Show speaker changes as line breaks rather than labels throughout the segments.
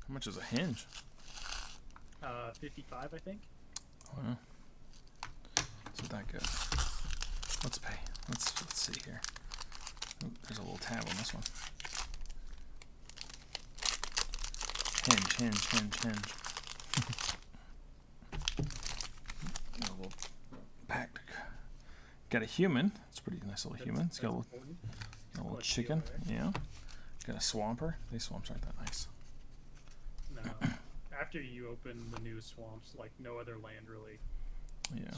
How much is a hinge?
55, I think.
Well, it's not that good. Let's pay. Let's see here. Ooh, there's a little tab on this one. Hinge. Got a little pack. Got a human. It's a pretty nice little human. It's got a little chicken. Yeah. Got a swamper. These swamps aren't that nice.
No. After you open the new swamps, like no other land really.
Yeah.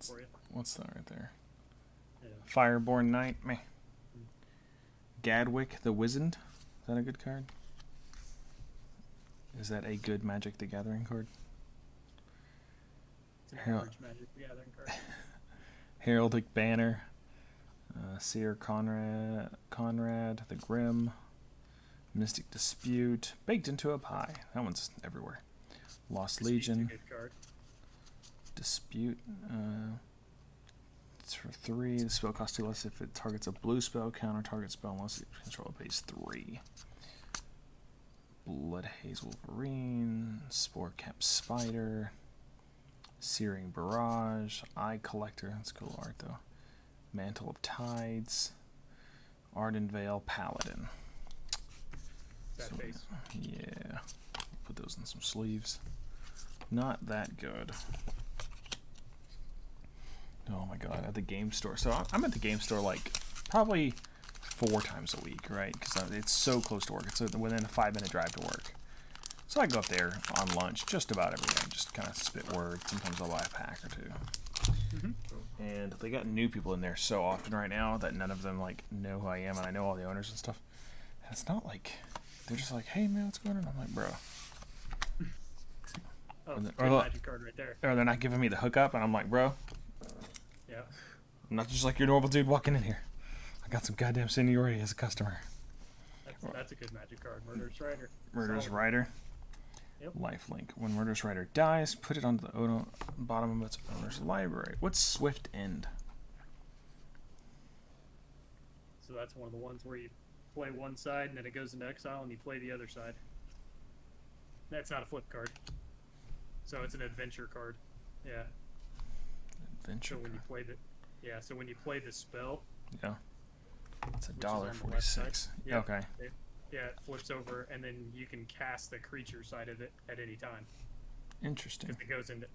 For you.
What's that right there?
Yeah.
Fireborn Knight. Meh. Gadwick the Wizened. Is that a good card? Is that a good Magic the Gathering card?
It's an average Magic the Gathering card.
Heraldic Banner. Seer Conrad the Grim. Mystic Dispute. Baked into a Pie. That one's everywhere. Lost Legion.
Good card.
Dispute. It's for 3. The spell costs 2 less if it targets a blue spell. Counter target spell unless it control pays 3. Blood Haze Wolverine. Spore Cap Spider. Searing Barrage. Eye Collector. That's cool art though. Mantle of Tides. Arden Vale Paladin.
That
So,
face.
yeah. Put those in some sleeves. Not that good. Oh my god, at the game store. So I'm at the game store like probably 4 times a week, right? Because it's so close to work. It's within a 5-minute drive to work. So I go up there on lunch just about every day, just kind of spit word. Sometimes I'll buy a pack or 2. And they got new people in there so often right now that none of them like know who I am, and I know all the owners and stuff. And it's not like they're just like, "Hey man, what's going on?" I'm like, "Bro."
Oh, good Magic card right there.
Or they're not giving me the hookup, and I'm like, "Bro,
Yeah.
I'm not just like your normal dude walking in here. I got some goddamn seniority as a customer."
That's a good Magic card. Murderous Rider.
Murderous Rider.
Yep.
Lifelink. When Murderous Rider dies, put it onto the bottom of its owner's library. What's Swift End?
So that's one of the ones where you play one side and then it goes into exile and you play the other side. That's not a flip card. So it's an adventure card. Yeah.
Adventure.
So when you play so when you play the spell.
Yeah. It's
Which is on the left
$1.46.
side.
Yeah. Okay.
It flips over, and then you can cast the creature side of it at any time.
Interesting.
Because it goes into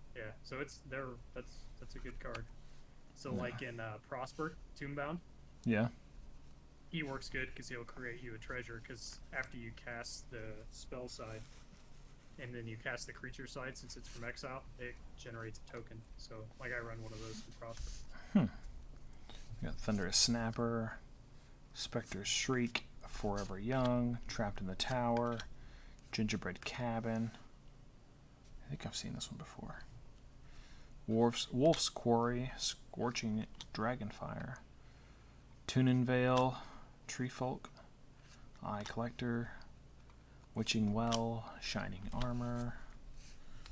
so it's there. That's a good card. So like in Prosper Tombbound,
Yeah.
he works good because he'll create you a treasure. Because after you cast the spell side, and then you cast the creature side, since it's from exile, it generates a token. So like I run one of those in Prosper.
We got Thunderous Snapper, Spectre's Shriek, Forever Young, Trapped in the Tower, Gingerbread Cabin. I think I've seen this one before. Wolf's Quarry, Scorching Dragonfire, Tunin Vale, Treefolk, Eye Collector, Witching Well, Shining Armor.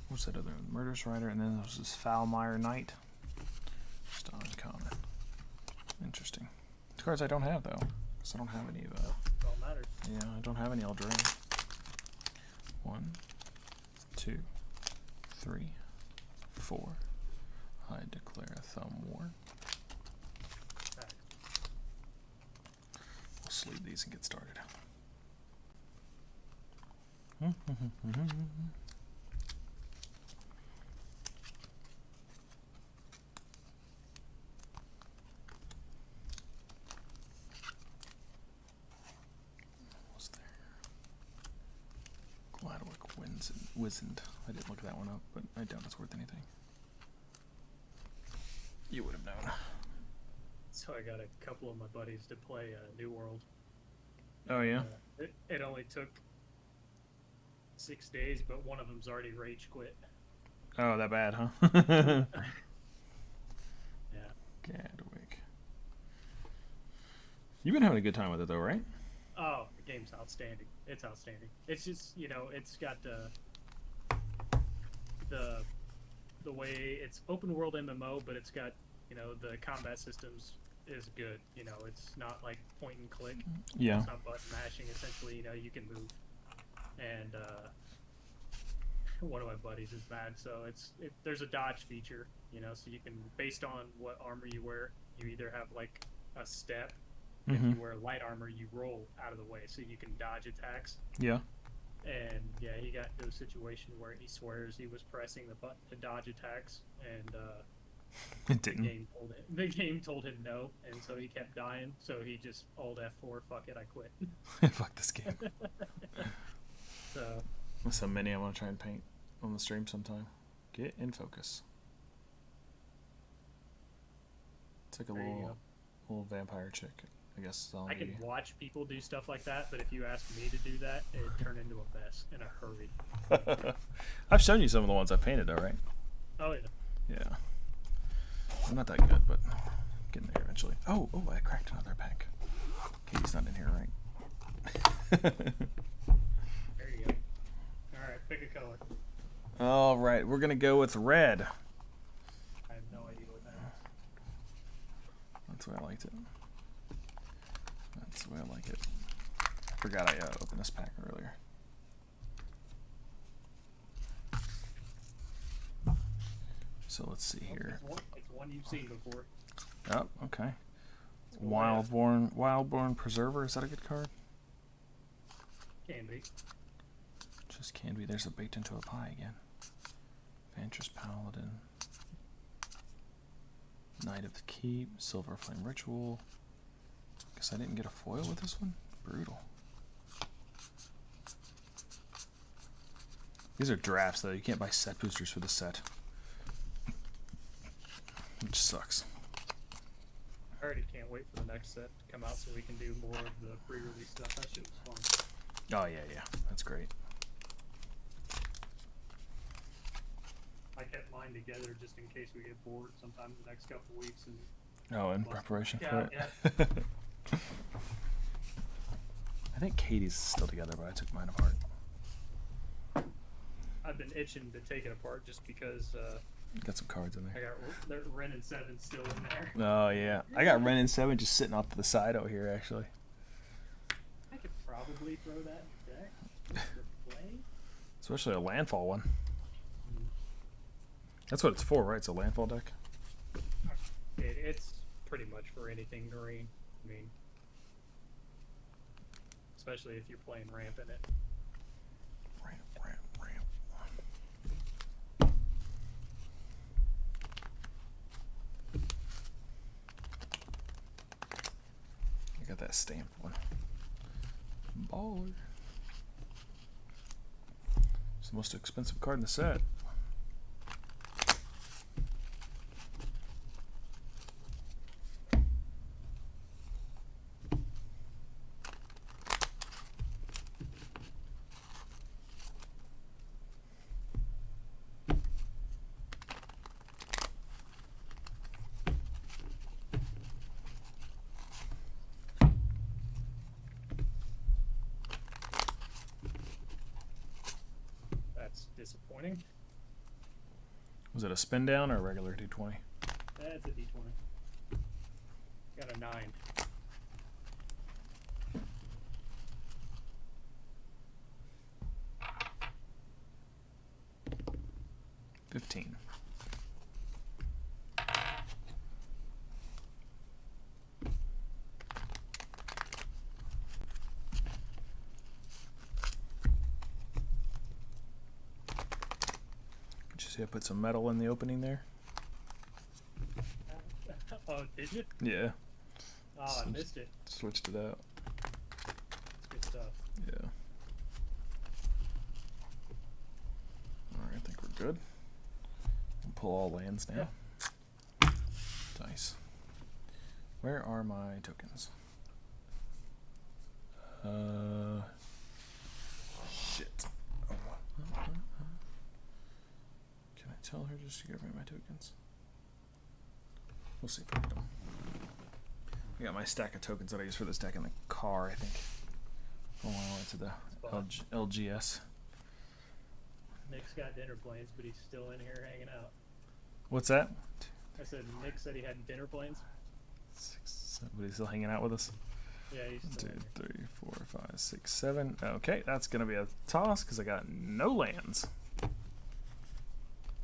What's that other one? Murderous Rider, and then there was this Foulmire Knight. Just uncommon. Interesting. The cards I don't have though, because I don't have any of
All matters.
yeah, I don't have any Eldraine. 1, 2, 3, 4. I declare a thumb war.
Back.
We'll sleeve these and get started. What's there? Gladwick Wizened. I didn't look that one up, but I doubt it's worth anything. You would have known.
So I got a couple of my buddies to play New World.
Oh yeah?
It only took 6 days, but one of them's already rage quit.
Oh, that bad, huh?
Yeah.
Gadwick. You've been having a good time with it though, right?
Oh, the game's outstanding. It's outstanding. It's just, it's got the way it's open world MMO, but it's got, the combat systems is good. It's not like point and click.
Yeah.
It's not button mashing. Essentially, you can move, and one of my buddies is mad. So there's a dodge feature, you know, so you can, based on what armor you wear, you either have like a step. If you wear light armor, you roll out of the way so you can dodge attacks.
Yeah.
And yeah, he got into a situation where he swears he was pressing the button to dodge attacks, and
It didn't.
the game told him no, and so he kept dying. So he just Alt F4, fuck it, I quit.
Fuck this game.
So
That's some mini I want to try and paint on the stream sometime. Get in focus. It's like a
there you
little
go.
little vampire chick, I guess.
I can watch people do stuff like that, but if you ask me to do that, it'd turn into a mess in a hurry.
I've shown you some of the ones I painted, though, right?
Oh yeah.
Yeah. I'm not that good, but getting there eventually. Oh, I cracked another pack. Katie's not in here, right?
There you go. All right, pick a color.
All right, we're gonna go with red.
I have no idea what that is.
That's the way I liked it. That's the way I like it. I forgot I opened this pack earlier. So let's see here.
It's one you've seen before.
Oh, okay. Wildborn Preserver. Is that a good card?
Can be.
Just can be. There's a baked into a pie again. Vantress Paladin. Knight of the Keep. Silver Flame Ritual. Guess I didn't get a foil with this one. Brutal. These are drafts, though. You can't buy set boosters for the set. Which sucks.
I already can't wait for the next set to come out so we can do more of the pre-release stuff. That shit was fun.
Oh, yeah. That's great.
I kept mine together just in case we get bored sometime in the next couple weeks. And
Oh, in preparation
yeah,
for it?
yeah.
I think Katie's still together, but I took mine apart.
I've been itching to take it apart just because
Got some cards in
I
there.
got Ren and 7 still in there.
Oh, yeah. I got Ren and 7 just sitting off to the side out here, actually.
I could probably throw that in the deck just for play.
Especially a landfall one. That's what it's for, right? It's a landfall deck?
It's pretty much for anything green. I mean, especially if you're playing ramp in it.
Ramp. I got that stamped one. Baller. It's the most expensive card in the set.
That's disappointing.
Was it a spin down or a regular D20?
That's a D20. Got a 9.
$15. Did you see I put some metal in the opening there?
Oh, did you?
Yeah.
Oh, I missed it.
Switched it out.
That's good stuff.
Yeah. Alright, I think we're good. We'll pull all lands now. Dice. Where are my tokens? Shit. Can I tell her just to give me my tokens? We'll see if I get them. I got my stack of tokens that I use for this deck in the car, I think. From when I went to the LGS.
Nick's got dinner plans, but he's still in here hanging out.
What's that?
I said Nick said he had dinner plans.
6, 7. But he's still hanging out with us.
Yeah, he's
1, 2,
still in here.
3, 4, 5, 6, 7. Okay, that's gonna be a toss because I got no lands.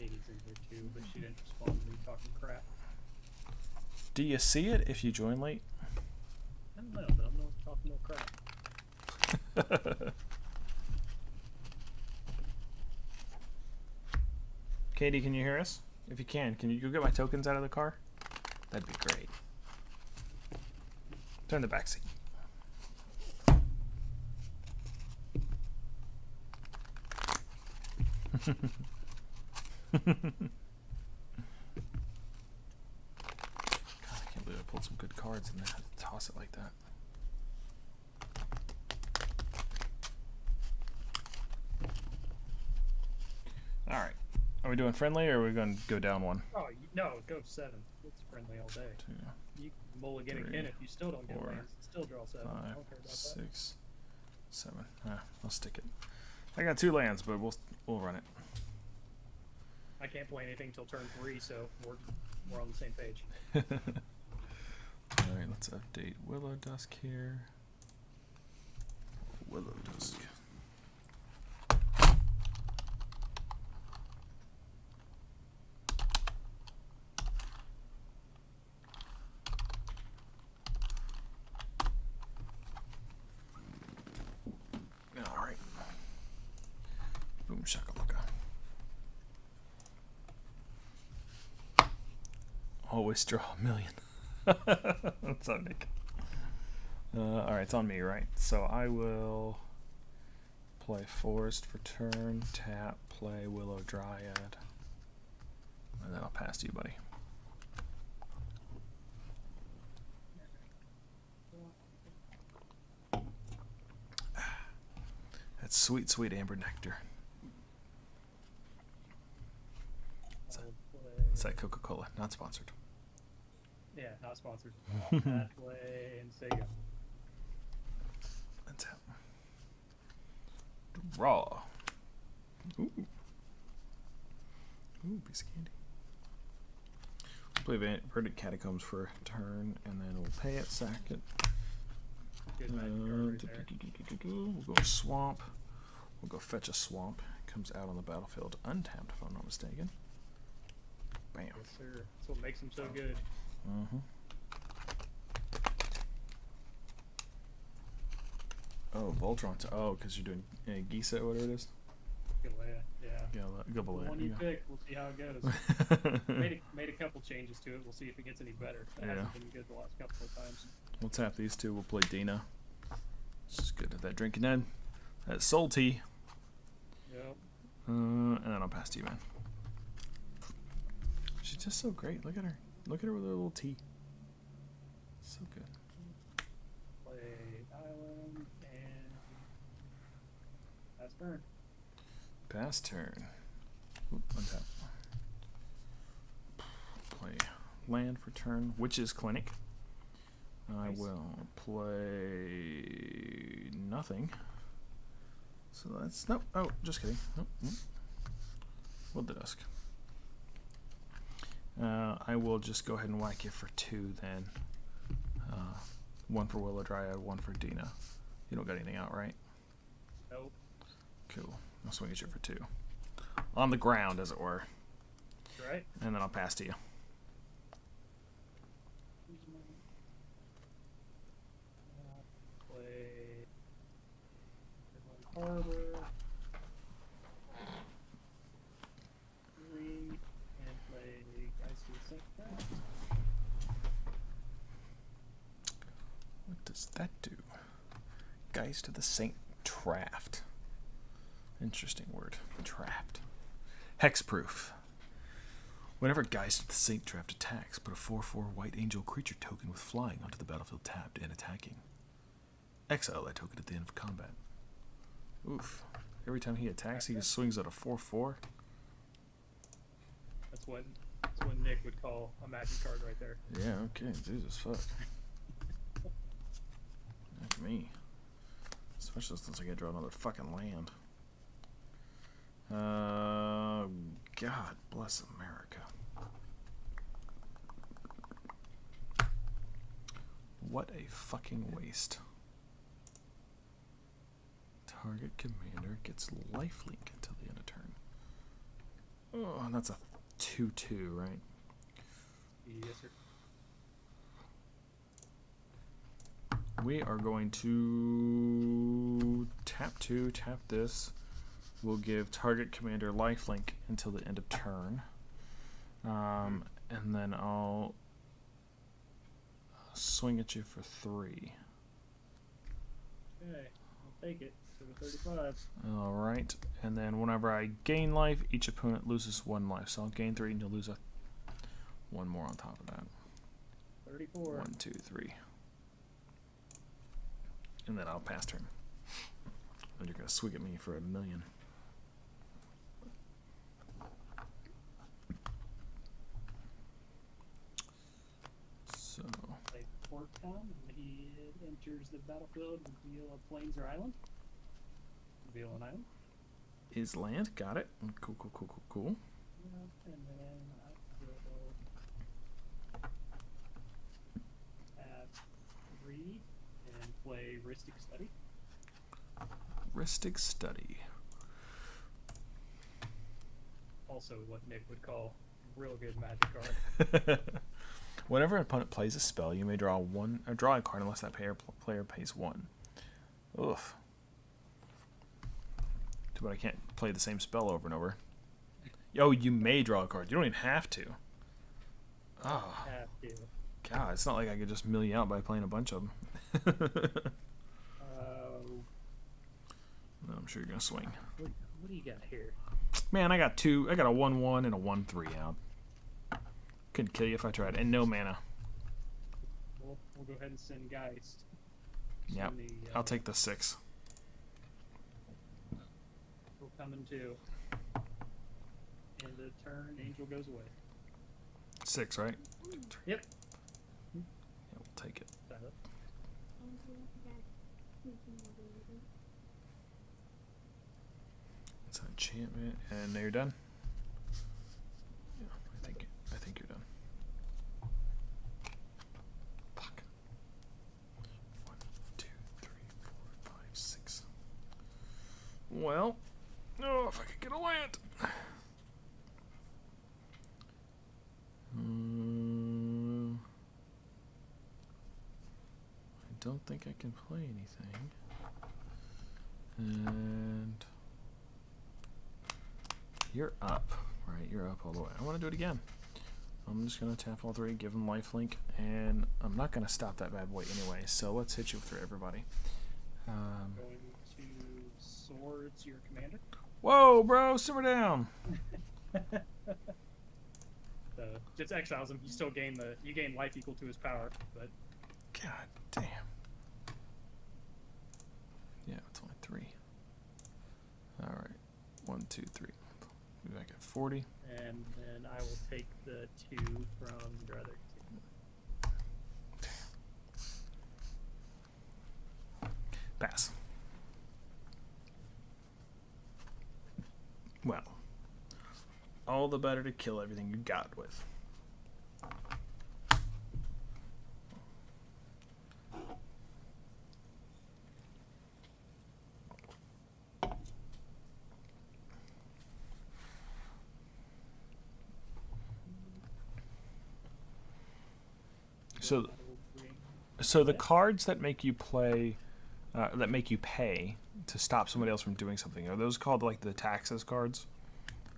Katie's in here too, but she didn't respond to me talking crap.
Do you see it if you join late?
I don't know, but I'm not talking no crap.
Katie, can you hear us? If you can you go get my tokens out of the car? That'd be great. Turn the back seat. God, I can't believe I pulled some good cards and then had to toss it like that. All right. Are we doing friendly or are we going to go down one?
Oh, no, go 7. It's friendly all day.
2,
You can mulligan again if you still don't get
4,
lands. Still draw 7.
5,
I don't care about
6, 7. I'll stick it. I got 2 lands, but we'll run it.
that. I can't play anything till turn 3, so we're on the same page.
All right, let's update Willow Dusk here. Willow Dusk. All right. Boom shakalaka. Always draw a million. That's on Nick. All right, it's on me, right? So I will play Forest for turn, tap, play Willow Dryad, and then I'll pass to you, buddy. That's sweet, sweet amber nectar. It's that Coca-Cola, not sponsored.
Yeah, not sponsored. Pathway and Sega.
Let's have draw. Ooh, piece of candy. Play Verdant Catacombs for a turn, and then we'll pay it, sack it.
Good magic card right there.
We'll go swamp. We'll go fetch a swamp. It comes out on the battlefield untapped, if I'm not mistaken. Bam.
Yes, sir. That's what makes them so good.
Mm-hmm. Oh, Voltron. Oh, because you're doing Gisa or whatever it is?
Galea, yeah.
Go
The
below.
one you pick, we'll see how it goes. made a couple changes to it. We'll see if it gets any better. It hasn't been good the last couple of times.
We'll tap these two. We'll play Dina. She's good at that drinking then. That's Soul Tea.
Yep.
And then I'll pass to you, man. She's just so great. Look at her. Look at her with her little tea. So good.
Play Island and pass turn.
Pass turn. Oop, untap. Play land for turn, Witch's Clinic. I
Nice.
will play nothing. So that's nope. Oh, just kidding. Nope. Will Dusk. I will just go ahead and whack you for 2 then. 1 for Willow Dryad, 1 for Dina. You don't got anything out, right?
Nope.
Cool. I'll swing at you for 2. On the ground, as it were.
Right.
And then I'll pass to you.
Play Harbor. 3 and play Guys to the Sink.
What does that do? Guys to the Saint Traft. Interesting word. Trapped. Hexproof. Whenever Guys to the Saint Traft attacks, put a 4/4 White Angel creature token with flying onto the battlefield tapped and attacking. Exile that token at the end of combat. Oof. Every time he attacks, he just swings at a 4/4.
That's what Nick would call a magic card right there.
Yeah, okay. Jesus, fuck. That's me. Especially since I gotta draw another fucking land. God bless America. What a fucking waste. Target commander gets lifelink until the end of turn. Oh. Oh, that's a 2/2, right?
Yes, sir.
We are going to tap 2, tap this. We'll give target commander lifelink until the end of turn. And then I'll swing at you for 3.
Okay, I'll take it. So 35.
Alright, and then whenever I gain life, each opponent loses 1 life. So I'll gain 3 and you'll lose 1 more on top of that.
34.
1, 2, 3. And then I'll pass turn. And you're going to swig at me for 1,000,000. So,
Play Port Town, and he enters the battlefield, reveal a plains or island. Reveal an island.
is land. Got it. Cool, cool, cool, cool, cool.
Yep, and then I will add 3 and play Ristic Study.
Ristic Study.
Also, what Nick would call real good magic card.
Whenever an opponent plays a spell, you may draw a card unless that player pays 1. Oof. Too bad I can't play the same spell over and over. Oh, you may draw a card. You don't even have to. Oh,
Have to.
God, it's not like I could just mill you out by playing a bunch of them. No, I'm sure you're gonna swing.
What do you got here?
Man, I got a 1/1 and a 1/3 out. Couldn't kill you if I tried, and no mana.
We'll go ahead and send Geist.
Yep, I'll take the 6.
We'll come in 2. End of turn, Angel goes away.
6, right?
Yep.
Yeah, we'll take it. It's an enchantment, and now you're done. Yeah, I think you're done. Fuck. 1, 2, 3, 4, 5, 6. Well, oh, if I could get a land. I don't think I can play anything. And you're up, right? You're up all the way. I want to do it again. I'm just going to tap all 3, give them lifelink, and I'm not going to stop that bad boy anyway, so let's hit you through everybody.
Going to Swords, your commander.
Whoa, bro, simmer down.
Just exiles him. You still gain life equal to his power, but
God damn. Yeah, it's only 3. Alright. 1, 2, 3. Be back at 40.
and then I will take the 2 from your other team.
Pass. Well, all the better to kill everything you got with. So the cards that make you play, that make you pay to stop somebody else from doing something, are those called like the taxes cards?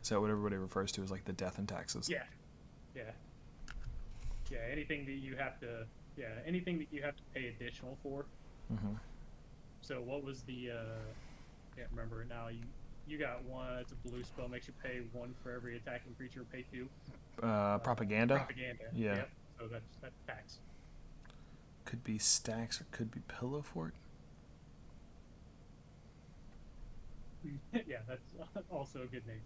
Is that what everybody refers to as like the death and taxes?
Yeah. Anything that you have to, anything that you have to pay additional for.
Mm-hmm.
So what was the? Can't remember it now. You got 1. It's a blue spell. Makes you pay 1 for every attacking creature. Pay 2.
Propaganda.
Propaganda.
Yeah.
Yep. So that's tax.
Could be stacks or could be pillow fort.
Yeah, that's also a good name.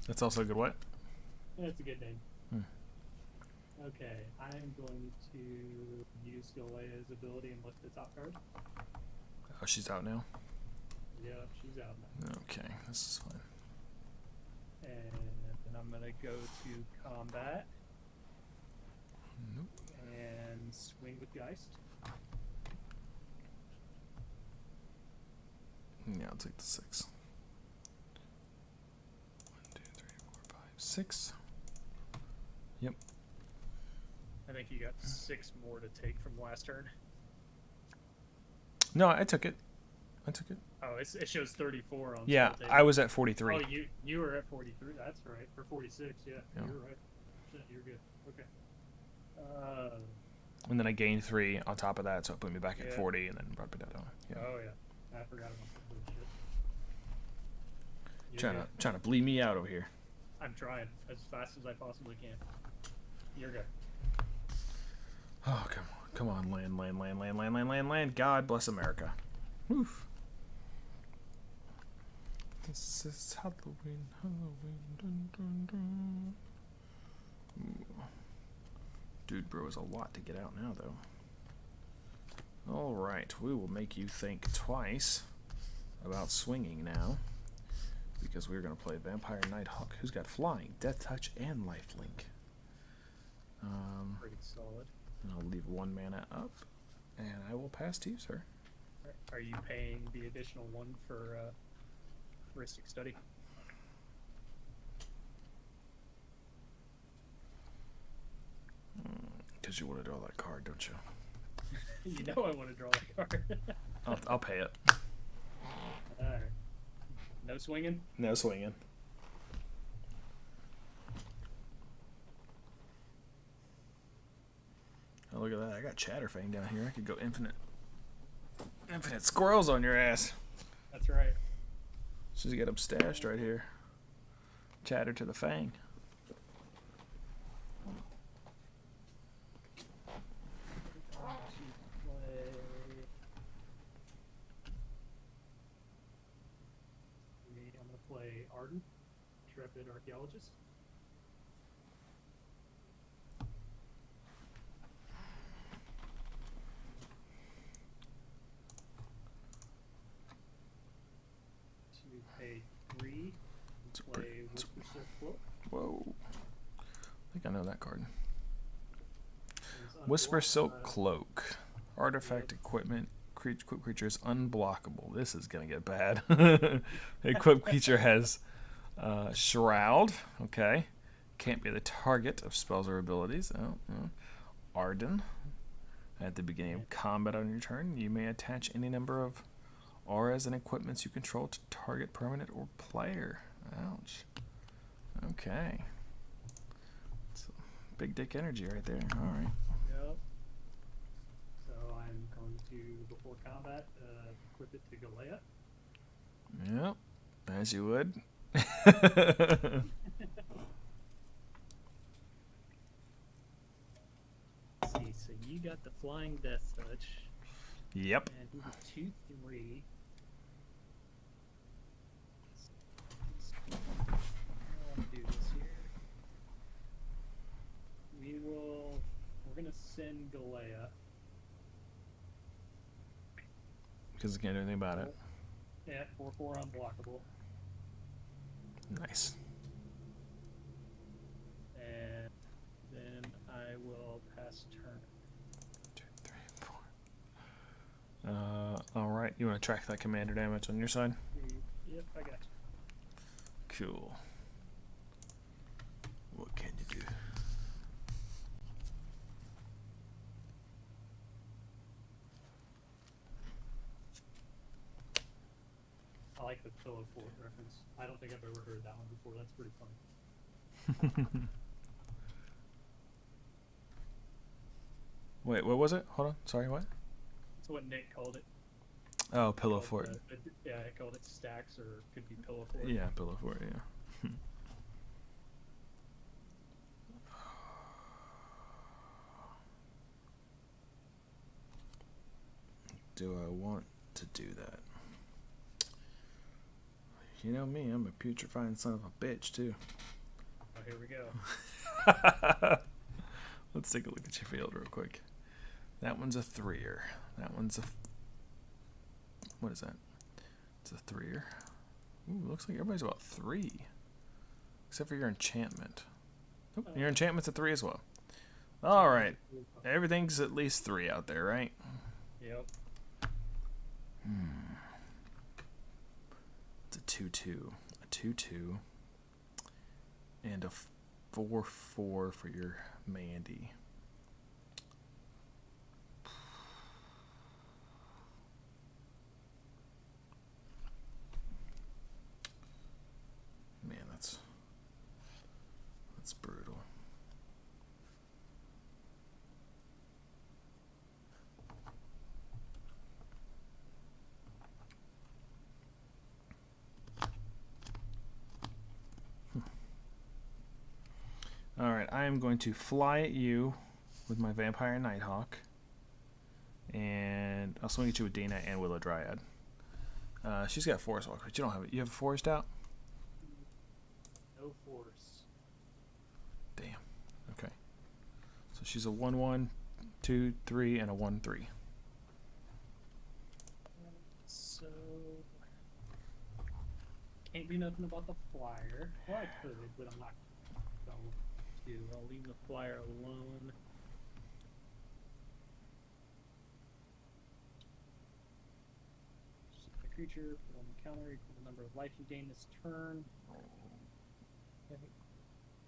That's also a good what?
That's a good name.
Hmm.
Okay, I'm going to use Galea's ability and lift the top card.
Oh, she's out now?
Yep, she's out now.
Okay, this is fine.
And then I'm going to go to combat.
Nope.
And swing with Geist.
Yeah, I'll take the 6. 1, 2, 6. Yep.
I think you got 6 more to take from last turn.
No, I took it.
Oh, it shows 34 on.
Yeah, I was at 43.
Oh, you were at 43. That's right. Or 46. Yeah, you're right. Shit, you're good. Okay.
And then I gained 3 on top of that, so it put me back at 40, and then brought me down. Yeah.
Oh yeah, I forgot about that shit.
Trying to bleed me out over here.
I'm trying as fast as I possibly can. You're good.
Oh, come on, land. God bless America. Woof. This is Halloween. Dun, dun, dun. Dude, bro, is a lot to get out now, though. All right, we will make you think twice about swinging now, because we're going to play Vampire Nighthawk, who's got Flying, Death Touch, and Lifelink.
Pretty solid.
And I'll leave 1 mana up, and I will pass to you, sir.
Are you paying the additional 1 for Heuristic Study?
Because you want to draw that card, don't you?
You know I want to draw that card.
I'll pay it.
Alright. No swinging?
No swinging. Oh, look at that. I got Chatterfang down here. I could go infinite squirrels on your ass.
That's right.
Just get them stashed right here. Chatter to the Fang.
I'm going to play Arden, Intrepid Archaeologist. To pay 3, play Whisper Silk Cloak.
Whoa. I think I know that card. Whisper Silk Cloak. Artifact equipment. Equipped creature is unblockable. This is going to get bad. Equipped creature has Shroud. Okay. Can't be the target of spells or abilities. Arden. At the beginning of combat on your turn, you may attach any number of auras and equipments you control to target permanent or player. Ouch. Okay. It's big dick energy right there. All right.
Yep. So I'm going to, before combat, equip it to Galea.
Yep. As you would.
Let's see, so you got the Flying Death Touch.
Yep.
And he's a 2/3. I'll do this here. We're gonna send Galea.
Because I can't do anything about it.
Yeah, 4/4 unblockable.
Nice.
And then I will pass turn.
2, 3, 4. All right. You want to track that commander damage on your side?
Yep, I got you.
Cool. What can you do?
I like the Pillow Fort reference. I don't think I've ever heard that one before. That's pretty funny.
Wait, what was it? Hold on. Sorry, what?
That's what Nick called it.
Oh, Pillow Fort.
Yeah, I called it Stacks, or could be Pillow Fort.
Yeah, Pillow Fort, yeah. Do I want to do that? You know me, I'm a putrefying son of a bitch, too.
Oh, here we go.
Let's take a look at your field real quick. That one's a 3-er. That one's a... What is that? It's a 3-er. Ooh, looks like everybody's about 3. Except for your enchantment. Oh, your enchantment's a 3 as well. Alright. Everything's at least 3 out there, right?
Yep.
It's a 2/2. A 2/2. and a 4/4 for your Mandy. Man, that's brutal. All right, I am going to fly at you with my Vampire Nighthawk, and I'll swing at you with Dina and Willow Dryad. She's got Forest Walk, but you don't have it. You have a Forest out?
No force.
Damn. Okay. So she's a 1/1, 2/3, and a 1/3.
So can't do nothing about the flyer. Well, I could, but I'm not going to. I'll leave the flyer alone. The creature put on the counter equal the number of life you gain this turn. Haven't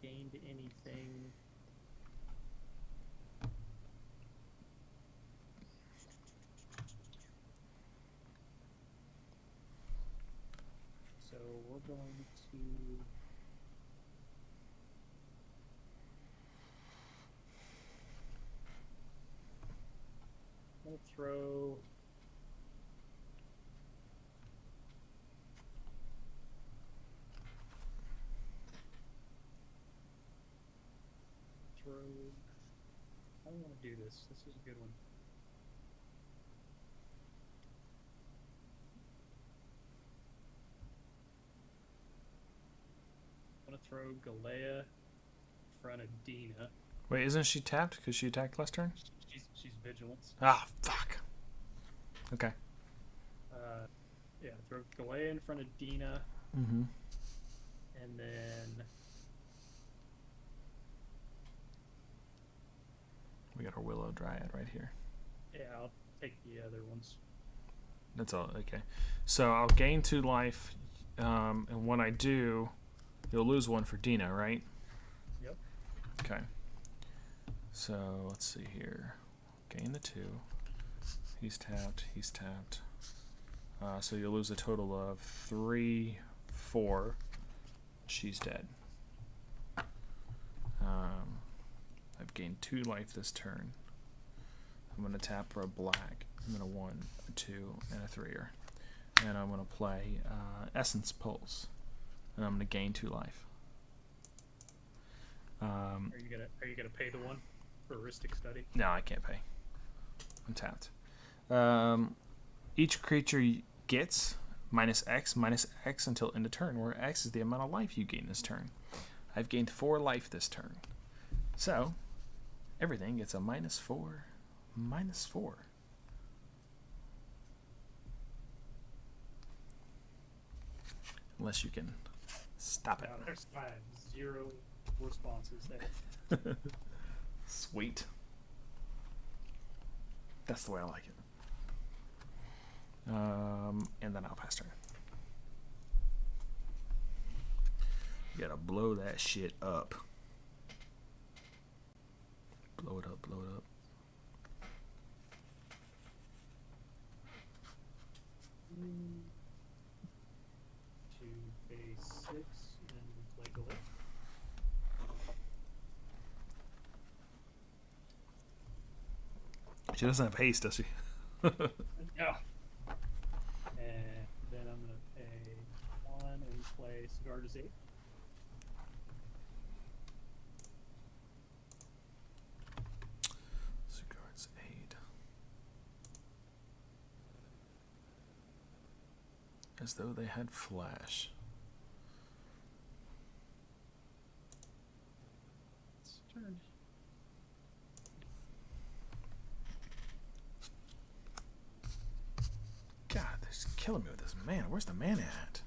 gained anything. So we're going to throw I don't want to do this. This is a good one. I'm going to throw Galea in front of Dina.
Wait, isn't she tapped because she attacked last turn?
She's Vigilance.
Ah, fuck. Okay.
Yeah, throw Galea in front of Dina.
Mm-hmm.
And then
We got our Willow Dryad right here.
yeah, I'll take the other ones.
That's all. Okay. So I'll gain 2 life, and when I do, you'll lose 1 for Dina, right?
Yep.
Okay. So let's see here. Gain the 2. He's tapped. He's tapped. So you'll lose a total of 3, 4. She's dead. I've gained 2 life this turn. I'm going to tap for a black. I'm going to 1, a 2, and a 3er. And I'm going to play Essence Pulse. And I'm going to gain 2 life.
Are you gonna pay the 1 for Heuristic Study?
No, I can't pay. I'm tapped. Each creature gets -X until end of turn, where X is the amount of life you gain this turn. I've gained 4 life this turn. So, everything gets a -4, -4. Unless you can stop it.
No, there's 0 responses there.
Sweet. That's the way I like it. And then I'll pass turn. You gotta blow that shit up. Blow it up, blow it up.
To base 6 and play Galea.
She doesn't have haste, does she?
No. And then I'm gonna pay 1 and play Sigarda's 8.
Sigard's 8. As though they had flash.
It's turn.
God, they're just killing me with this mana. Where's the mana at?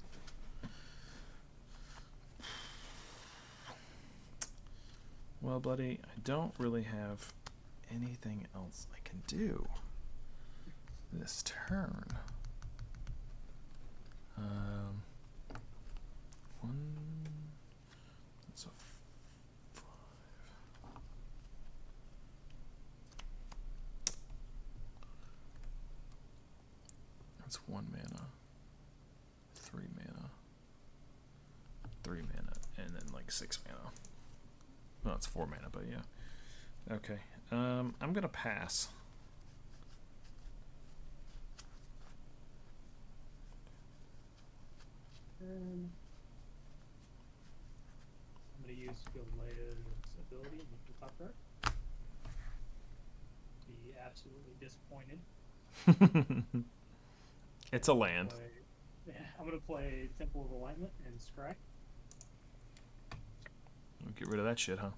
Well, buddy, I don't really have anything else I can do this turn. 1. That's a That's 1 mana, 3 mana, 3 mana, and then like 6 mana. Well, it's 4 mana, but yeah. Okay. I'm gonna pass.
I'm gonna use Galea's ability in the top card. Be absolutely disappointed.
It's a land.
I'm gonna play Temple of Alignment and Scry.
Get rid of that shit, huh?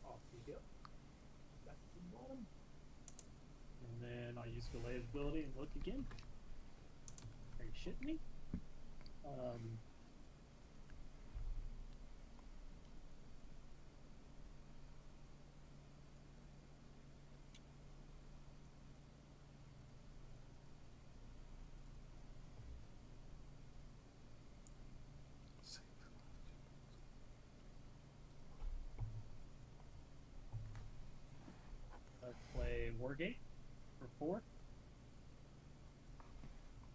Off you go. Back to the bottom. And then I'll use Galea's ability and look again. Are you shitting me? Play Wargate for 4.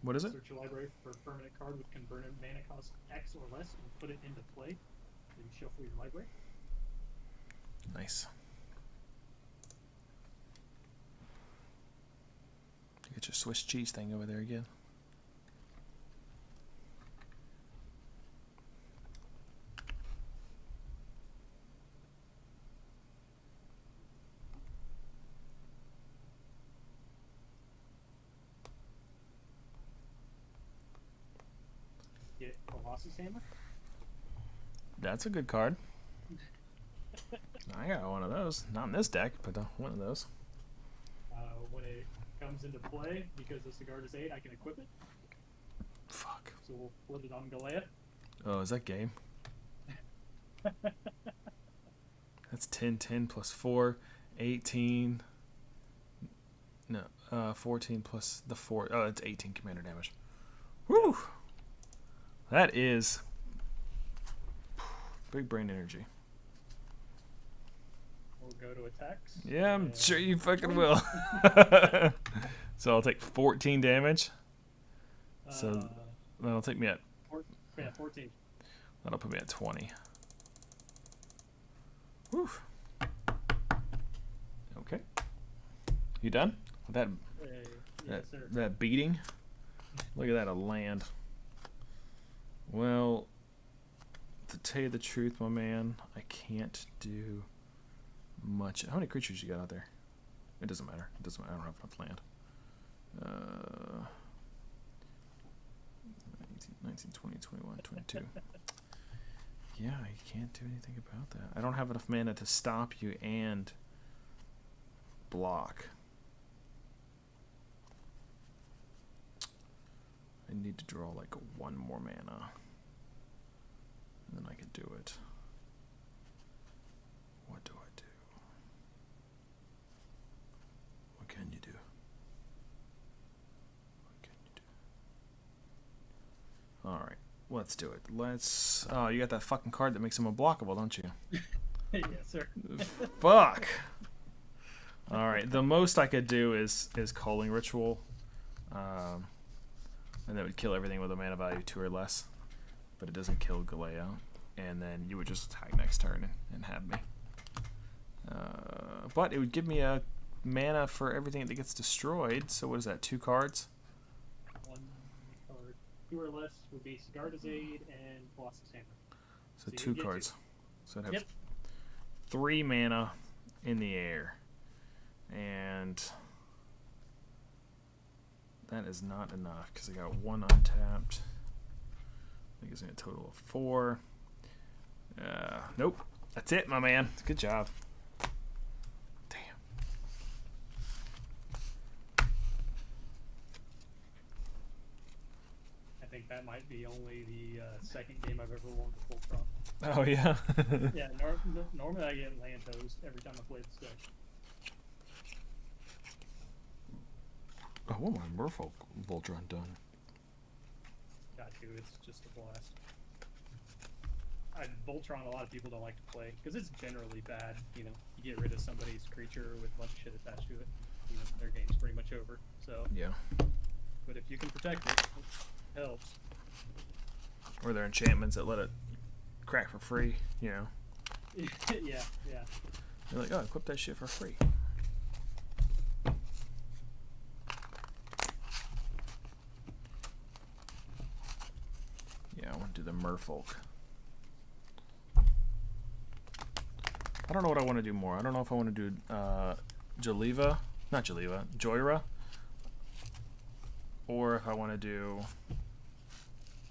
What is it?
Search your library for a permanent card with converted mana cost X or less and put it into play. Then shuffle your library.
Nice. You get your Swiss cheese thing over there again.
Get Colossus Hammer.
That's a good card. I got one of those. Not in this deck, but one of those.
When it comes into play, because the Cigar is 8, I can equip it.
Fuck.
So we'll put it on Galea.
Oh, is that game? That's 10 plus 4, 18. No, 14 plus the 4. Oh, it's 18 commander damage. Woo! That is big brain energy.
We'll go to attacks.
Yeah, I'm sure you fucking will. So I'll take 14 damage. So that'll take me at
14.
That'll put me at 20. Whew. Okay. You done with that?
Yes, sir.
That beating. Look at that, a land. Well, to tell you the truth, my man, I can't do much. How many creatures you got out there? It doesn't matter. It doesn't matter. I don't have enough land. 19, 20, 21, 22. Yeah, I can't do anything about that. I don't have enough mana to stop you and block. I need to draw like 1 more mana. And then I can do it. What do I do? What can you do? What can you do? Alright, let's do it. Let's... Oh, you got that fucking card that makes him unblockable, don't you?
Yes, sir.
Fuck! Alright, the most I could do is Calling Ritual. And that would kill everything with a mana value 2 or less. But it doesn't kill Galea. And then you would just attack next turn and have me. But it would give me a mana for everything that gets destroyed. So what is that, 2 cards?
1 card. 2 or less would be Sigarda's Aid and Colossus Hammer.
So 2 cards. So I'd have
Yep.
3 mana in the air. And that is not enough because I got 1 untapped. That gives me a total of 4. Nope. That's it, my man. Good job. Damn.
I think that might be only the second game I've ever won the full prop.
Oh, yeah?
Yeah, normally I get land hosed every time I play this deck.
Oh, what my Merfolk Voltron done?
Got to, it's just a blast. Voltron, a lot of people don't like to play because it's generally bad. You know, you get rid of somebody's creature with a bunch of shit attached to it. their game's pretty much over. So,
Yeah.
but if you can protect it, it helps.
Or their enchantments that let it crack for free, you know.
Yeah.
You're like, oh, equip that shit for free. Yeah, I want to do the merfolk. I don't know what I want to do more. I don't know if I want to do Joyra, or if I want to do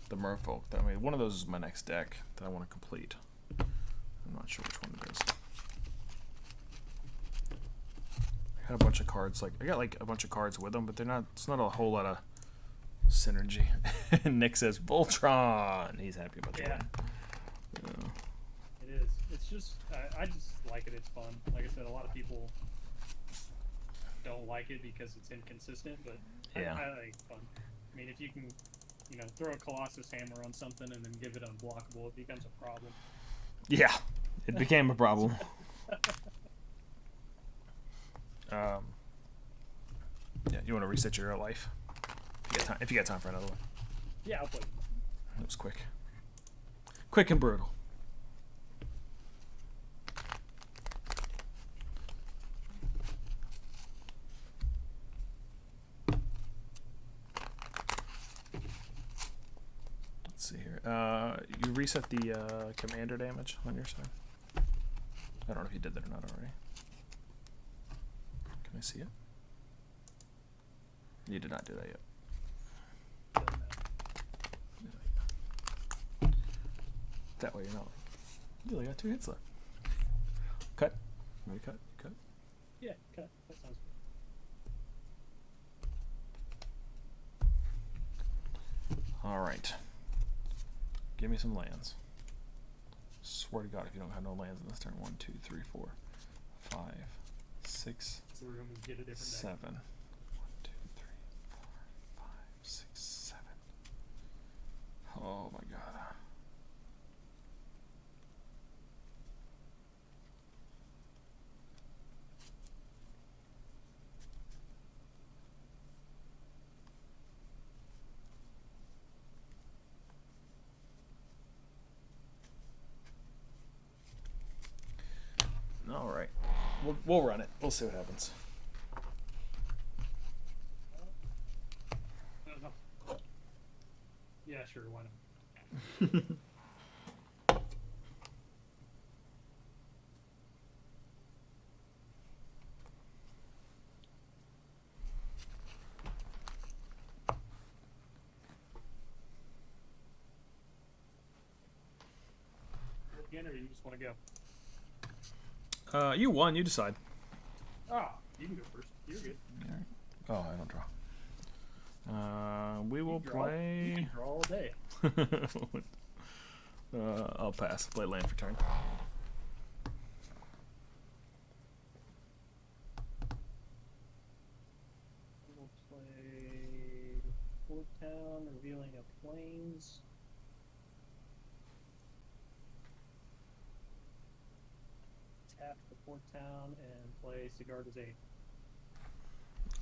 the merfolk. I mean, one of those is my next deck that I want to complete. I'm not sure which one it is. I got a bunch of cards. I got like a bunch of cards with them, but they're not. It's not a whole lot of synergy. Nick says Voltron. He's happy about that.
Yeah. It is. It's just I just like it. It's fun. Like I said, a lot of people don't like it because it's inconsistent, but
yeah.
I like it fun. I mean, if you can, throw a Colossus Hammer on something and then give it unblockable, it becomes a problem.
Yeah, it became a problem. Yeah, you want to reset your life? If you got time for another one.
Yeah, I'll play.
It was quick. Quick and brutal. Let's see here. You reset the commander damage on your side. I don't know if you did that or not already. Can I see it? You did not do that yet. That way you're not like, you only got 2 hits left. Cut. Ready to cut? Cut.
Yeah, cut. That sounds good.
Alright. Give me some lands. Swear to God, if you don't have no lands in this turn. 1, 2, 3, 4, 5, 6,
So we're gonna get a different
7.
deck.
1, 2, 3, 4, 5, 6, 7. Oh my God. All right, we'll run it. We'll see what happens.
Yeah, sure. Why not? Again, or you just want to go?
You won. You decide.
Oh, you can go first. You're good.
Oh, I don't draw. We will play.
You can draw all day.
I'll pass. Play land for turn.
We'll play Port Town, revealing a plains. Tap the Port Town and play Cigar de Zane.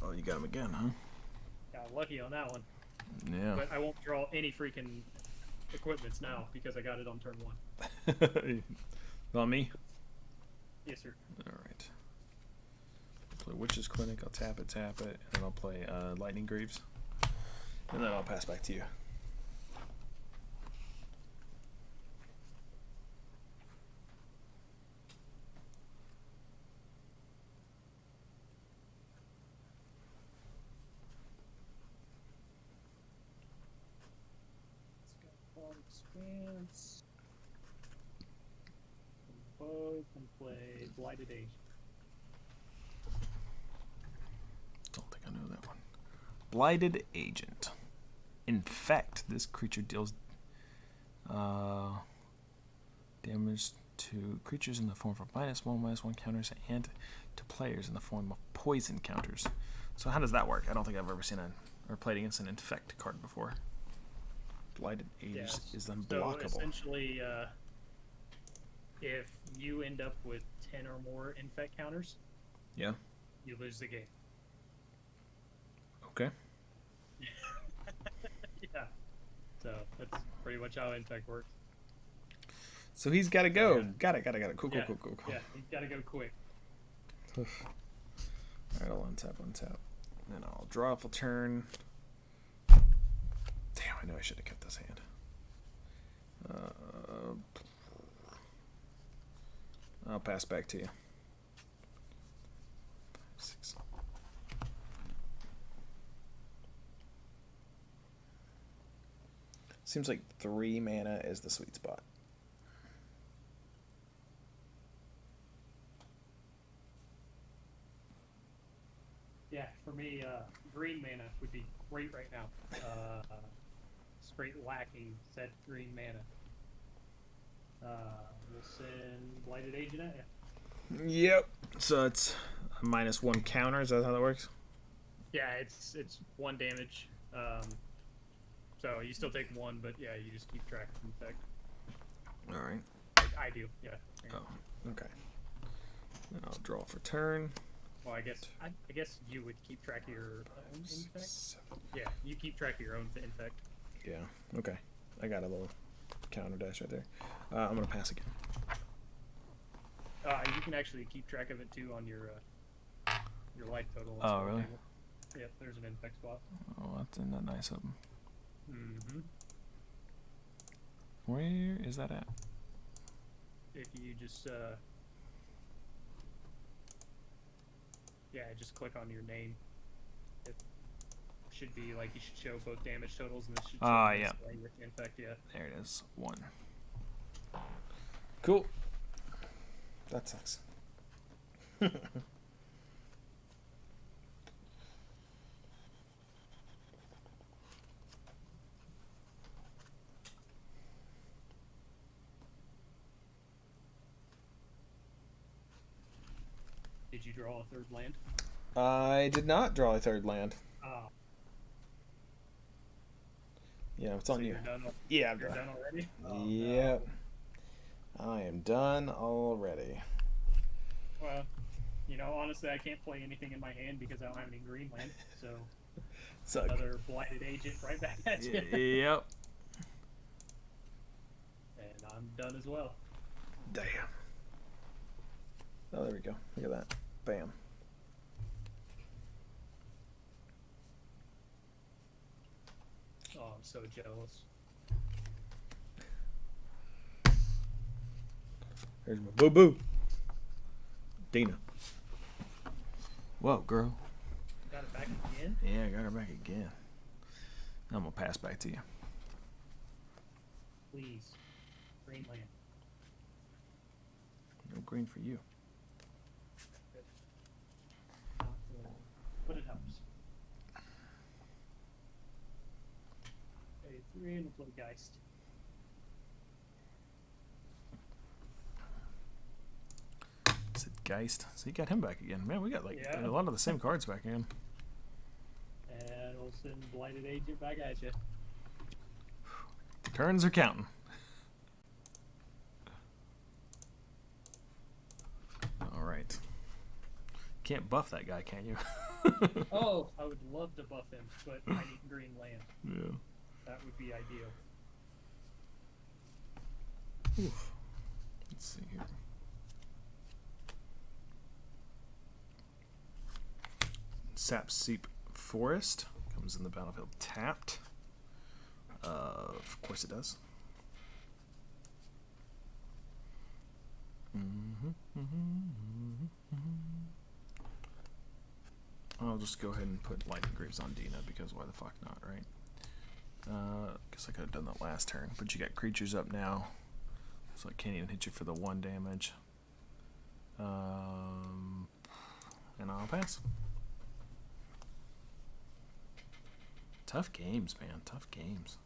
Oh, you got him again, huh?
Got lucky on that one.
Yeah.
But I won't draw any freaking equipments now because I got it on turn 1.
On me?
Yes, sir.
All right. Play Witch's Clinic. I'll tap it, and then I'll play Lightning Greaves, and then I'll pass back to you.
Expanse. Both and play Blighted Age.
Don't think I know that one. Blighted Agent. Infect. This creature deals damage to creatures in the form of -1/-1 counters and to players in the form of poison counters. So how does that work? I don't think I've ever seen or played against an Infect card before. Blighted Age is unblockable.
So essentially, if you end up with 10 or more Infect counters,
Yeah.
you lose the game.
Okay.
Yeah. So that's pretty much how Infect works.
So he's got to go.
Yeah.
Got it. Cool.
Yeah. Yeah, he's got to go quick.
All right, I'll untap. Then I'll draw off a turn. Damn, I know I should have kept this hand. I'll pass back to you. 6. Seems like 3 mana is the sweet spot.
Yeah, for me, green mana would be great right now. Straight lacking said green mana. We'll send Blighted Agent at you.
Yep. So it's a -1 counter. Is that how that works?
Yeah, it's 1 damage. So you still take 1, but yeah, you just keep track of Infect.
All right.
I do, yeah.
Oh, okay. Then I'll draw for turn.
Well, I guess you would keep track of your own Infect. Yeah, you keep track of your own Infect.
Yeah. Okay. I got a little counter dash right there. I'm gonna pass again.
You can actually keep track of it too on your life total.
Oh, really?
Yep, there's an Infect spot.
Oh, isn't that nice of them?
Mm-hmm.
Where is that at?
If you just just click on your name. It should be like you should show both damage totals and this should show
yeah.
with Infect, yeah.
There it is. 1. Cool. That sucks.
Did you draw a 3rd land?
I did not draw a 3rd land.
Oh.
Yeah, it's on you. Yeah, I'm
You're
done.
done already? Oh,
Yep. No. I am done already.
Well, honestly, I can't play anything in my hand because I don't have any green land, so
Suck.
another Blighted Agent right back at you.
Yep.
And I'm done as well.
Damn. Oh, there we go. Look at that. Bam.
Oh, I'm so jealous.
There's my boo-boo. Dina. Whoa, girl.
Got it back again?
Yeah, I got her back again. I'm going to pass back to you.
Please. Green land.
No green for you.
But it helps. A 3 and we'll play Geist.
Said Geist. So you got him back again. Man, we got
Yeah.
a lot of the same cards back again.
And we'll send Blighted Agent back at you.
Turns are counting. All right. Can't buff that guy, can you?
Oh, I would love to buff him, but I need green land.
Yeah.
That would be ideal.
Oof. Let's see here. Sap Seep Forest comes in the battlefield tapped. Of course it does. I'll just go ahead and put Lightning Greaves on Dina because why the fuck not, right? Guess I could have done that last turn, but you got creatures up now, so I can't even hit you for the 1 damage. And I'll pass. Tough games, man. Tough games.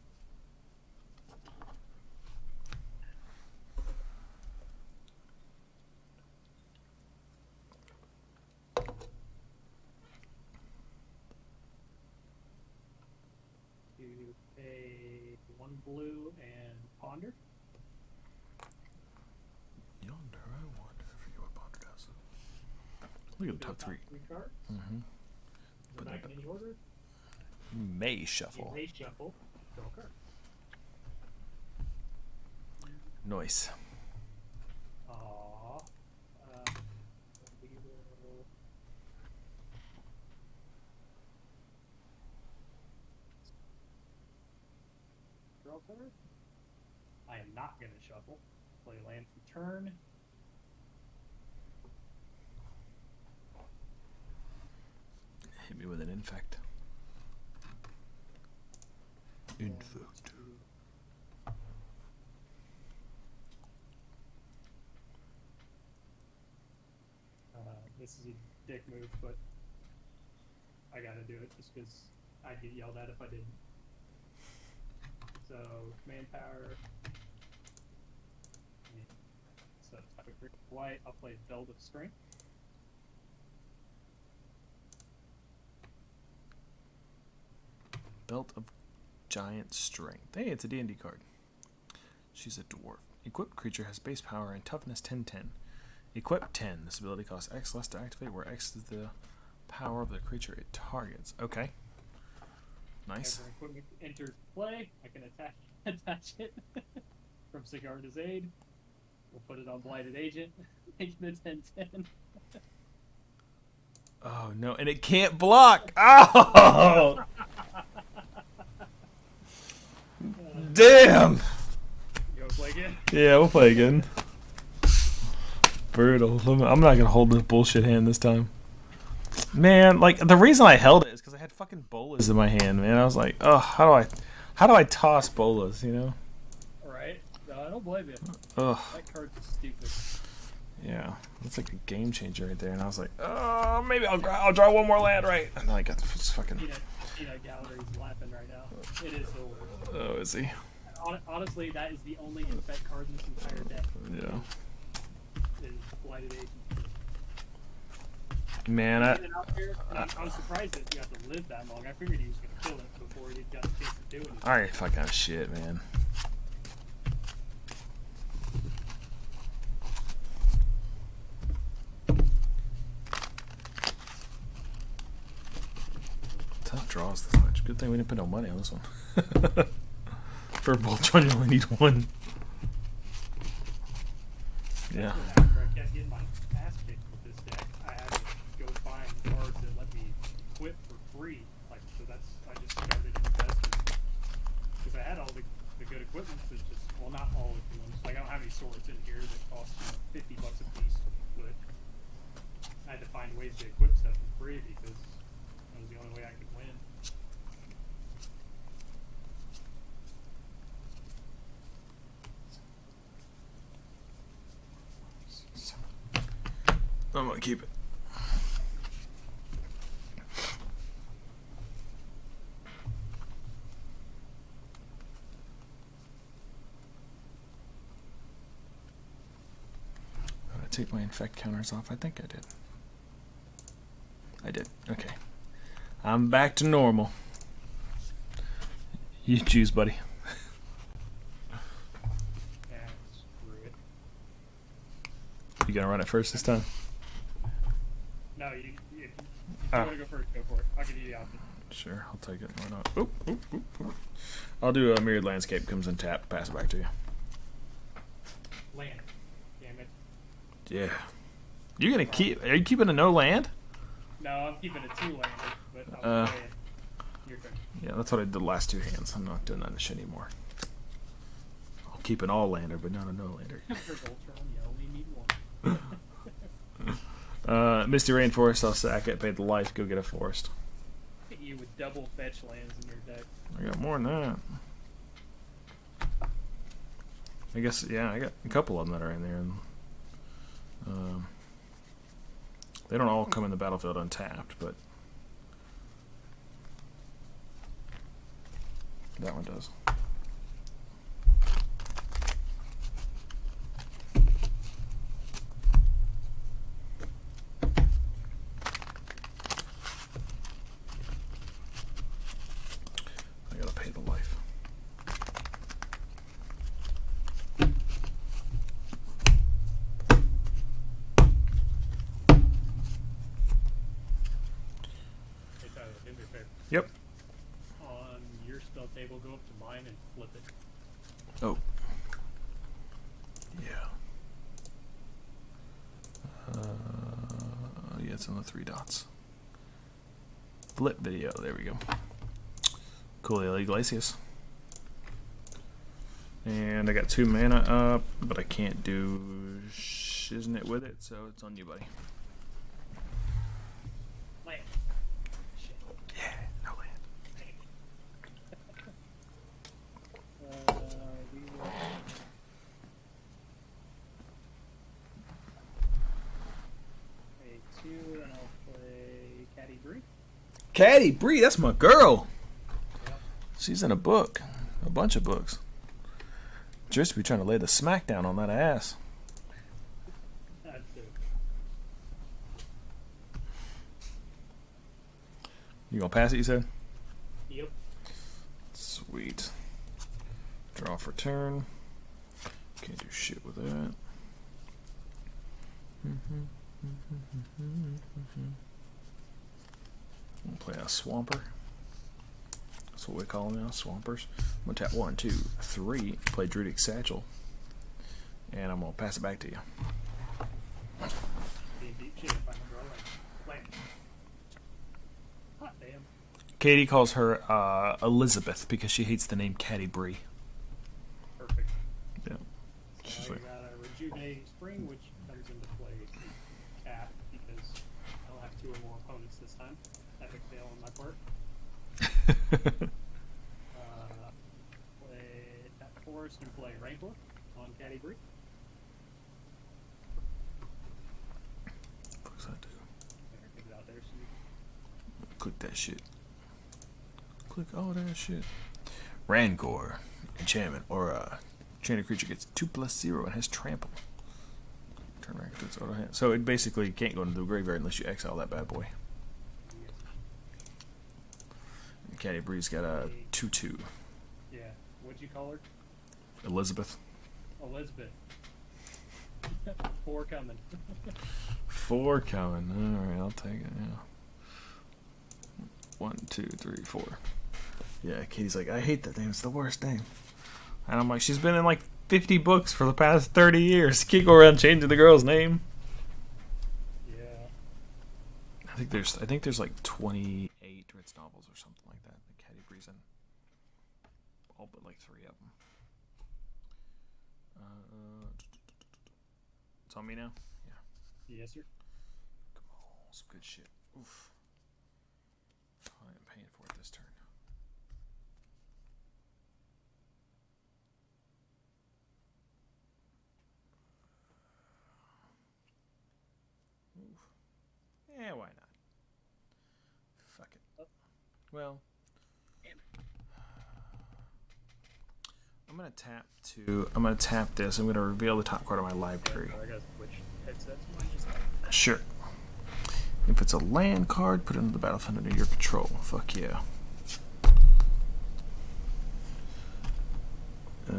You pay 1 blue and ponder.
Yonder, I wonder. I forget what Ponder does. Look at the top 3.
3 cards.
Mm-hmm.
Go back in any order.
May shuffle.
You may shuffle. Draw a card.
Nice.
Aww. We will... Draw a card. I am not going to shuffle. Play land for turn.
Hit me with an infect. Infect.
This is a dick move, but I gotta do it just because I'd get yelled at if I didn't. So, manpower. So, type of white, I'll play Belt of Strength.
Belt of Giant Strength. Hey, it's a D&D card. She's a dwarf. Equipped creature has base power and toughness 10/10. Equip 10. This ability costs X less to activate, where X is the power of the creature it targets. Okay. Nice.
Whenever equipment enters play, I can attach it from Sigarda's Aid. We'll put it on Blighted Agent, making it 10/10.
Oh, no. And it can't block. Oh! Damn!
You wanna play again?
Yeah, we'll play again. Brutal. I'm not gonna hold this bullshit hand this time. Man, like, the reason I held it is because I had fucking bolas in my hand, man. I was like, oh, how do I toss bolas, you know?
Right? No, I don't blame you.
Ugh.
That card's stupid.
Yeah, it's like a game changer right there. And I was like, oh, maybe I'll draw one more land, right? And then I got this fucking...
Peanut Gallery's laughing right now. It is the worst.
Oh, is he?
Honestly, that is the only infect card in this entire deck.
Yeah.
Is Blighted Agent.
Man,
I'm surprised that you have to live that long. I figured he was going to kill it before he got the chance to do it.
I fucking have shit, man. Tough draws this much. Good thing we didn't put no money on this one. For Voltron, you only need one. Yeah.
After I kept getting my ass kicked with this deck, I had to go find cards that let me equip for free. Like, so that's, I just started investing. Because I had all the good equipment, but just, well, not all of the ones. Like, I don't have any swords in here that cost, $50 a piece, but I had to find ways to equip stuff for free because that was the only way I could win.
I'm gonna keep it. Did I take my infect counters off? I think I did. I did. Okay. I'm back to normal. You choose, buddy.
Yeah, screw it.
You gonna run it first this time?
No, if you want to go first, go for it. I'll give you the option.
Sure, I'll take it. Why not? Oop, oop, oop, oop. I'll do a Mirrored Landscape. Comes in tap. Pass it back to you.
Land. Damn it.
Yeah. You gonna keep? Are you keeping a no land?
No, I'm keeping a 2-lander, but I'm playing. Your turn.
Yeah, that's what I did the last two hands. I'm not doing that shit anymore. I'll keep an all lander, but not a no lander.
For Voltron, you only need one.
Misty Rainforest, I'll sack it, pay the life, go get a forest.
Hit you with double fetch lands in your deck.
I got more than that. I guess, yeah, I got a couple of them that are in there. And, they don't all come in the battlefield untapped, but that one does. I gotta pay the life.
Hey, Tyler, do me a favor.
Yep.
flip it.
Oh. Yeah. Yeah, it's on the 3 dots. Flip video. There we go. Coolio Iglesias. And I got 2 mana up, but I can't do shiznit with it, so it's on you, buddy.
Land. Shit.
Yeah, no land.
We will... Play 2, and I'll play Caddy Bree.
Caddy Bree, that's my girl.
Yep.
She's in a book. A bunch of books. Just be trying to lay the smackdown on that ass.
That's it.
You gonna pass it, you said?
Yep.
Sweet. Draw for turn. Can't do shit with that. I'll play a Swamper. That's what we call them now, Swampers. I'm gonna tap 1, 2, 3, play Druidic Satchel. And I'm gonna pass it back to you.
Being deep shit if I can draw land. Hot damn.
Katie calls her Elizabeth because she hates the name Caddy Bree.
Perfect.
Yeah.
So
She's
I
like,
got a Rejuvenating Spring, which comes into play cap because I'll have 2 or more opponents this time. Epic fail on my part. Play tap Forest and play Rainbow on Caddy Bree.
What's that do?
There, get it out there. So you
Click that shit. Click all that shit. Rancor. Enchantment. Or enchanted creature gets 2/0 and has trample. Turn back to its auto hand. So it basically can't go into the graveyard unless you exile that bad boy. And Caddy Bree's got a 2/2.
yeah. What'd you call her?
Elizabeth.
Elizabeth. 4 coming.
4 coming. Alright, I'll take it, yeah. 1, 2, 3, 4. Yeah, Katie's like, I hate that name. It's the worst name. And I'm like, she's been in like 50 books for the past 30 years. Can't go around changing the girl's name.
Yeah.
I think there's like 28 Ritz novels or something like that. The Caddy Bree's in all but like 3 of them. It's on me now? Yeah.
Yes, sir.
Come on, some good shit. Oof. I am paying for it this turn. Oof. Yeah, why not? Fuck it. Well, I'm gonna tap this. I'm gonna reveal the top card of my library.
I gotta switch headsets. Mine just
Sure. If it's a land card, put it into the battlefield under your control. Fuck yeah. I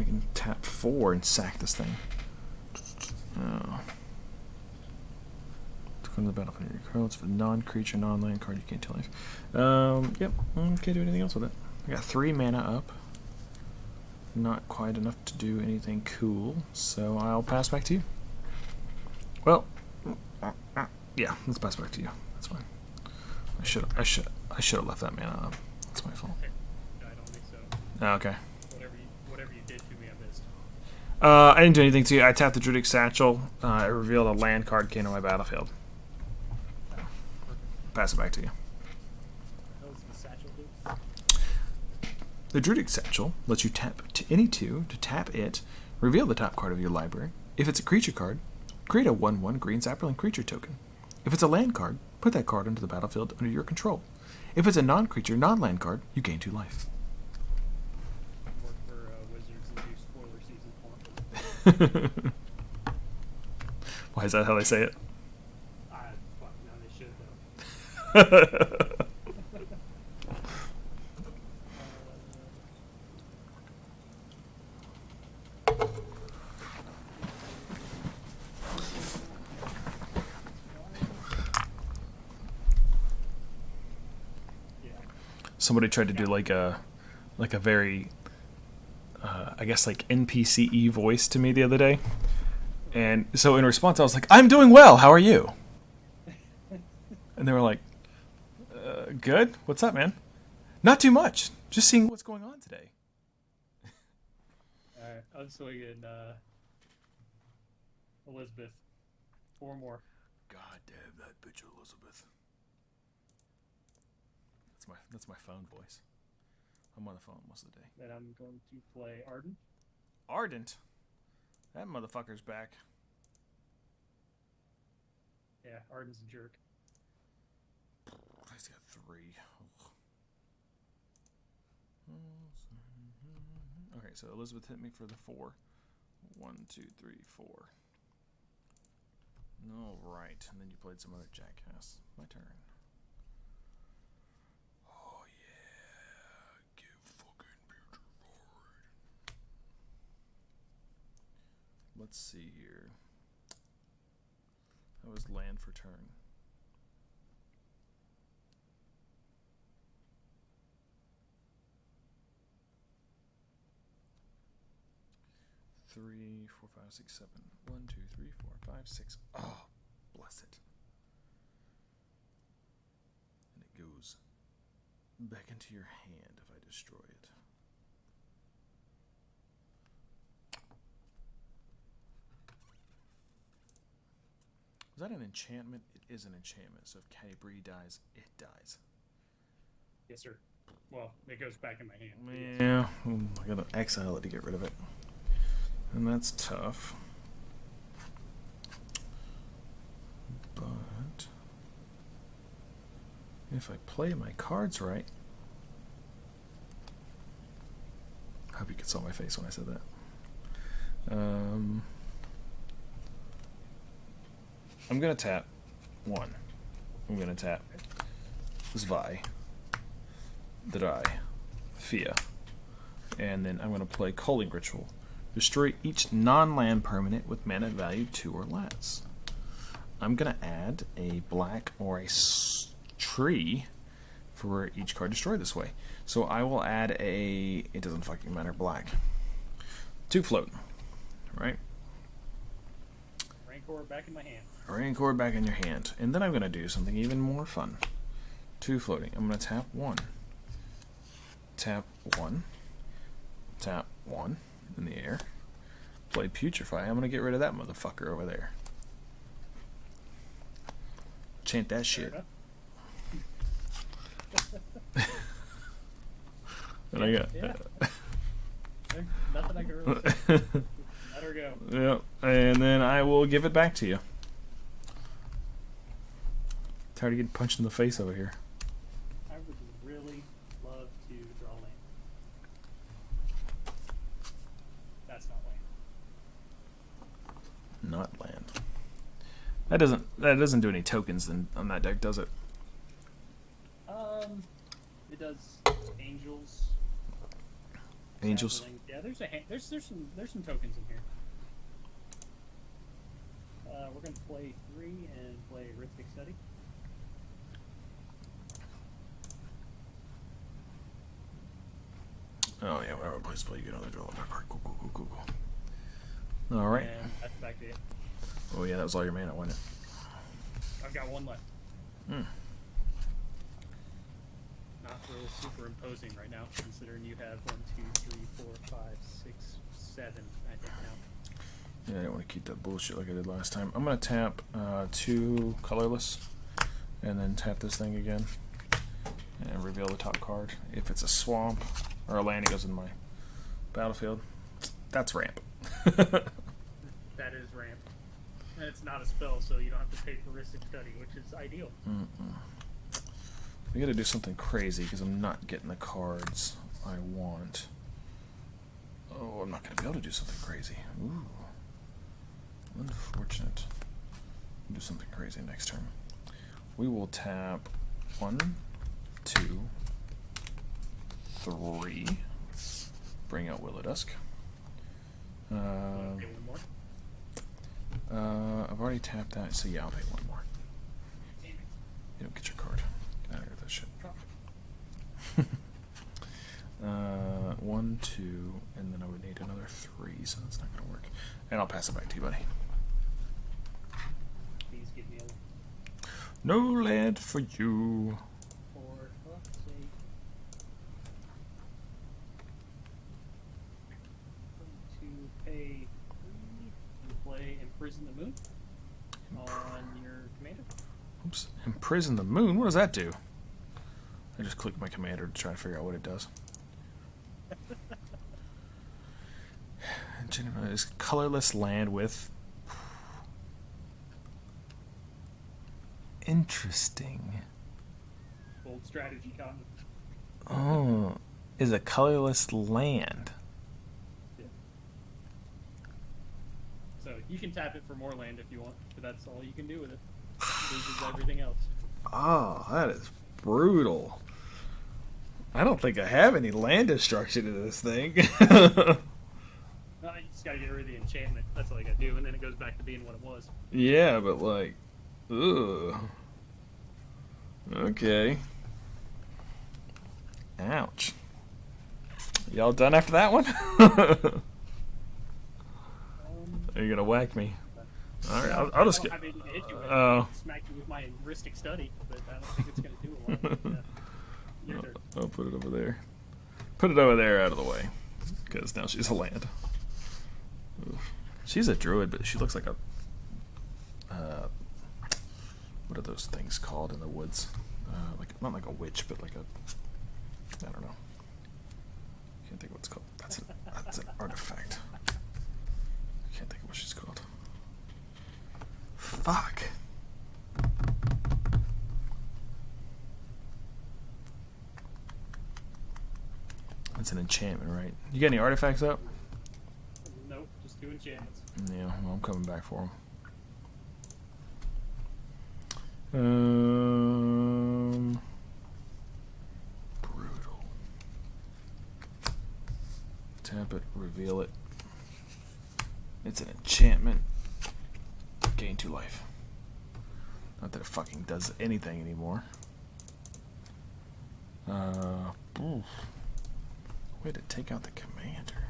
can tap 4 and sack this thing. Oh. To come to the battlefield under your control. It's a non-creature, non-land card. You can't tell anything. Yep. Can't do anything else with it. I got 3 mana up. Not quite enough to do anything cool, so I'll pass back to you. Well, yeah, let's pass back to you. That's fine. I should have left that mana up. That's my fault.
I don't think so.
Oh, okay.
Whatever you did to me, I missed.
I didn't do anything to you. I tapped the Druidic Satchel. It revealed a land card came to my battlefield. Pass it back to you.
What the hell does the satchel do?
The Druidic Satchel lets you tap to any 2 to tap it, reveal the top card of your library. If it's a creature card, create a 1/1 green Zapperling creature token. If it's a land card, put that card into the battlefield under your control. If it's a non-creature, non-land card, you gain 2 life.
Work for Wizards and do spoiler season 4.
Why is that how they say it?
Fuck, no, they should though.
somebody tried to do like a very I guess like NPCE voice to me the other day, and so in response I was like, "I'm doing well. How are you?" And they were like, "Good. What's up, man?" "Not too much. Just seeing what's going on today."
Alright, I'm swinging Elizabeth. 4 more.
God damn that bitch Elizabeth. That's my phone voice. I'm on the phone most of the day.
Then I'm going to play Ardent.
Ardent? That motherfucker's back.
Yeah, Ardent's a jerk.
He's got 3. Okay, so Elizabeth hit me for the 4. 1, 2, 3, 4. All right, and then you played some other jackass. My turn. Oh yeah, give fucking future forward. Let's see here. That was land for turn. Three, 4, 5, 6, 7. 1, 2, 3, 4, 5, 6. Oh, bless it. And it goes back into your hand if I destroy it. Was that an enchantment? It is an enchantment. So if Cadbury dies, it dies.
Yes, sir. Well, it goes back in my hand.
Yeah, I gotta exile it to get rid of it. And that's tough. But if I play my cards right, I hope you could saw my face when I said that. I'm gonna tap 1. I'm gonna tap Zwei, Drei, Fia, and then I'm gonna play Culling Ritual. Destroy each non-land permanent with mana value 2 or less. I'm going to add a black or a tree for each card destroyed this way. So I will add a, it doesn't fucking matter, black. 2 float, right?
Rancor back in my hand.
Rancor back in your hand. And then I'm going to do something even more fun. 2 floating. I'm going to tap 1. Tap 1. Tap 1. In the air. Play Putrefy. I'm gonna get rid of that motherfucker over there. Chant that shit. And I got
nothing I can really say. Let her go.
Yep. And then I will give it back to you. Tired of getting punched in the face over here.
I would really love to draw land. That's not land.
Not land. That doesn't do any tokens then on that deck, does it?
It does angels.
Angels.
Sapling. Yeah, there's some tokens in here. We're gonna play 3 and play Rhythmic Study.
Oh yeah, whatever place play, you get another draw. Cool. All right.
And that's back to it.
Oh yeah, that was all your mana, wasn't it?
I've got 1 left.
Hmm.
Not real superimposing right now, considering you have 1, 2, 3, 4, 5, 6, 7, I think now.
Yeah, I don't want to keep that bullshit like I did last time. I'm gonna tap 2 colorless, and then tap this thing again, and reveal the top card. If it's a swamp or a land, it goes in my battlefield. That's ramp.
That is ramp. And it's not a spell, so you don't have to pay for Rhythmic Study, which is ideal.
I gotta do something crazy because I'm not getting the cards I want. Oh, I'm not gonna be able to do something crazy. Ooh. Unfortunate. Do something crazy next turn. We will tap 1, 2, 3. Bring out Will o' Dusk.
Okay, 1 more.
I've already tapped that, so yeah, I'll pay 1 more.
Damn it.
You don't get your card. Get out of here with that shit. 1, 2, and then I would need another 3, so that's not going to work. And I'll pass it back to you, buddy.
Please give me a
No land for you.
for fuck's sake. To pay 3 to play Imprison the Moon on your commander.
Oops. Imprison the moon? What does that do? I just click my commander to try to figure out what it does. Is colorless land with... Interesting.
Bold strategy, Cotton.
Oh, is a colorless land.
Yeah. So you can tap it for more land if you want, but that's all you can do with it. It loses everything else.
Oh, that is brutal. I don't think I have any land destruction in this thing.
No, you just gotta get rid of the enchantment. That's all you gotta do, and then it goes back to being what it was.
Yeah, but like, ugh. Okay. Ouch. Y'all done after that one? Are you gonna whack me? All right, I'll just get.
I mean, hit you with
Oh.
smack you with my heuristic study, but I don't think it's gonna do a lot. Yeah. Your turn.
I'll put it over there. Put it over there out of the way, because now she's a land. Oof. She's a druid, but she looks like a. What are those things called in the woods? Like not like a witch, but like a. I don't know. Can't think of what it's called. That's an artifact. I can't think of what she's called. Fuck. That's an enchantment, right? You got any artifacts up?
Nope, just 2 enchantments.
Yeah, well, I'm coming back for them. Brutal. Tap it, reveal it. It's an enchantment. Gain 2 life. Not that it fucking does anything anymore. Oof. Way to take out the commander.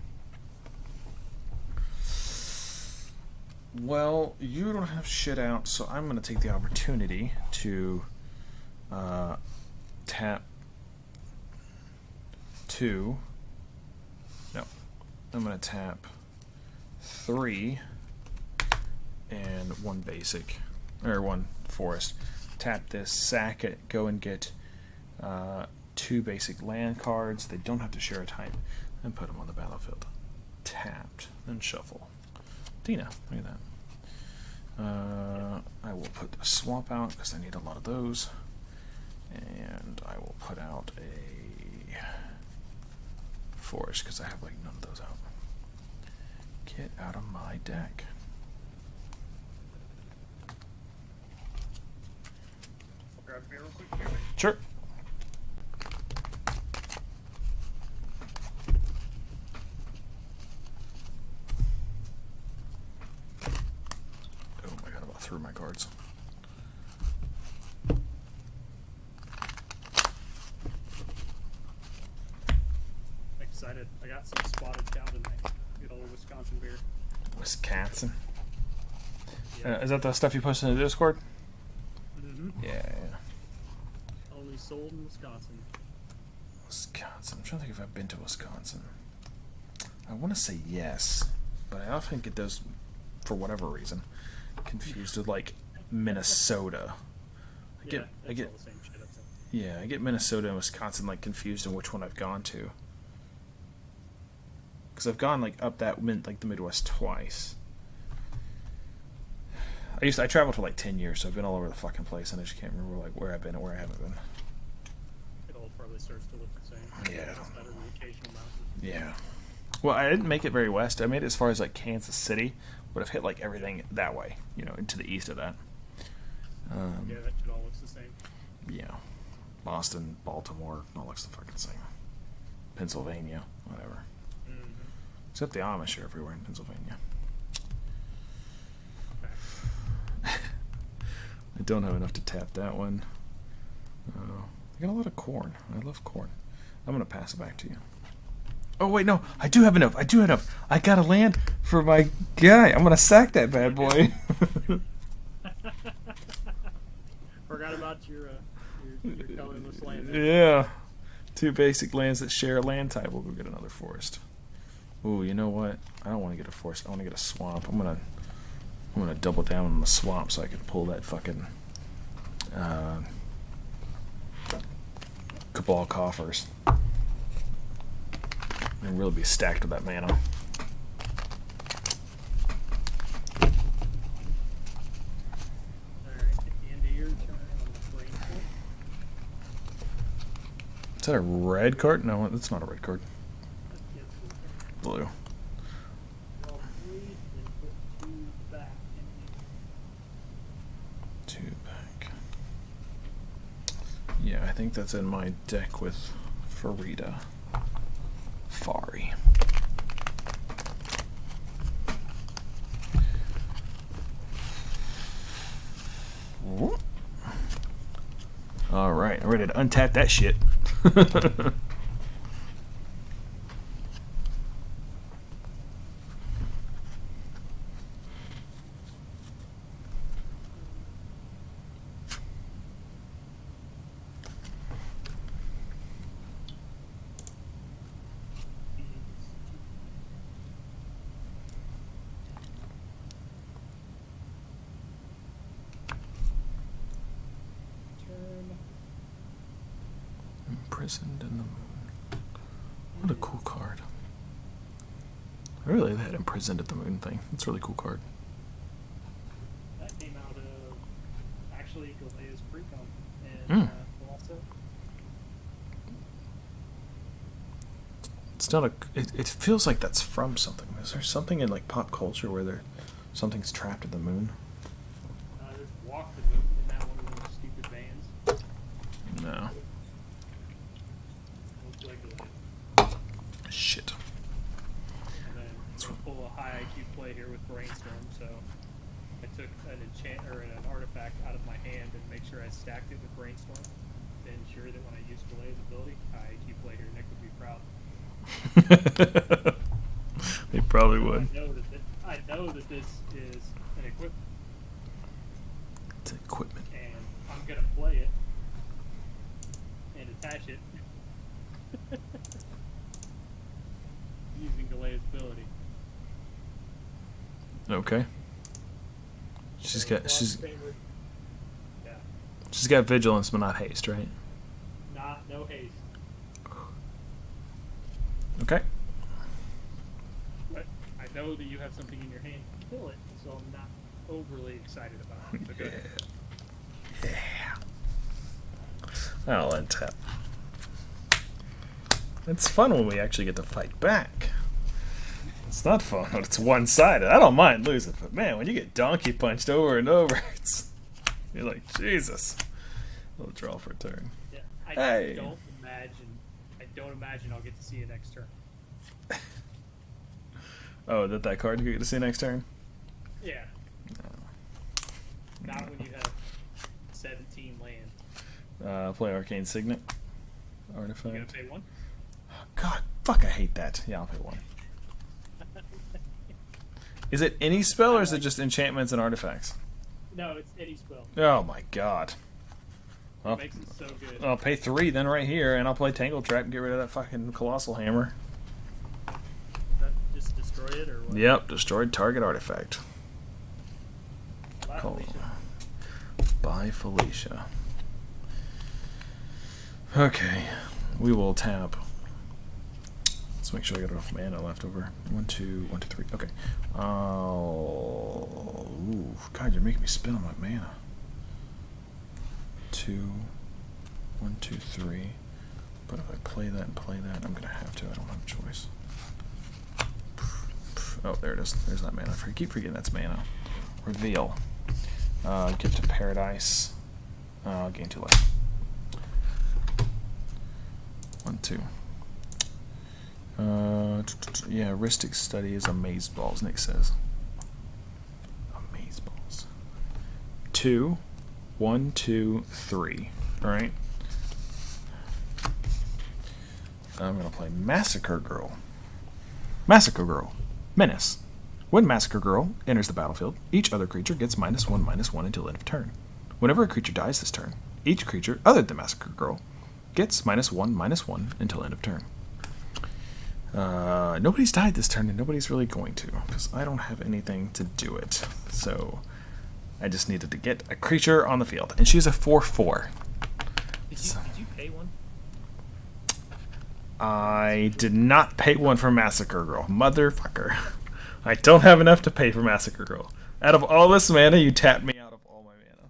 Well, you don't have shit out, so I'm going to take the opportunity to tap 2. No. I'm going to tap 3 and 1 basic, or 1 forest. Tap this, sack it, go and get 2 basic land cards. They don't have to share a type, and put them on the battlefield. Tapped, then shuffle. Dina, look at that. I will put the swamp out because I need a lot of those, and I will put out a forest because I have like none of those out. Get out of my deck.
I'll grab a beer real quick here.
Sure. Oh my god, I about threw my cards.
Excited. I got some spotted cow tonight. Good old Wisconsin beer.
Wisconsin.
Yeah.
Is that the stuff you posted in the Discord?
Mm-hmm.
Yeah.
Only sold in Wisconsin.
Wisconsin. I'm trying to think if I've been to Wisconsin. I want to say yes, but I often get those, for whatever reason, confused with like Minnesota. I get
All the same shit up there.
yeah, I get Minnesota and Wisconsin like confused on which one I've gone to. Because I've gone like up that like the Midwest twice. I traveled for like 10 years, so I've been all over the fucking place, and I just can't remember like where I've been and where I haven't been.
It all probably starts to look the same.
Yeah.
It's better than the occasional mountain.
Yeah. Well, I didn't make it very west. I made it as far as like Kansas City, but I've hit like everything that way, into the east of that.
Yeah, that shit all looks the same.
Yeah. Boston, Baltimore, all looks the fucking same. Pennsylvania, whatever.
Mm-hmm.
Except the Amish are everywhere in Pennsylvania. I don't have enough to tap that one. I got a lot of corn. I love corn. I'm going to pass it back to you. Oh wait, no, I do have enough. I do have enough. I got a land for my guy. I'm gonna sack that bad boy.
Forgot about your colorless land.
Yeah, 2 basic lands that share a land type. We'll go get another forest. Ooh, you know what? I don't want to get a forest. I want to get a swamp. I'm gonna double down on the swamp so I can pull that fucking Cabal coffers and really be stacked with that mana.
Alright, at the end of your turn on the brainstorm.
Is that a red card? No, that's not a red card. Blue.
Roll 3, then put 2 back.
2 back. Yeah, I think that's in my deck with Farida. Fari. Alright, I'm ready to untap that shit.
Turn.
Imprisoned in the Moon. What a cool card. I really like that Imprisoned at the Moon thing. That's a really cool card.
That came out of actually Galea's Precon and Colosso.
It's not a. It feels like that's from something. Is there something in like pop culture where something's trapped in the moon?
There's Walk the Moon in that one of those stupid bands.
No.
Looks like Galea.
Shit.
And then we're gonna pull a high IQ play here with Brainstorm, so I took an enchant or an artifact out of my hand and make sure I stacked it with Brainstorm to ensure that when I use Galea's ability, high IQ play here, Nick would be proud.
They probably would.
I know that this is an equipment.
It's equipment.
And I'm gonna play it and attach it using Galea's ability.
Okay. She's got
Yeah.
she's got vigilance but not haste, right?
No haste.
Okay.
But I know that you have something in your hand to kill it, so I'm not overly excited about it. But go ahead.
Yeah. I'll untap. It's fun when we actually get to fight back. It's not fun when it's one-sided. I don't mind losing, but man, when you get donkey punched over and over, you're like, Jesus. We'll draw for a turn.
Yeah,
Hey.
I don't imagine I'll get to see it next turn.
Oh, that card you get to see next turn?
Yeah. No. Not when you have 17 land.
Play Arcane Signet. Artifact.
You gonna pay 1?
God, fuck, I hate that. Yeah, I'll pay 1. Is it any spell or is it just enchantments and artifacts?
No, it's any spell.
Oh my god.
It makes it so good.
I'll pay 3 then right here, and I'll play Tangle Trap and get rid of that fucking Colossal Hammer.
That just destroy it or what?
Yep, destroyed target artifact.
Bye, Felicia.
Bye, Felicia. Okay, we will tap. Let's make sure I got enough mana left over. 1, 2, 1, 2, 3. Okay. Ooh, God, you're making me spin on my mana. 2, 1, 2, 3. But if I play that and play that, I'm gonna have to. I don't have a choice. Oh, there it is. There's that mana. I keep forgetting that's mana. Reveal. Gift of Paradise. Gain 2 life. 1, 2. Yeah, heuristic study is amaze balls, Nick says. Amaze balls. 2, 1, 2, 3. Alright. I'm going to play Massacre Girl. Massacre Girl. Menace. When Massacre Girl enters the battlefield, each other creature gets -1/-1 until end of turn. Whenever a creature dies this turn, each creature other than Massacre Girl gets -1/-1 until end of turn. Nobody's died this turn, and nobody's really going to, because I don't have anything to do it. So I just needed to get a creature on the field, and she's a 4/4.
Did you pay one?
I did not pay one for Massacre Girl. Motherfucker. I don't have enough to pay for Massacre Girl. Out of all this mana, you tapped me out of all my mana.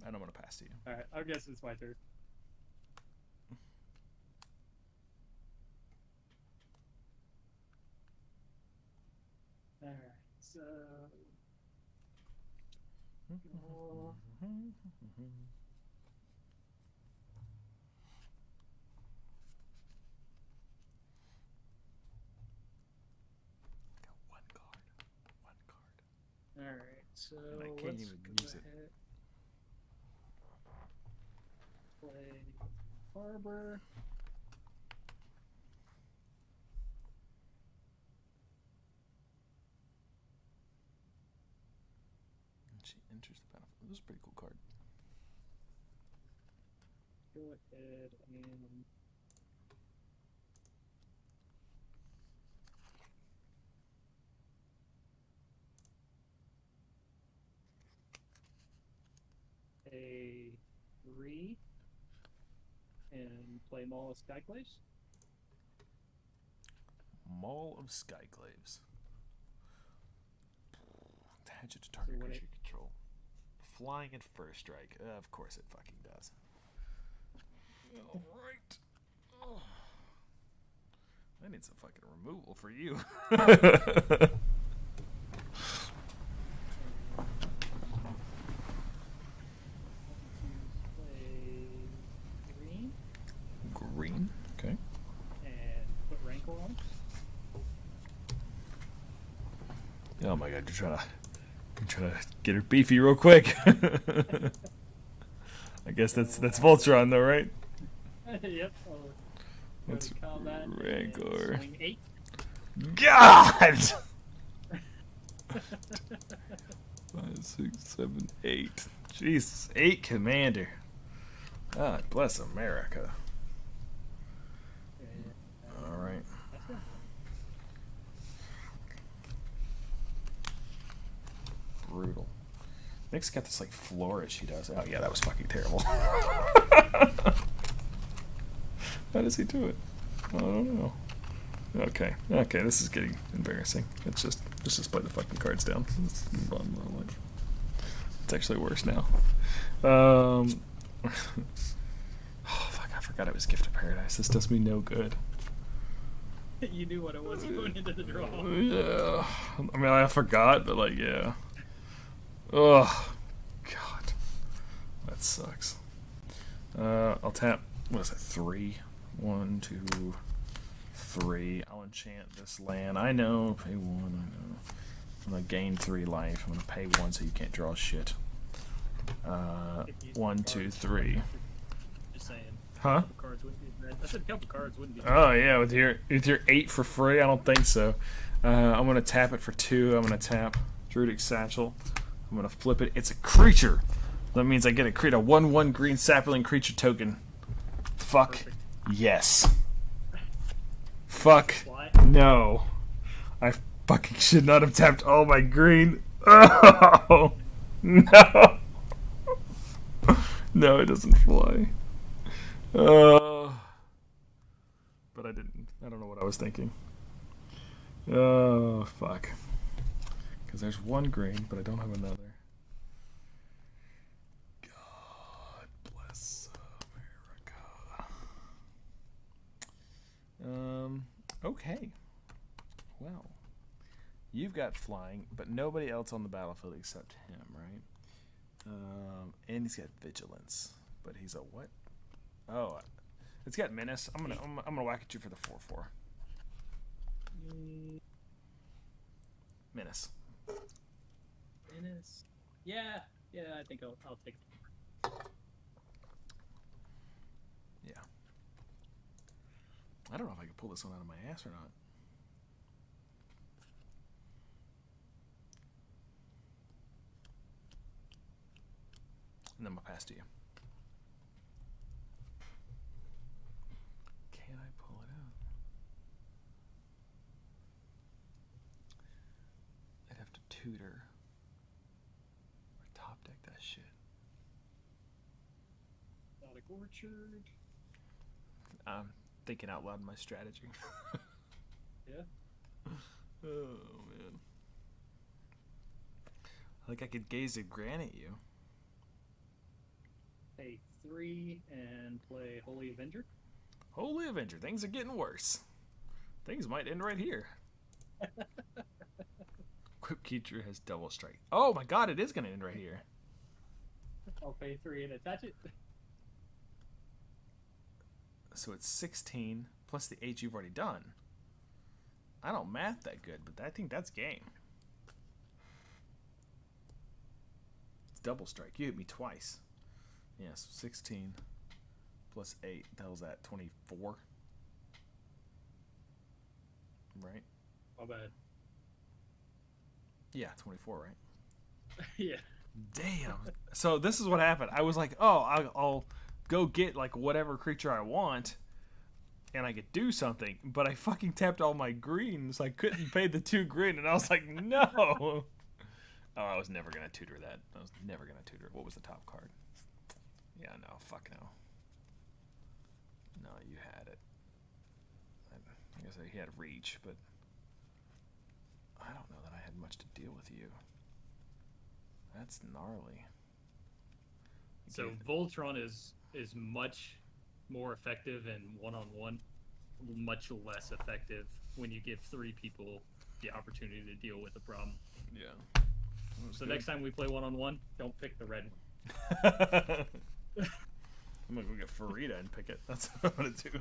And I'm going to pass to you.
Alright, I guess it's my turn. Alright, so... Alright, so
And I can't
let's
even
go
use it.
ahead. Play Harbor.
And she enters the battlefield. This is a pretty cool card.
Go ahead and a 3 and play Maul of Skyclaves.
Maul of Skyclaves. Attach it to target
So when
creature you control. Flying at first strike. Of course it fucking does. Alright. Oh. I need some fucking removal for you.
Play green
Green. Okay.
and put Rancor on.
Oh my god, you're trying to get her beefy real quick. I guess that's Voltron though, right?
Yep.
That's
combat.
Rancor.
Swing 8.
God! 5, 6, 7, 8. Jesus, 8 Commander. God bless America. Alright. Brutal. Nick's got this like flourish he does. Oh yeah, that was fucking terrible. How does he do it? I don't know. Okay, this is getting embarrassing. Let's just play the fucking cards down. Let's move on with our life. It's actually worse now. Oh fuck, I forgot it was Gift of Paradise. This does me no good.
You knew what it was going into the draw.
Yeah. I mean, I forgot, but like, yeah. Oh, God. That sucks. I'll tap, what is it, 3? 1, 2, 3. I'll enchant this land. I know, pay 1, I know. I'm gonna gain 3 life. I'm gonna pay 1 so you can't draw shit. 1, 2, 3.
Just saying.
Huh?
Cards wouldn't be bad. I said a couple cards wouldn't be bad.
Oh yeah, with your 8 for free, I don't think so. I'm gonna tap it for 2. I'm gonna tap Druidic Satchel. I'm gonna flip it. It's a creature. That means I get to create a 1/1 green sapling creature token. Fuck.
Perfect.
Yes. Fuck.
Why?
No. I fucking should not have tapped all my green. Oh no. No, it doesn't fly. But I didn't. I don't know what I was thinking. Oh, fuck. Because there's 1 green, but I don't have another. God bless America. Okay. Well, you've got flying, but nobody else on the battlefield except him, right? And he's got vigilance, but he's a what? Oh, it's got menace. I'm gonna whack at you for the 4/4. Menace.
Menace. Yeah, I think I'll take it.
Yeah. I don't know if I can pull this one out of my ass or not. And then I'm going to pass to you. Can I pull it out? I'd have to tutor. Or top deck that shit.
Exotic Orchard.
I'm thinking out loud my strategy.
Yeah.
Oh, man. I think I could gaze at Gran at you.
Pay 3 and play Holy Avenger.
Holy Avenger, things are getting worse. Things might end right here. Equip creature has double strike. Oh my god, it is going to end right here.
I'll pay 3 and attach it.
So it's 16 plus the 8 you've already done. I don't math that good, but I think that's game. It's double strike. You hit me twice. Yes, 16 plus 8. The hell's that? 24? Right?
My bad.
Yeah, 24, right?
Yeah.
Damn. So this is what happened. I was like, oh, I'll go get like whatever creature I want, and I could do something. But I fucking tapped all my greens. I couldn't pay the 2 green, and I was like, no. Oh, I was never gonna tutor that. I was never gonna tutor. What was the top card? Yeah, no, fuck no. No, you had it. I guess he had reach, but I don't know that I had much to deal with you. That's gnarly.
So Voltron is much more effective in one-on-one, much less effective when you give 3 people the opportunity to deal with a problem.
Yeah.
So next time we play one-on-one, don't pick the red
one. I'm gonna go get Farida and pick it. That's what I'm gonna do.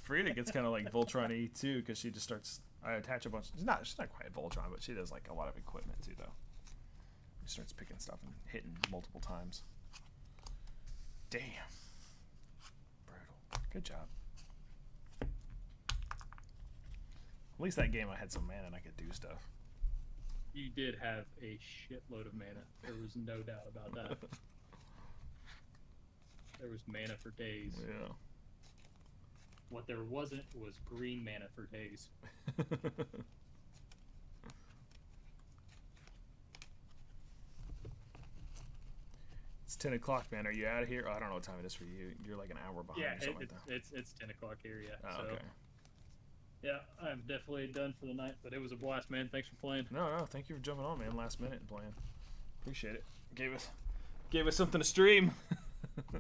Farida gets kind of like Voltron E too, because she just starts. I attach a bunch. She's not quite Voltron, but she does like a lot of equipment too, though. She starts picking stuff and hitting multiple times. Damn. Brutal. Good job. At least that game I had some mana and I could do stuff.
You did have a shitload of mana. There was no doubt about that. There was mana for days.
Yeah.
What there wasn't was green mana for days.
It's 10 o'clock, man. Are you out of here? Oh, I don't know what time it is for you. You're like an hour behind
Yeah,
or something like that.
it's 10 o'clock here, yeah.
Oh,
so,
okay.
yeah, I'm definitely done for the night, but it was a blast, man. Thanks for playing.
No, thank you for jumping on, man. Last minute and playing. Appreciate it. Gave us something to stream.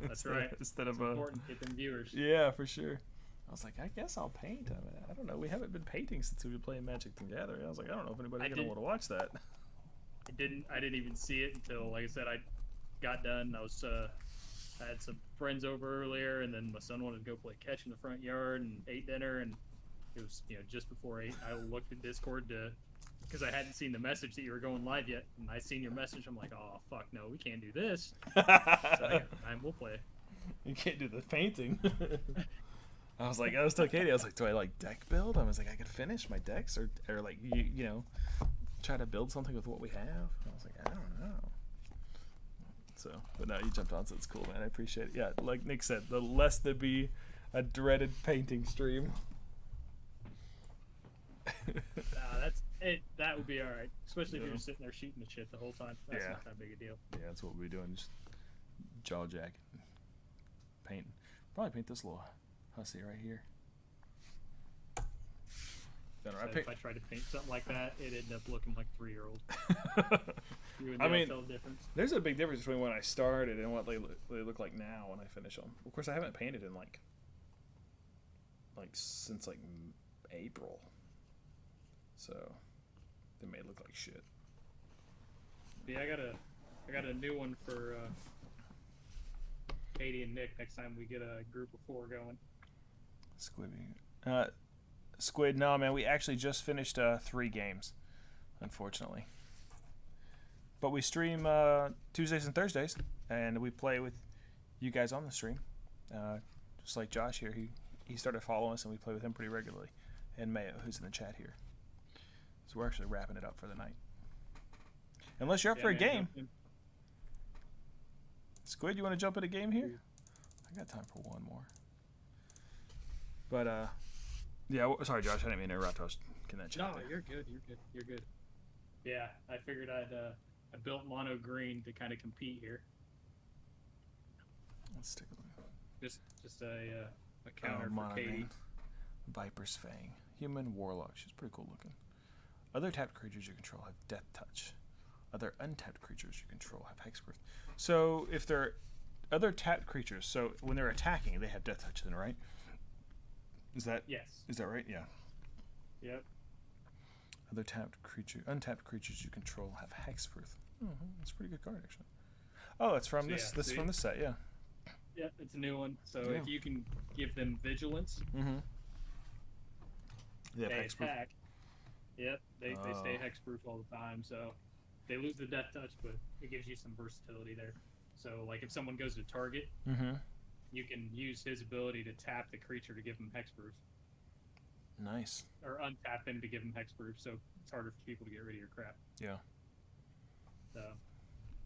That's right.
Instead
it's
of
important to get them viewers.
Yeah, for sure. I was like, I guess I'll paint. I don't know. We haven't been painting since we were playing Magic the Gathering. I was like, I don't know if anybody's gonna want to watch that.
I didn't even see it until, like I said, I got done. I had some friends over earlier, and then my son wanted to go play catch in the front yard and ate dinner, and it was just before 8. I looked at Discord because I hadn't seen the message that you were going live yet, and I seen your message. I'm like, oh fuck no, we can't do this. So we'll play.
You can't do the painting. I was telling Katie, I was like, do I like deck build? I was like, I could finish my decks or like you know, try to build something with what we have. I was like, I don't know. So, but now you jumped on, so it's cool, man. I appreciate it. Yeah, like Nick said, the less there be a dreaded painting stream.
That's it. That would be all right, especially if you're just sitting there shooting the shit the whole time. That's not that big a deal.
Yeah, that's what we're doing. Just jaw jacking, painting. Probably paint this little hussy right here.
If I tried to paint something like that, it ended up looking like a 3-year-old.
I mean, tell the difference. There's a big difference between when I started and what they look like now when I finish them. Of course, I haven't painted in like since like April, so they may look like shit.
Yeah, I got a new one for Katie and Nick next time we get a group of 4 going.
Squid, no, man. We actually just finished 3 games, unfortunately. But we stream Tuesdays and Thursdays, and we play with you guys on the stream. Just like Josh here, he started following us, and we play with him pretty regularly. And Mayo, who's in the chat here. So we're actually wrapping it up for the night. Unless you're up for a game. Squid, you want to jump in a game here? I got time for one more. But, yeah, sorry, Josh, I didn't mean to interrupt. I was getting that chat.
No, you're good. You're good. Yeah, I figured I built mono green to kind of compete here.
Let's take a look.
Just a counter for Katie.
Green. Viper's Fang. Human Warlock. She's pretty cool looking. Other tapped creatures you control have Death Touch. Other untapped creatures you control have Hexproof. So if they're other tapped creatures, so when they're attacking, they have Death Touch then, right? Is that
yes?
Is that right? Yeah.
Yep.
Other untapped creatures you control have Hexproof. That's a pretty good card, actually. Oh, it's from this. This is from this set, yeah.
Yeah, it's a new one. So if you can give them Vigilance,
they
Hexproof. Attack. Yep, they stay Hexproof all the time. So they lose the Death Touch, but it gives you some versatility there. So like if someone goes to target, you can use his ability to tap the creature to give him Hexproof.
Nice.
Or untap him to give him Hexproof, so it's harder for people to get rid of your crap.
Yeah.
So,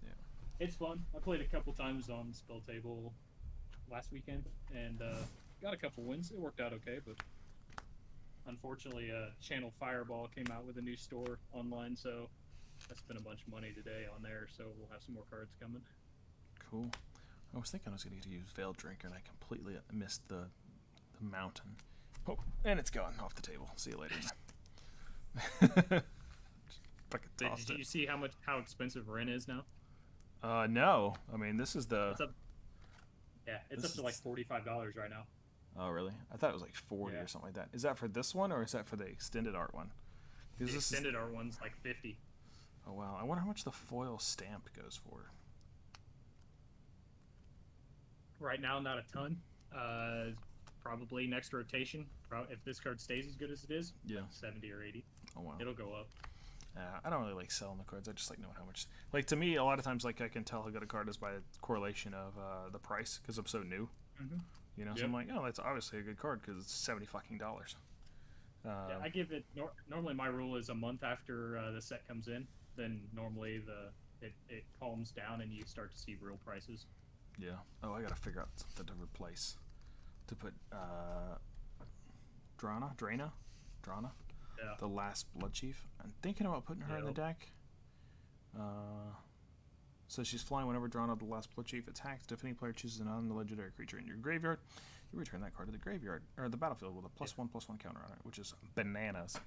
yeah,
it's fun. I played a couple times on Spell Table last weekend, and got a couple wins. It worked out okay, but unfortunately, Channel Fireball came out with a new store online, so I spent a bunch of money today on there, so we'll have some more cards coming.
Cool. I was thinking I was going to use Veil Drinker, and I completely missed the mountain. Oh, and it's gone off the table. See you later.
Did you see how expensive Ren is now?
No. I mean, this is the.
It's up to like $45 right now.
Oh, really? I thought it was like 40 or something like that. Is that for this one, or is that for the extended art one?
The extended art one's like 50.
Oh wow! I wonder how much the foil stamp goes for.
Right now, not a ton. Probably next rotation. If this card stays as good as it is,
yeah,
like 70 or 80.
Oh wow!
It'll go up.
I don't really like selling the cards. I just like knowing how much. Like to me, a lot of times, like I can tell how good a card is by the correlation of the price because I'm so new. You know, so I'm like, oh, that's obviously a good card because it's $70 fucking.
Yeah, I give it. Normally, my rule is a month after the set comes in. Then normally it calms down and you start to see real prices.
Yeah. Oh, I gotta figure out something to replace. To put Drana.
Yeah.
The last Blood Chief. I'm thinking about putting her in the deck. So she's flying whenever Drana, the last Blood Chief, attacks. If any player chooses a non-legendary creature in your graveyard, you return that card to the graveyard or the battlefield with a +1/+1 counter on it, which is bananas.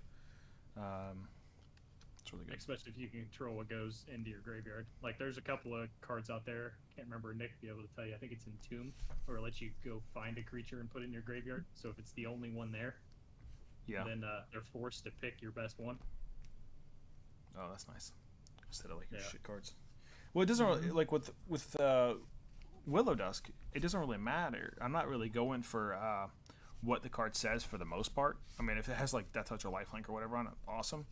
It's really good.
Especially if you can control what goes into your graveyard. Like there's a couple of cards out there. Can't remember. Nick will be able to tell you. I think it's Entomb, or it lets you go find a creature and put it in your graveyard. So if it's the only one there, then they're forced to pick your best one.
Oh, that's nice. Instead of like your shit cards. Well, it doesn't really, like with Willow Dusk. It doesn't really matter. I'm not really going for what the card says for the most part. I mean, if it has like Death Touch or Lifelink or whatever on it, awesome.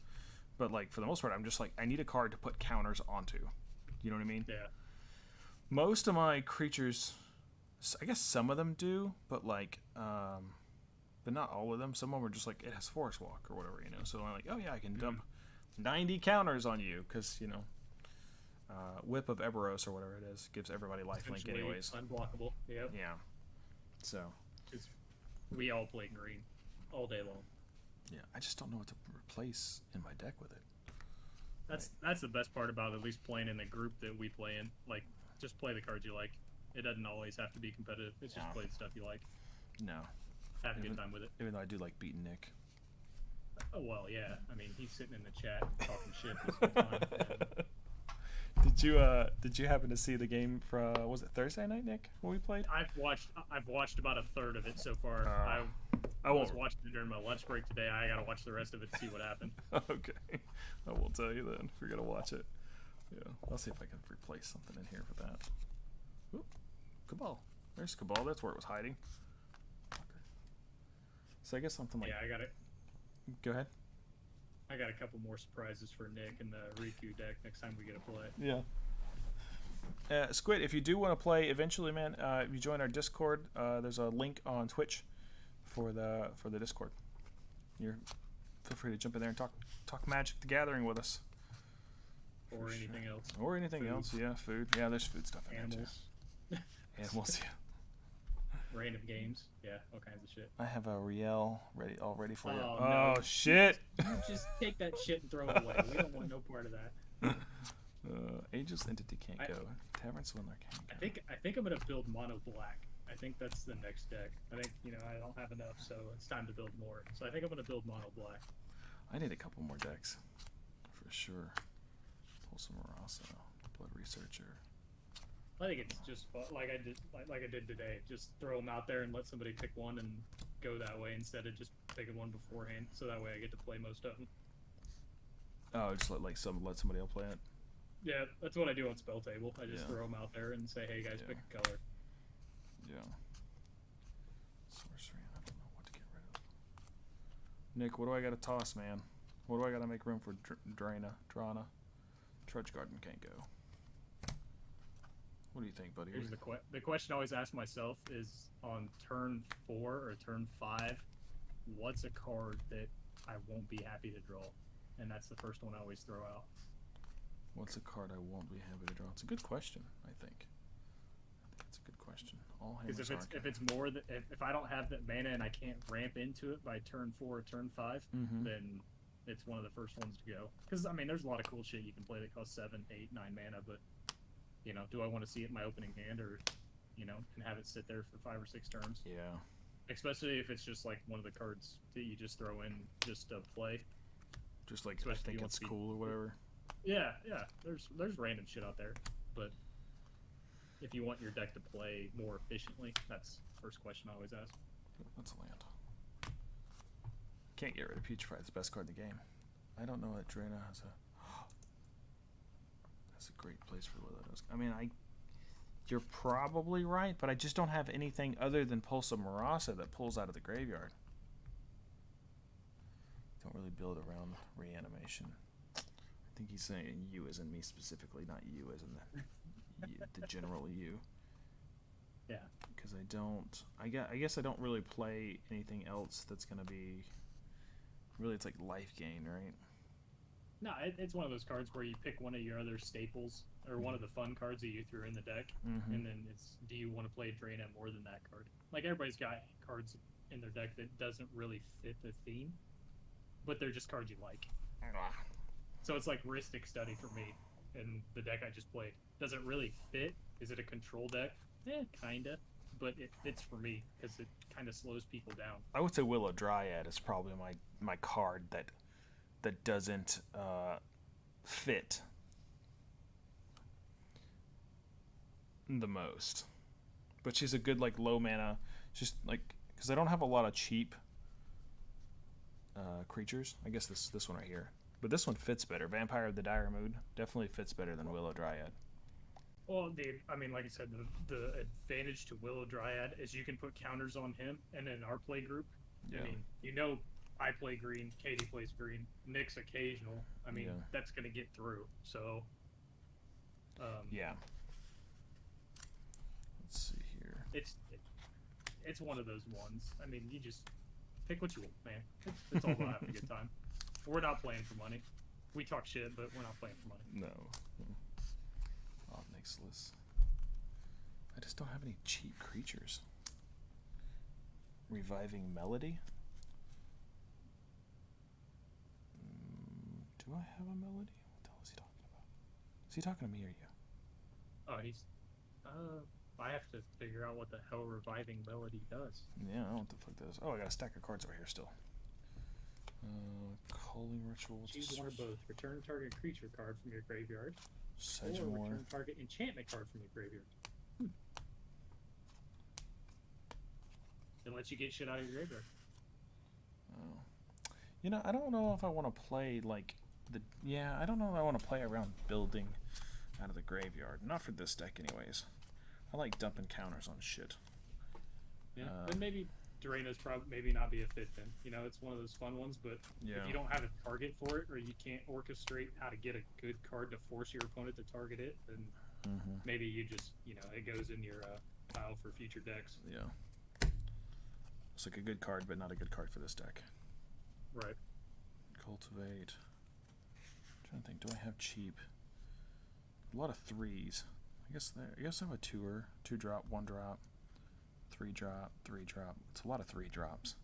But like for the most part, I'm just like I need a card to put counters onto. You know what I mean?
Yeah.
Most of my creatures, I guess some of them do, but like, but not all of them. Some of them are just like it has Forest Walk or whatever, you know. So I'm like, oh yeah, I can dump 90 counters on you because you know, Whip of Eberros or whatever it is gives everybody lifelink anyways.
Unblockable. Yep.
Yeah. So.
Because we all play green all day long.
Yeah, I just don't know what to replace in my deck with it.
That's the best part about at least playing in the group that we play in. Like, just play the cards you like. It doesn't always have to be competitive. It's just play the stuff you like.
No.
Have a good time with it.
Even though I do like beating Nick.
Oh, well, yeah. I mean, he's sitting in the chat talking shit this whole time.
Did you happen to see the game from was it Thursday night, Nick, when we played?
I've watched about a third of it so far. I was watching it during my lunch break today. I gotta watch the rest of it to see what happened.
Okay, I will tell you then if you're gonna watch it. Yeah, I'll see if I can replace something in here for that. Oop, Cabal. There's Cabal. That's where it was hiding. Okay. So I guess something like
I got it.
Go ahead.
I got a couple more surprises for Nick in the Riku deck next time we get to play.
Yeah. Squid, if you do want to play eventually, man, if you join our Discord, there's a link on Twitch for the Discord. Feel free to jump in there and talk Magic the Gathering with us.
Or anything else.
Or anything
Food.
else, yeah, food. Yeah, there's food stuff in
Animals.
there too. Animals, yeah.
Random games. Yeah, all kinds of shit.
I have a Riel all ready for you.
Oh,
Oh,
no.
shit!
You just take that shit and throw it away. We don't want no part of that.
Ageless Entity can't go. Tavern Swindler can't go.
I think I'm gonna build mono black. I think that's the next deck. I think I don't have enough, so it's time to build more. So I think I'm gonna build mono black.
I need a couple more decks, for sure. Pull some Marasa, Blood Researcher.
I think it's just fun, like I did today. Just throw them out there and let somebody pick one and go that way instead of just picking one beforehand. So that way I get to play most of them.
Oh, just let somebody else play it.
Yeah, that's what I do on Spell Table. I just
Yeah.
throw them out there and say, "Hey guys,
Yeah.
pick a color."
Yeah. Sorcery. I don't know what to get rid of. Nick, what do I got to toss, man? What do I got to make room for Drana? Trudge Garden can't go. What do you think, buddy?
Here's the question I always ask myself is on turn 4 or turn 5, what's a card that I won't be happy to draw? And that's the first one I always throw out.
What's a card I won't be happy to draw? It's a good question, I think. It's a good question. All
Because if it's more that if I don't have that mana and I can't ramp into it by turn 4 or turn 5, then it's one of the first ones to go. Because I mean, there's a lot of cool shit you can play that costs 7, 8, 9 mana, but do I want to see it in my opening hand or and have it sit there for 5 or 6 turns?
Yeah.
Especially if it's just like one of the cards that you just throw in just to play.
Just like
Especially
I think
if you
it's
want to
cool or whatever.
Yeah. There's random shit out there, but if you want your deck to play more efficiently, that's the first question I always ask.
That's a land. Can't get rid of Putrefy. It's the best card in the game. I don't know that Drana has a. That's a great place for Willows. I mean, you're probably right, but I just don't have anything other than Pulse of Marasa that pulls out of the graveyard. Don't really build around reanimation. I think he's saying you as in me specifically, not you as in the general you.
Yeah.
Because I guess I don't really play anything else that's going to be. Really, it's like life gain, right?
No, it's one of those cards where you pick one of your other staples or one of the fun cards that you threw in the deck, and then it's do you want to play Drana more than that card? Like everybody's got cards in their deck that doesn't really fit the theme, but they're just cards you like. So it's like Rhystic Study for me, and the deck I just played. Does it really fit? Is it a control deck? Kinda, but it fits for me because it kind of slows people down.
I would say Willow Dryad is probably my card that doesn't fit the most, but she's a good like low mana. Just like because I don't have a lot of cheap creatures. I guess this one right here, but this one fits better. Vampire of the Dire Mood definitely fits better than Willow Dryad.
Well, I mean, like I said, the advantage to Willow Dryad is you can put counters on him, and in our play group,
Yeah.
I mean, I play green, Katie plays green, Nick's occasional. I mean, that's going to get through. So,
yeah. Let's see here.
It's one of those ones. I mean, you just pick what you want, man. It's all about having a good time. We're not playing for money. We talk shit, but we're not playing for money.
No. Oh, Nixless. I just don't have any cheap creatures. Reviving Melody? Do I have a melody? What the hell is he talking about? Is he talking to me or you?
Oh, he's... I have to figure out what the hell Reviving Melody does.
Yeah, I don't know what the fuck that is. Oh, I got a stack of cards over here still. Calling Ritual.
Choose one or both. Return target creature card from your graveyard. Or
Sedgemoor.
return target enchantment card from your graveyard. It lets you get shit out of your graveyard.
Oh. I don't know if I want to play like I don't know if I want to play around building out of the graveyard. Not for this deck, anyways. I like dumping counters on shit.
Yeah, then maybe Drana's probably maybe not be a fit then. It's one of those fun ones, but if you don't have a target for it, or you can't orchestrate how to get a good card to force your opponent to target it, then maybe you just, it goes in your pile for future decks.
Yeah. It's like a good card, but not a good card for this deck.
Right.
Cultivate. I'm trying to think. Do I have cheap? A lot of threes. I guess I have a 2-drop, 1-drop, 3-drop, 3-drop. It's a lot of 3-drops.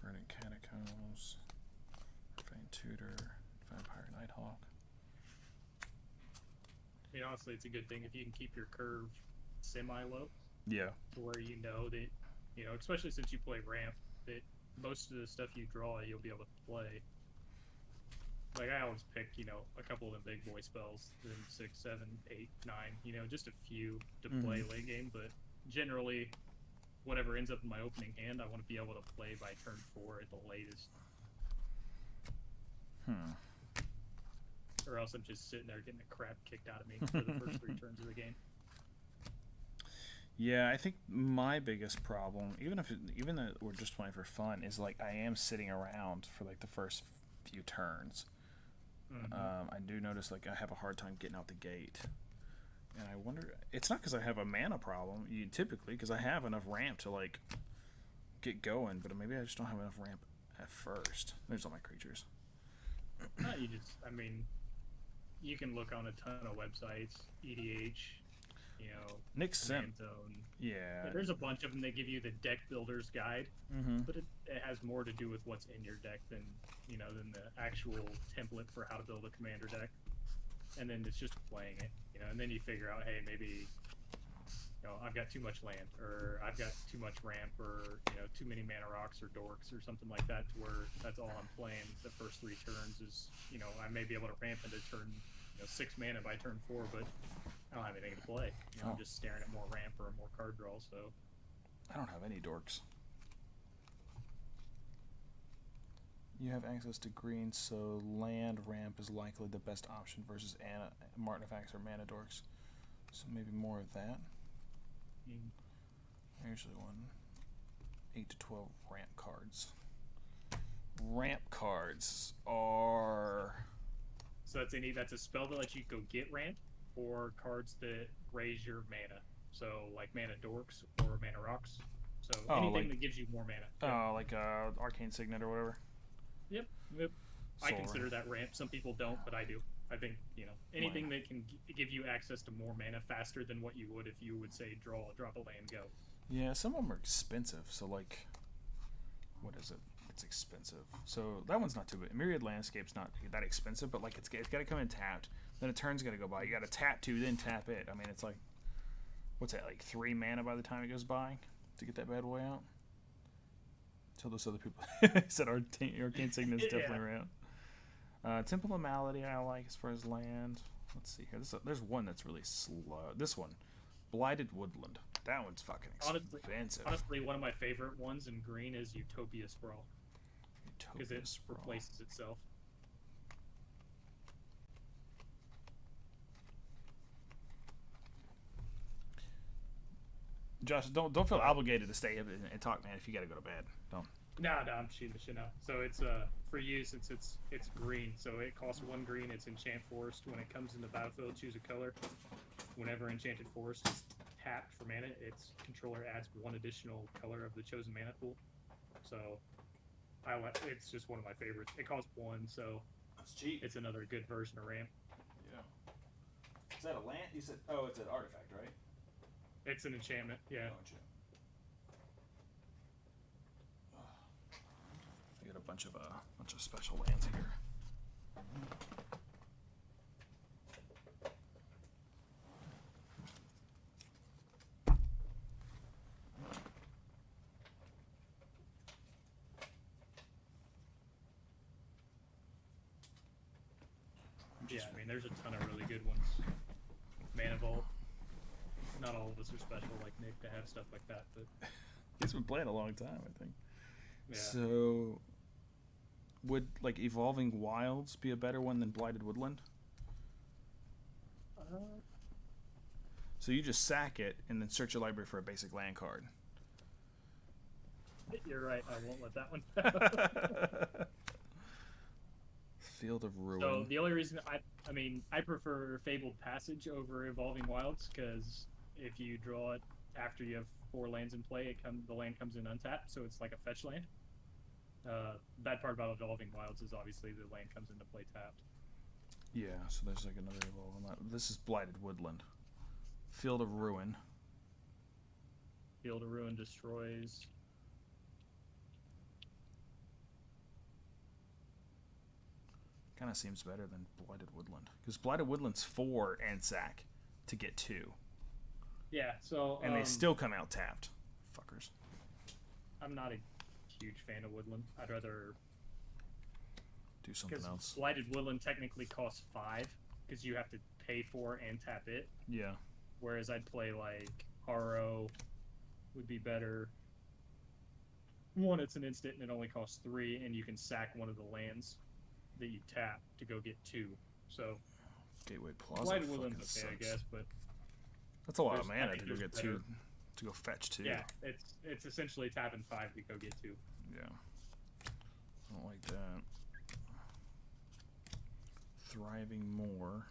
Burning Catacombs, Profane Tutor, Vampire Nighthawk.
I mean, honestly, it's a good thing if you can keep your curve semi-low.
Yeah.
To where you know that, especially since you play ramp, that most of the stuff you draw, you'll be able to play. Like, I always pick, a couple of the big boy spells, then 6, 7, 8, 9, just a few to play late game, but generally, whatever ends up in my opening hand, I want to be able to play by turn 4 at the latest. Or else I'm just sitting there getting the crap kicked out of me for the first 3 turns of the game.
Yeah, I think my biggest problem, even though we're just playing for fun, is like I am sitting around for like the first few turns. I do notice like I have a hard time getting out the gate, and I wonder. It's not because I have a mana problem. Typically, because I have enough ramp to like get going, but maybe I just don't have enough ramp at first. There's all my creatures.
You can look on a ton of websites, EDH,
Nick Sim.
Zone.
Yeah.
There's a bunch of them that give you the deck builder's guide, but it has more to do with what's in your deck than the actual template for how to build a commander deck. And then it's just playing it, and then you figure out, hey, maybe I've got too much land, or I've got too much ramp, or too many mana rocks or dorks or something like that, to where that's all I'm playing the first 3 turns is I may be able to ramp into turn 6 mana by turn 4, but I don't have anything to play. I'm just staring at more ramp or more card draw. So
I don't have any dorks. You have access to green, so land ramp is likely the best option versus artifacts or mana dorks. So maybe more of that. I usually want 8 to 12 ramp cards. Ramp cards are...
So that's a spell that lets you go get ramp, or cards that raise your mana. So like mana dorks or mana rocks. So anything that gives you more mana.
Oh, like Arcane Signet or whatever.
Yep. I consider that ramp. Some people don't, but I do. I think, anything that can give you access to more mana faster than what you would if you would say drop a land, go.
Yeah, some of them are expensive. So like, what is it? It's expensive. So that one's not too bad. Myriad Landscape's not that expensive, but like it's got to come in tapped. Then a turn's got to go by. You got to tap 2, then tap it. I mean, it's like, what's that? Like 3 mana by the time it goes by to get that bad boy out. Tell those other people said Arcane Signet's definitely around. Temple of Malady I like as far as land. Let's see here. There's one that's really slow. This one, Blighted Woodland. That one's fucking expensive.
Honestly, one of my favorite ones in green is Utopia Sprawl. Because it replaces itself.
Josh, don't feel obligated to stay up and talk, man. If you got to go to bed, don't.
No, I'm shooting the shit out. So it's for you, since it's green. So it costs 1 green. It's Enchant Forest. When it comes into battlefield, choose a color. Whenever Enchanted Forest is tapped for mana, its controller adds 1 additional color of the chosen mana pool. So it's just one of my favorites. It costs 1, so
it's cheap.
It's another good version of ramp.
Yeah. Is that a land? You said, oh, it's an artifact, right?
It's an enchantment. Yeah.
I got a bunch of special lands here.
Yeah, I mean, there's a ton of really good ones. Mana Vault. Not all of us are special like Nick to have stuff like that, but
he's been playing a long time, I think.
Yeah.
So, would like Evolving Wilds be a better one than Blighted Woodland? So you just sack it and then search your library for a basic land card.
You're right. I won't let that one.
Field of Ruin.
So the only reason I prefer Fabled Passage over Evolving Wilds, because if you draw it after you have 4 lands in play, the land comes in untapped, so it's like a fetch land. Bad part about Evolving Wilds is obviously the land comes into play tapped.
Yeah, so there's like another evolve on that. This is Blighted Woodland. Field of Ruin.
Field of Ruin destroys.
Kind of seems better than Blighted Woodland. Because Blighted Woodland's 4 and sack to get 2.
Yeah, so...
And they still come out tapped. Fuckers.
I'm not a huge fan of Woodland. I'd rather...
Do something else.
Blighted Woodland technically costs 5, because you have to pay for and tap it.
Yeah.
Whereas I'd play, like, Haro would be better. 1, it's an instant and it only costs 3, and you can sack one of the lands that you tap to go get 2. So...
Gateway Plaza.
Blighted Woodland's okay, I guess, but...
That's a lot of mana to go get 2. To go fetch 2.
Yeah, it's essentially tapping 5 to go get 2.
Yeah. I don't like that. Thriving More.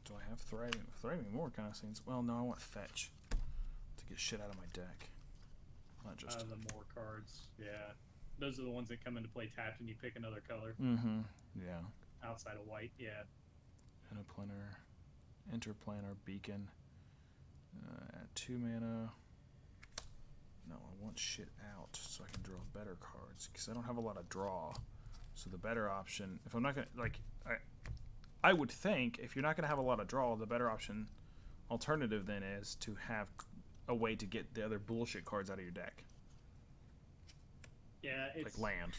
Do I have Thriving? Thriving More kind of seems... Well, no, I want Fetch to get shit out of my deck. Not just...
The more cards, yeah. Those are the ones that come into play tapped and you pick another color.
Mm-hmm, yeah.
Outside of white, yeah.
Interplanar Beacon. At 2 mana. No, I want shit out so I can draw better cards because I don't have a lot of draw. So the better option, if I'm not gonna I would think if you're not gonna have a lot of draw, the better alternative then is to have a way to get the other bullshit cards out of your deck.
Yeah, it's
like land.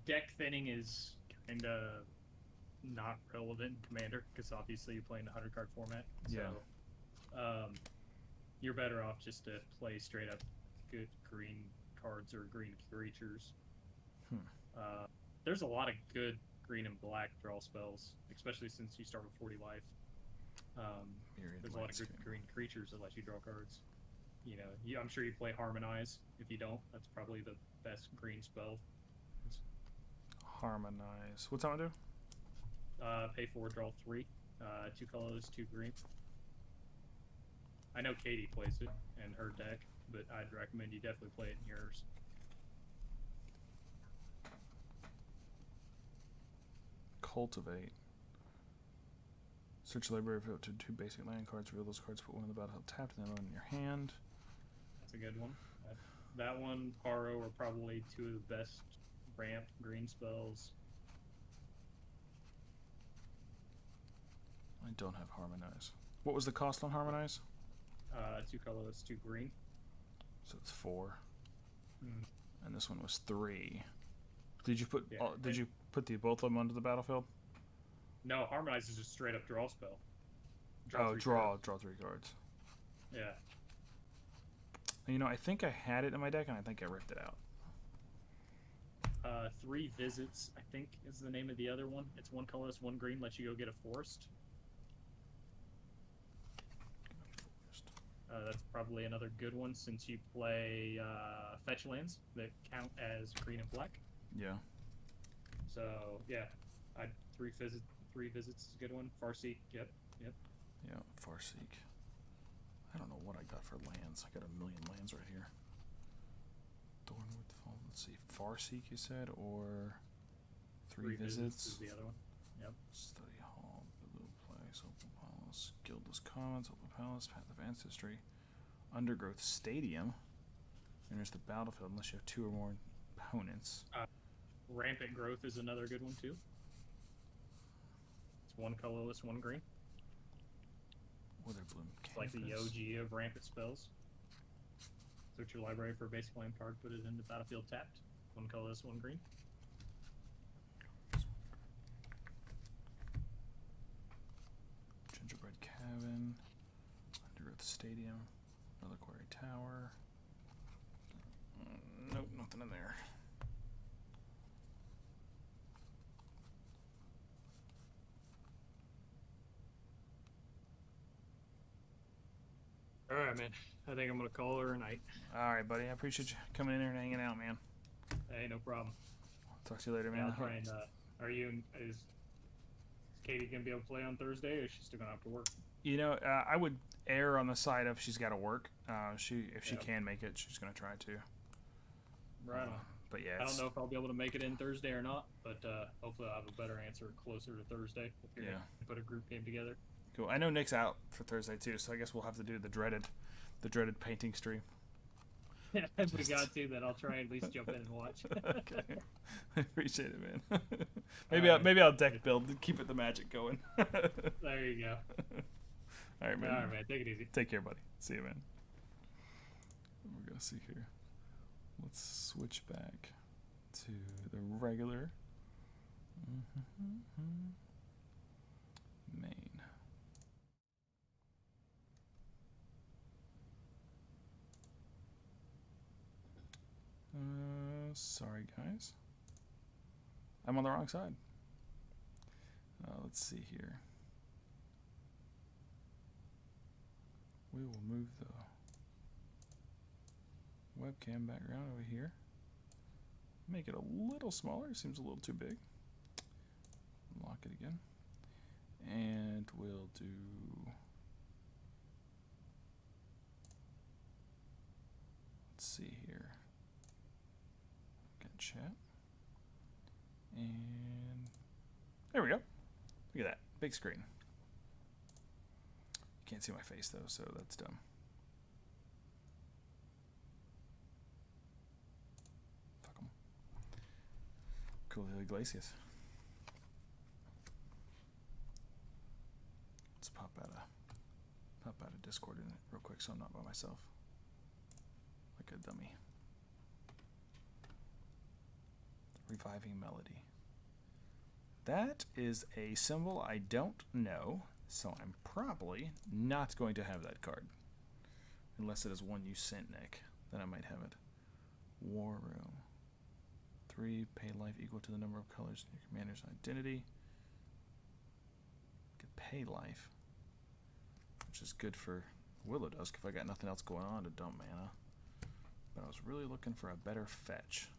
Deck thinning is kind of not relevant in Commander because obviously you play in a 100-card format. So, yeah. You're better off just to play straight up good green cards or green creatures. There's a lot of good green and black draw spells, especially since you start with 40 life. There's a lot of good green creatures that let you draw cards. You know, I'm sure you play Harmonize. If you don't, that's probably the best green spell.
Harmonize. What's that one do?
Pay 4, draw 3. 2 colors, 2 green. I know Katie plays it in her deck, but I'd recommend you definitely play it in yours.
Cultivate. Search the library for up to 2 basic land cards. Reveal those cards. Put one in the battlefield tapped, and then one in your hand.
That's a good one. That one, Haro, are probably 2 of the best ramp green spells.
I don't have Harmonize. What was the cost on Harmonize?
2 colors, 2 green.
So it's 4. And this one was 3. Did you put?
Yeah,
did you put both of them onto the battlefield?
No, Harmonize is just straight up draw spell.
Draw 3 cards.
Yeah.
And, you know, I think I had it in my deck, and I think I ripped it out.
3 Visits, I think, is the name of the other one. It's 1 colorless, 1 green, lets you go get a forest. That's probably another good one since you play fetch lands that count as green and black.
Yeah.
So yeah, 3 visits is a good one. Farseek, yep.
Yeah, Farseek. I don't know what I got for lands. I got a million lands right here. Thornwood Fall. Let's see, Farseek you said, or 3 visits
is the other one. Yep.
Study Hall, Blue Place, Opal Palace, Guildless Commons, Opal Palace, Path of Ancestry, Undergrowth Stadium. And there's the battlefield unless you have 2 or more opponents.
Rampant Growth is another good one too. It's 1 colorless, 1 green.
Witherbloom
It's like the OG of rampant spells. Search your library for a basic land card, put it in the battlefield tapped. 1 colorless, 1 green.
Gingerbread Cabin, Undergrowth Stadium, Reliquary Tower. Nope, nothing in there.
All right, man. I think I'm gonna call her a night.
All right, buddy. I appreciate you coming in here and hanging out, man.
Hey, no problem.
Talk to you later, man.
Yeah, I'll try and Is Katie gonna be able to play on Thursday, or is she still gonna have to work?
You know, I would err on the side of she's got to work. If she
Yep.
can make it, she's gonna try to.
Right on.
But yeah,
I don't know if I'll be able to make it in Thursday or not, but hopefully I'll have a better answer closer to Thursday if you're gonna put a group game together.
Cool. I know Nick's out for Thursday too, so I guess we'll have to do the dreaded painting stream.
If we got to, then I'll try and at least jump in and watch.
Okay, I appreciate it, man. maybe I'll deck build to keep it the magic going.
There you go.
All right, man.
All right, man. Take it easy.
Take care, buddy. See you, man. We're gonna see here. Let's switch back to the regular main. Sorry, guys. I'm on the wrong side. Let's see here. We will move the webcam background over here. Make it a little smaller. Seems a little too big. Lock it again. And we'll do... Let's see here. Get chat. And there we go. Look at that. Big screen. You can't see my face though, so that's dumb. Fuck 'em. Coolio Iglesias. Let's pop out of Discord in it real quick so I'm not by myself. Like a dummy. Reviving Melody. That is a symbol I don't know, so I'm probably not going to have that card. Unless it is one you sent, Nick. Then I might have it. War Room. 3, pay life equal to the number of colors in your commander's identity. Get pay life. Which is good for Willow Dusk if I got nothing else going on to dump mana. But I was really looking for a better fetch.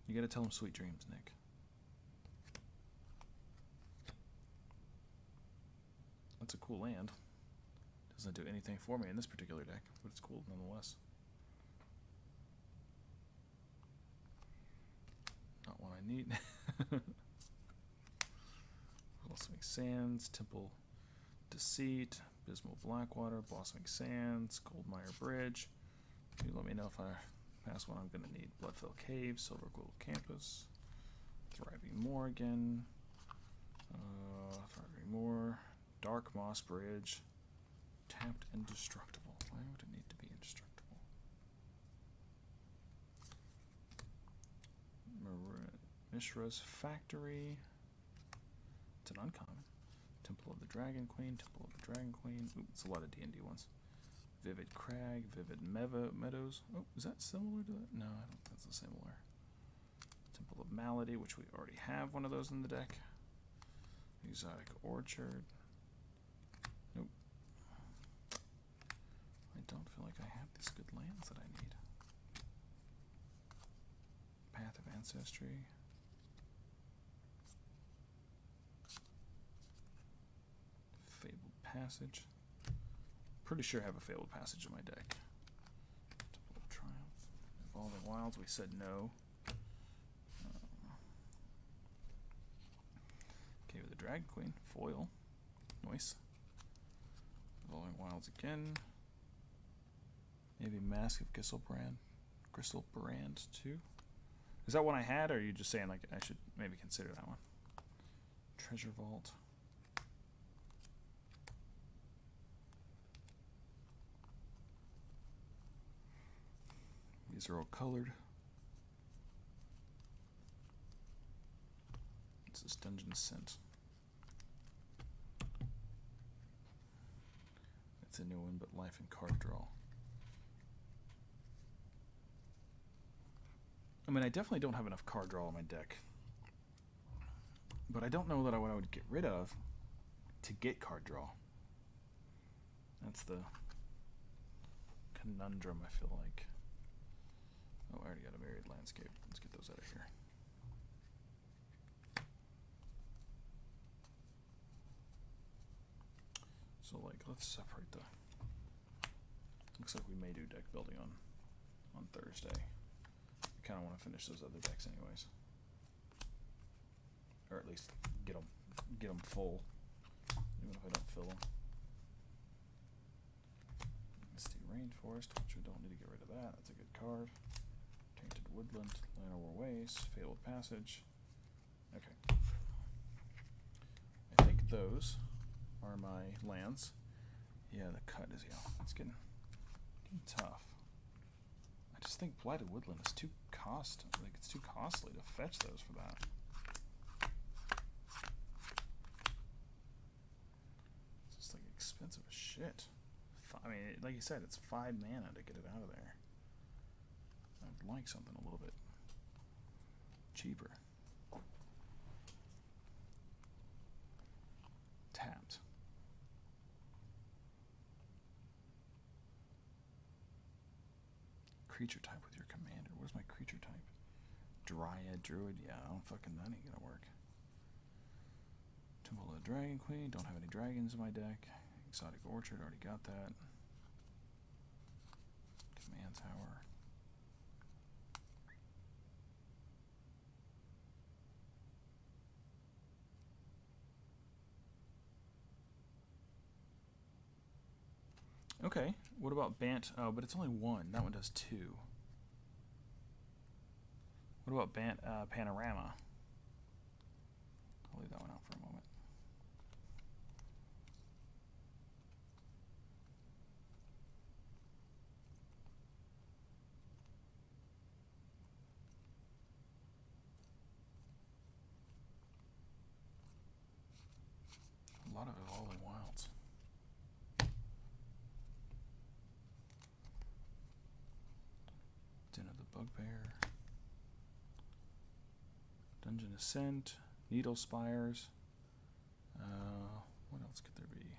You gotta tell him sweet dreams, Nick. That's a cool land. Doesn't do anything for me in this particular deck, but it's cool nonetheless. Not one I need. Blossoming Sands, Temple Deceit, Abysmal Blackwater, Blossoming Sands, Goldmire Bridge. You let me know if I pass one I'm gonna need. Bloodfell Cave, Silver Gold Campus, Thriving Moor again, Thriving Moor, Dark Moss Bridge, Tapped Indestructible. Why would it need to be indestructible? Mishra's Factory. It's an uncommon. Temple of the Dragon Queen, Temple of the Dragon Queen. Ooh, it's a lot of D&D ones. Vivid Crag, Vivid Meadows. Oh, is that similar to that? No, I don't think that's similar. Temple of Malady, which we already have one of those in the deck. Exotic Orchard. Nope. I don't feel like I have these good lands that I need. Path of Ancestry. Fabled Passage. Pretty sure I have a Fabled Passage in my deck. Temple of Triumph. Evolving Wilds, we said no. Cave of the Dragon Queen, foil. Nice. Evolving Wilds again. Maybe Mask of Griselbrand too. Is that one I had, or are you just saying like I should maybe consider that one? Treasure Vault. These are all colored. This is Dungeon Scent. It's a new one, but life and card draw. I mean, I definitely don't have enough card draw in my deck. But I don't know that what I would get rid of to get card draw. That's the conundrum, I feel like. Oh, I already got a Myriad Landscape. Let's get those out of here. So, like, let's separate the... Looks like we may do deck building on Thursday. I kind of want to finish those other decks anyways. Or at least get them full, even if I don't fill them. Let's do Rainforest, which we don't need to get rid of that. That's a good card. Tainted Woodland, Land Over Waste, Fabled Passage. Okay. I think those are my lands. Yeah, the cut is, yeah, it's getting tough. I just think Blighted Woodland is too it's too costly to fetch those for that. It's just like expensive as shit. I mean, like you said, it's 5 mana to get it out of there. I'd like something a little bit cheaper. Tapped. Creature type with your commander. Where's my creature type? Dryad, Druid. Yeah, that ain't gonna work. Temple of the Dragon Queen. Don't have any dragons in my deck. Exotic Orchard. Already got that. Command Tower. Okay, what about Bant? Oh, but it's only 1. That one does 2. What about Bant Panorama? I'll leave that one out for a moment. A lot of it all in wilds. Den of the Bugbear. Dungeon Ascent. Needle Spires. What else could there be?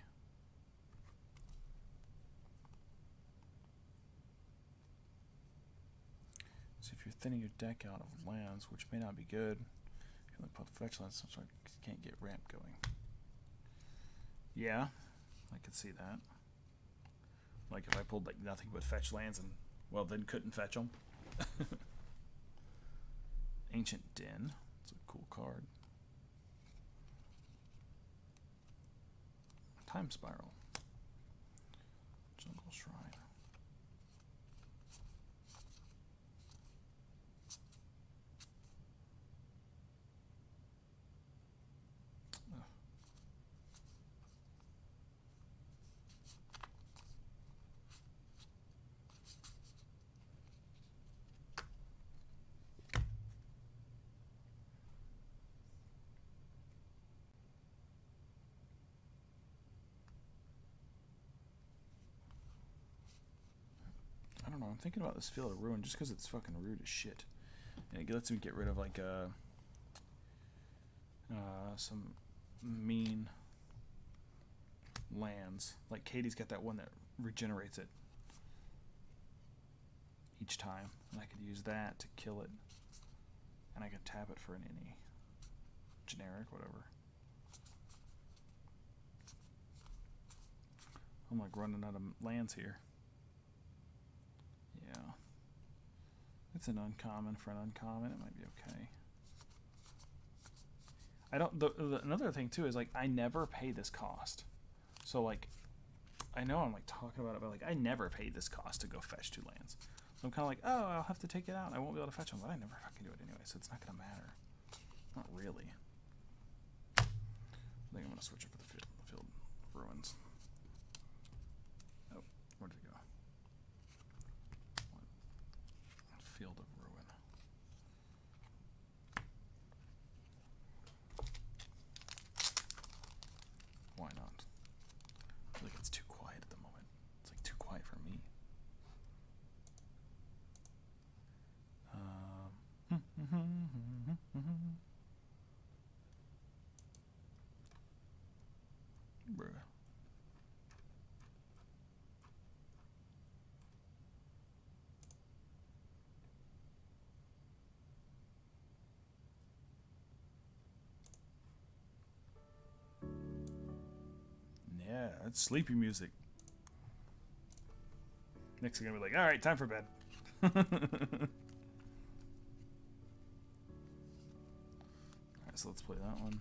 So if you're thinning your deck out of lands, which may not be good, you can only put fetch lands, so you can't get ramp going. Yeah, I could see that. Like if I pulled like nothing but fetch lands and, well, then couldn't fetch them. Ancient Den. It's a cool card. Time Spiral. Jungle Shrine. Ugh. I don't know, I'm thinking about this Field of Ruin just because it's fucking rude as shit. And it lets me get rid of like some mean lands. Like Katie's got that one that regenerates it each time. And I could use that to kill it. And I can tap it for an any generic, whatever. I'm like running out of lands here. Yeah. It's an uncommon for an uncommon. It might be okay. I don't. Another thing too is like I never pay this cost. So like, I know I'm like talking about it, but like I never paid this cost to go fetch 2 lands. So I'm kind of like, oh, I'll have to take it out. I won't be able to fetch them, but I never fucking do it anyway, so it's not gonna matter. Not really. I think I'm gonna switch up to the field ruins. Oh, where did it go? Field of Ruin. Why not? I feel like it's too quiet at the moment. It's like too quiet for me. Bruh. Yeah, it's sleepy music. Nick's gonna be like, all right, time for bed. Alright, so let's play that one.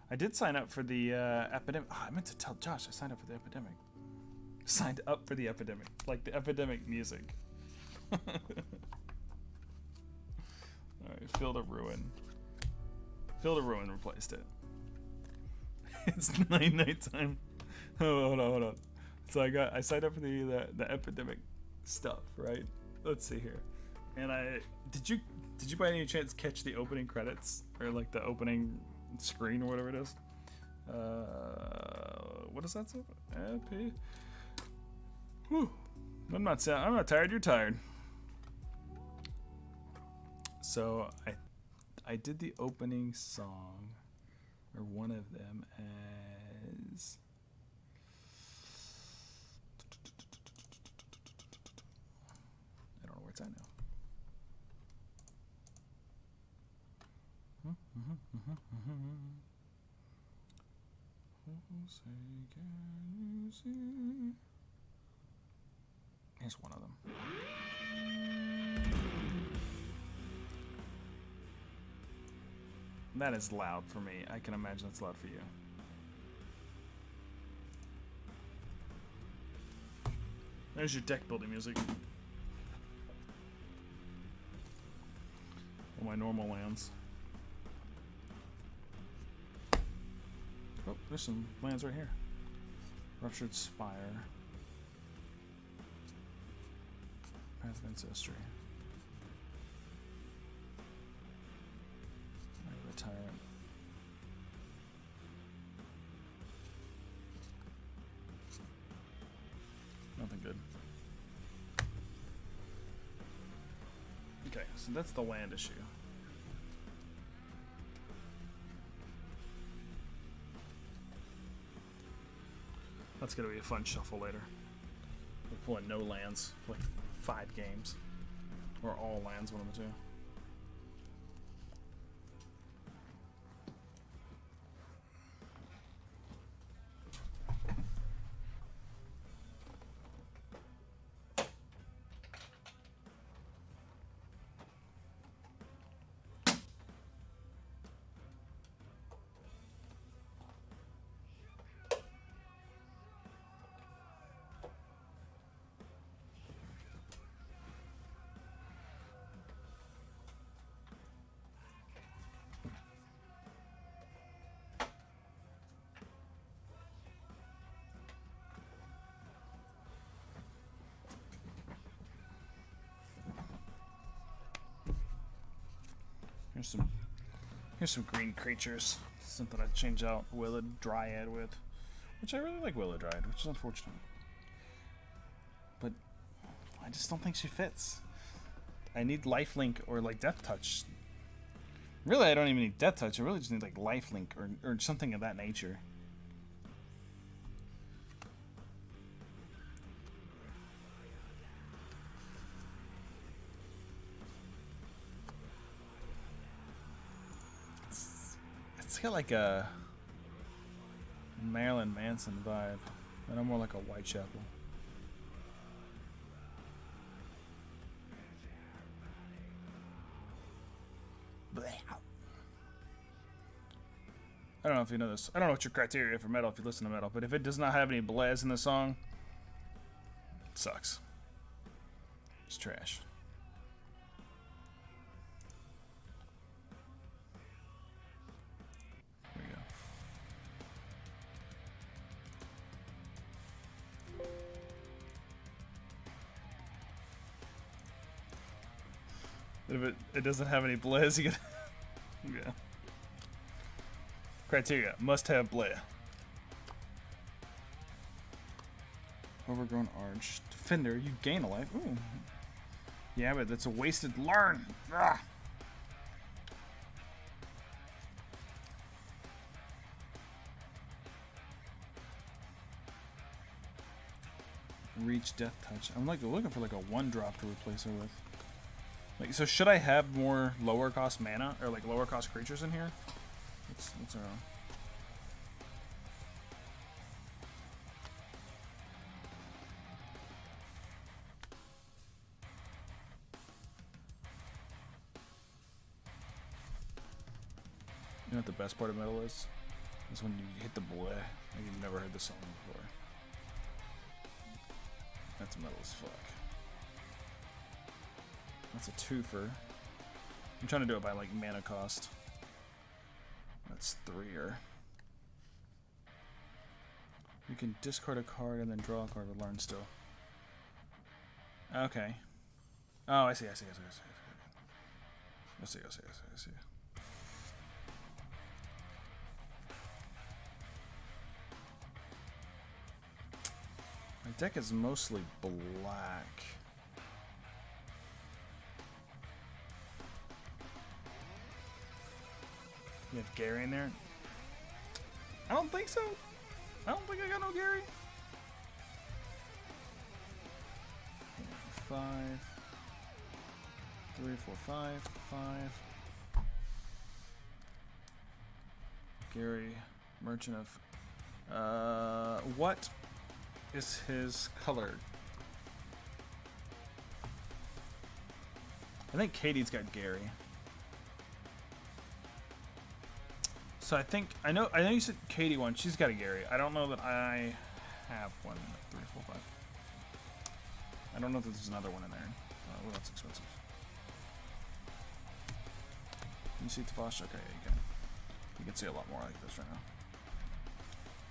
I did sign up for the epidemic. Oh, I meant to tell Josh I signed up for the epidemic. Signed up for the epidemic. Like the epidemic music. Alright, Field of Ruin. Field of Ruin replaced it. It's night time. Oh, hold on. So I signed up for the epidemic stuff, right? Let's see here. And did you by any chance catch the opening credits or like the opening screen or whatever it is? What is that? Epi. Whew. I'm not tired. You're tired. So I did the opening song, or one of them, as I don't know where it's at now. Here's one of them. That is loud for me. I can imagine it's loud for you. There's your deck building music. All my normal lands. Oh, there's some lands right here. Ruptured Spire. Path of Ancestry. The Tyrant. Nothing good. Okay, so that's the land issue. That's gonna be a fun shuffle later. We're pulling no lands for like 5 games. Or all lands, one of the two. Here's some green creatures. Something I'd change out Willowed Dryad with. Which I really like Willowed Dryad, which is unfortunate. But I just don't think she fits. I need Lifelink or like Death Touch. Really, I don't even need Death Touch. I really just need like Lifelink or something of that nature. It's got like a Marilyn Manson vibe, and I'm more like a Whitechapel. Blech. I don't know if you know this. I don't know what your criteria for metal if you listen to metal, but if it does not have any blaz in the song, it sucks. It's trash. If it doesn't have any blaze, you can. Yeah. Criteria: must have blaze. Overgrown Arch. Defender, you gain a life. Ooh. Yeah, but that's a wasted learn. Ah. Reach Death Touch. I'm like looking for like a 1-drop to replace her with. Like, so should I have more lower cost mana or like lower cost creatures in here? What's around? know what the best part of metal is? Is when you hit the bleh. Like you've never heard the song before. That's metal as fuck. That's a twofer. I'm trying to do it by like mana cost. That's 3-er. You can discard a card and then draw a card with learn still. Okay. Oh, I see. I see. My deck is mostly black. You have Gary in there? I don't think so. I don't think I got no Gary. 5, 3, 4, 5, 5. Gary, Merchant of. What is his color? I think Katie's got Gary. So I know you said Katie one. She's got a Gary. I don't know that I have one. 3, 4, 5. I don't know that there's another one in there. Oh, that's expensive. Can you see Tavash? Okay, yeah, you can. You can see a lot more like this right now.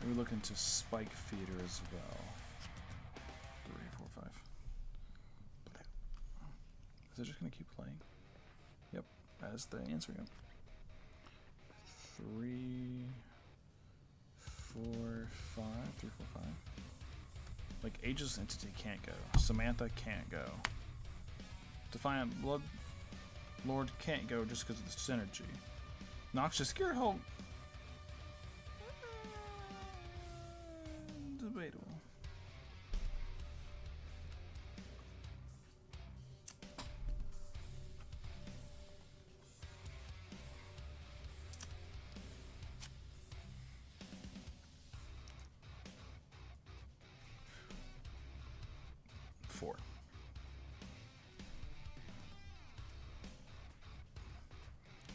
Maybe look into Spike Feeder as well. 3, 4, 5. Is it just gonna keep playing? Yep, as the answer. Yep. 3, 4, 5. 3, 4, 5. Like Ageless Entity can't go. Samantha can't go. Defiant Blood Lord can't go just because of the synergy. Noxious Gearhold. Debatable.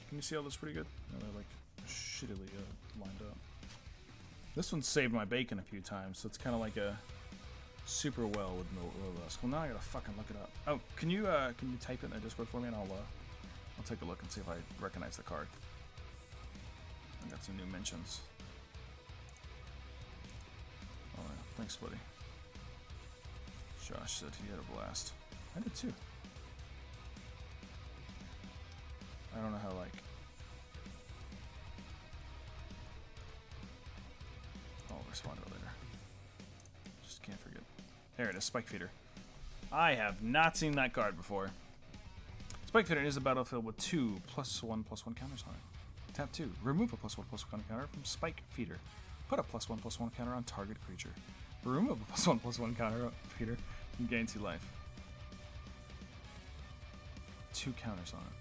Can you see all this pretty good? No, they're like shittily lined up. This one saved my bacon a few times, so it's kind of like a super well with no Lilith. Well, now I gotta fucking look it up. Oh, can you type it in the Discord for me, and I'll take a look and see if I recognize the card. I got some new mentions. Oh, yeah. Thanks, buddy. Josh said he had a blast. I did too. I don't know how, like... I'll respond to it later. Just can't forget. There it is, Spike Feeder. I have not seen that card before. Spike Feeder is a battlefield with 2 +1/+1 counters on it. Tap 2. Remove a +1/+1 counter from Spike Feeder. Put a +1/+1 counter on target creature. Remove a +1/+1 counter on Feeder and gain 2 life. 2 counters on it.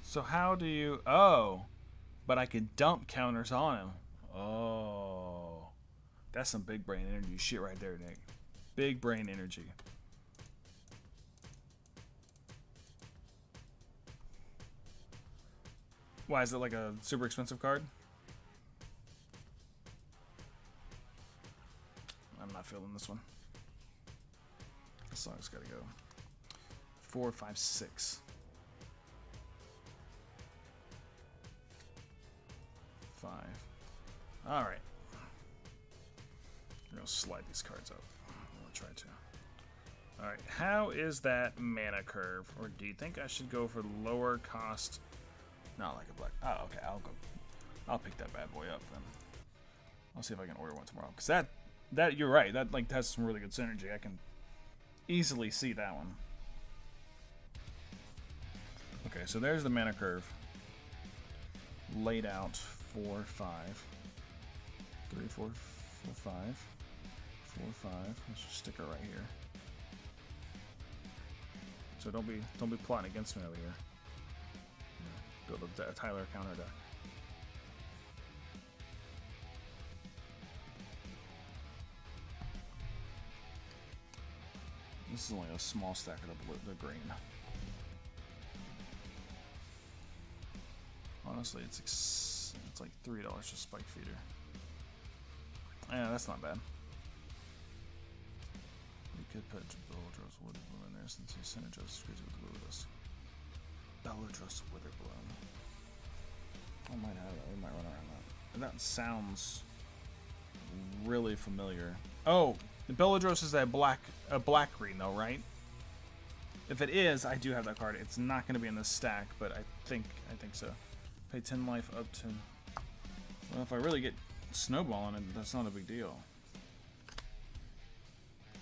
So how do you... Oh! But I can dump counters on him. Oh. That's some big brain energy shit right there, Nick. Big brain energy. Why, is it like a super expensive card? I'm not feeling this one. This song's gotta go. 4, 5, 6. 5. Alright. I'm gonna slide these cards up. I'm gonna try to. Alright, how is that mana curve? Or do you think I should go for lower cost? Not like a black. Oh, okay, I'll pick that bad boy up then. I'll see if I can order one tomorrow. Because that you're right, that like has some really good synergy. I can easily see that one. Okay, so there's the mana curve. Laid out. 4, 5, 3, 4, 4, 5, 4, 5. Let's just stick her right here. So don't be plotting against me over here. Build a Tyler counter deck. This is only a small stack of the green. Honestly, it's like $3 for Spike Feeder. Yeah, that's not bad. We could put Belladros Witherbloom in there since he synergizes crazy with Willis. Belladros Witherbloom. I might have that. We might run around that. That sounds really familiar. Oh, the Belladros is a black green though, right? If it is, I do have that card. It's not going to be in this stack, but I think so. Pay 10 life up to. Well, if I really get Snowball on it, that's not a big deal.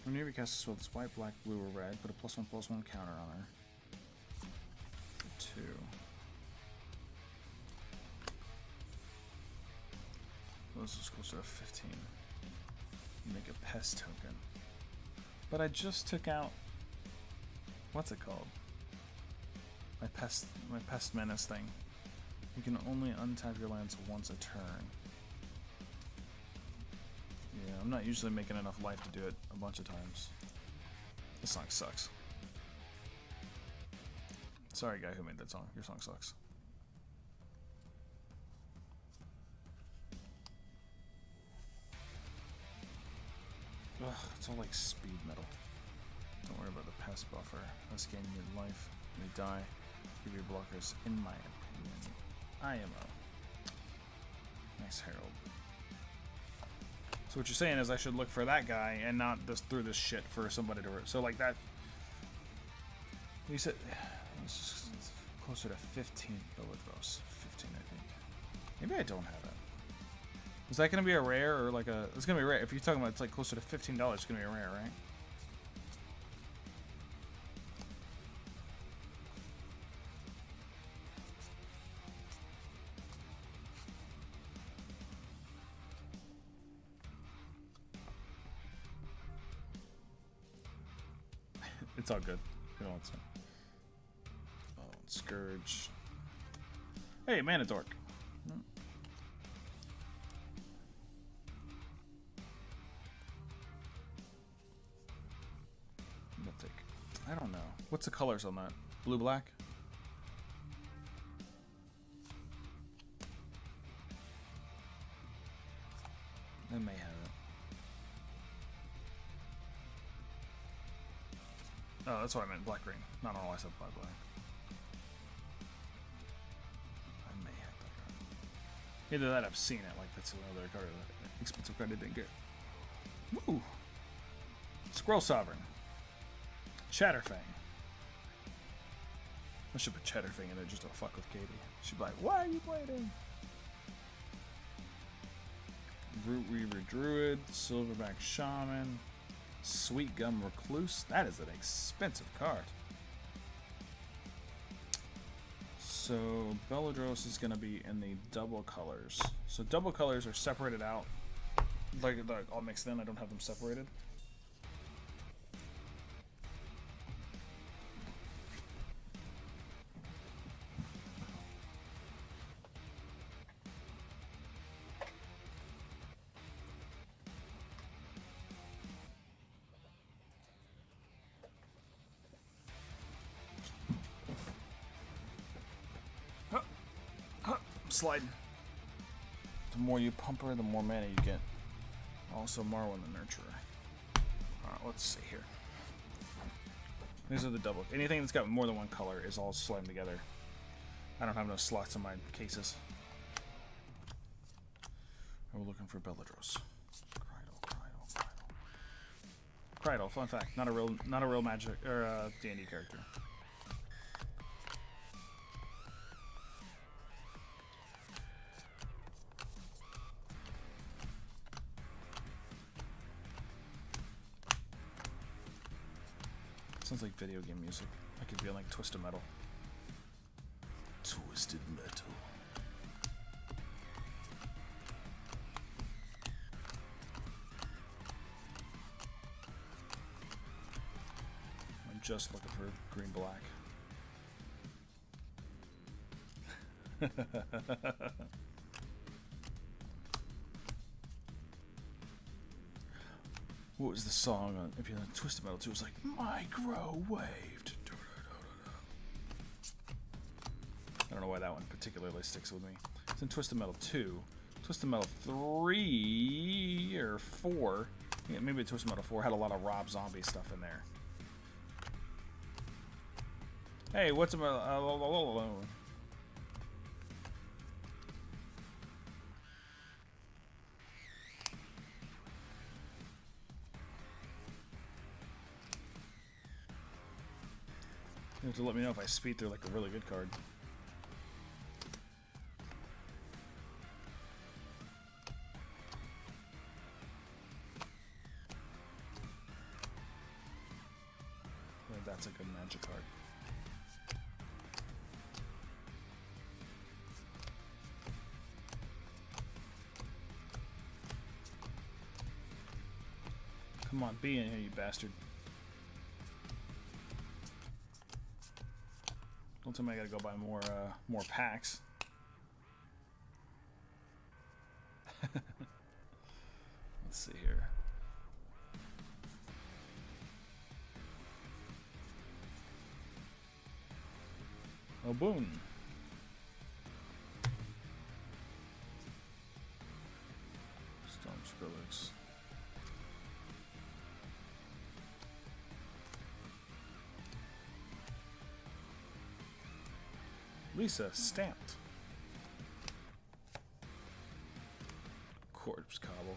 Whenever you cast a spell that's white, black, blue, or red, put a +1/+1 counter on her. 2. Well, this is closer to 15. Make a pest token. But I just took out. What's it called? My pest menace thing. You can only untap your lands once a turn. Yeah, I'm not usually making enough life to do it a bunch of times. This song sucks. Sorry, guy who made that song. Your song sucks. Ugh, it's all like speed metal. Don't worry about the pest buffer. Let's gain your life. When you die, give your blockers, in my opinion, IMO. Nice Herald. So what you're saying is I should look for that guy and not just through this shit for somebody to... So like that... You said... It's closer to 15 Belladros. 15, I think. Maybe I don't have it. Is that going to be a rare or like a... It's going to be rare. If you're talking about it's like closer to $15, it's going to be a rare, right? It's all good. You know what's Oh, Scourge. Hey, Mana Dork. Mythic. I don't know. What's the colors on that? Blue, black? I may have it. Oh, that's what I meant. Black green. Not all I said black. I may have that card. Either that, I've seen it. Like that's another card, expensive card I didn't get. Woo! Squirrel Sovereign. Chatterfang. I should put Chatterfang in there just to fuck with Katie. She'd be like, "Why are you waiting?" Root Weaver Druid, Silverback Shaman, Sweet Gum Recluse. That is an expensive card. So Belladros is going to be in the double colors. So double colors are separated out, like all mixed in. I don't have them separated. Sliding. The more you pump her, the more mana you get. Also, Marwyn the Nurturer. Alright, let's see here. These are the double. Anything that's got more than one color is all slammed together. I don't have no slots in my cases. We're looking for Belladros. Krydle, fun fact, not a real Magic or D&D character. Sounds like video game music. I could be on like Twisted Metal. Twisted Metal. I'm just looking for green black. What was the song on? If you're on Twisted Metal 2, it was like Microwaved. I don't know why that that one particularly sticks with me. It's in Twisted Metal 2. Twisted Metal 3 or 4, yeah, maybe Twisted Metal 4 had a lot of Rob Zombie stuff in there. Hey, what's about you have to let me know if I speed through like a really good card. I think that's a good magic card. Come on, be in here, you bastard. Don't tell me I gotta go buy more packs. Let's see here. Oh, boom. Storm Skrillex. Lisa, stamped. Corpse Cobble.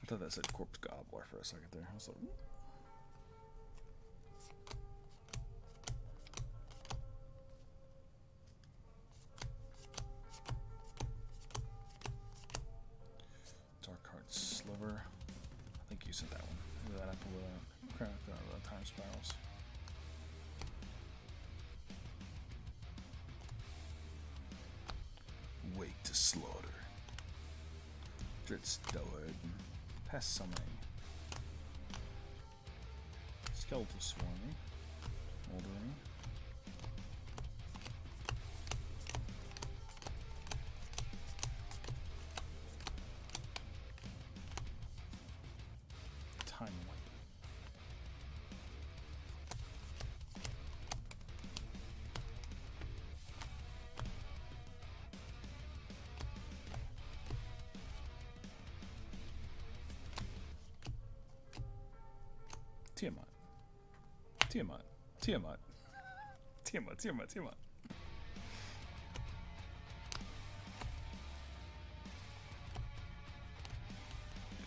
I thought that said Corpse Gobbler for a second there. I was like, Dark Heart Sliver. I think you sent that one. Look at that apple with crap time spirals. Wake to Slaughter. Drit Stoward. Pest Summoning. Skeletal Swarming. Moldering. Time Wipe. Tiamat. Tiamat. Tiamat. Tiamat. Tiamat. Tiamat.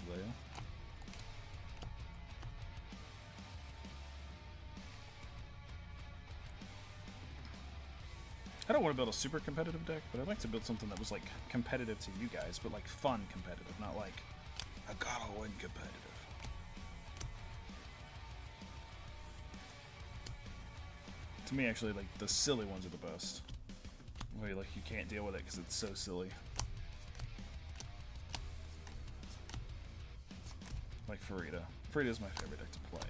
Leia. I don't want to build a super competitive deck, but I'd like to build something that was like competitive to you guys, but like fun competitive, not like I gotta win competitive. To me, actually, like the silly ones are the best. Where like you can't deal with it because it's so silly. Like Farida. Farida is my favorite deck to play.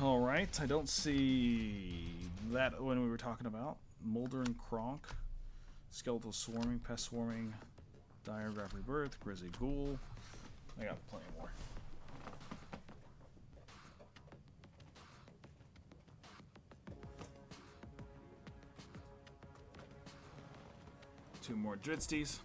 Alright, I don't see that when we were talking about. Molder and Kronk, Skeletal Swarming, Pest Swarming, Diagraph Rebirth, Grizzly Ghoul. I got plenty more. Two more Dritsties.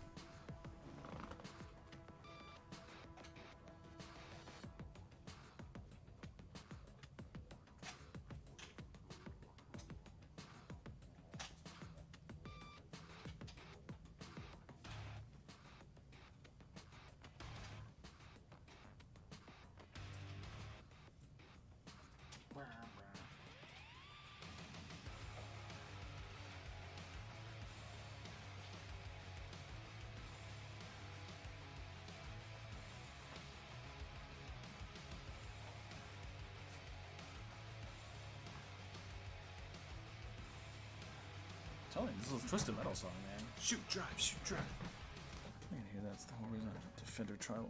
Tell me, this is a Twisted Metal song, man. Shoot, drive, shoot, drive. I can hear that's the whole reason. Defender Tribal.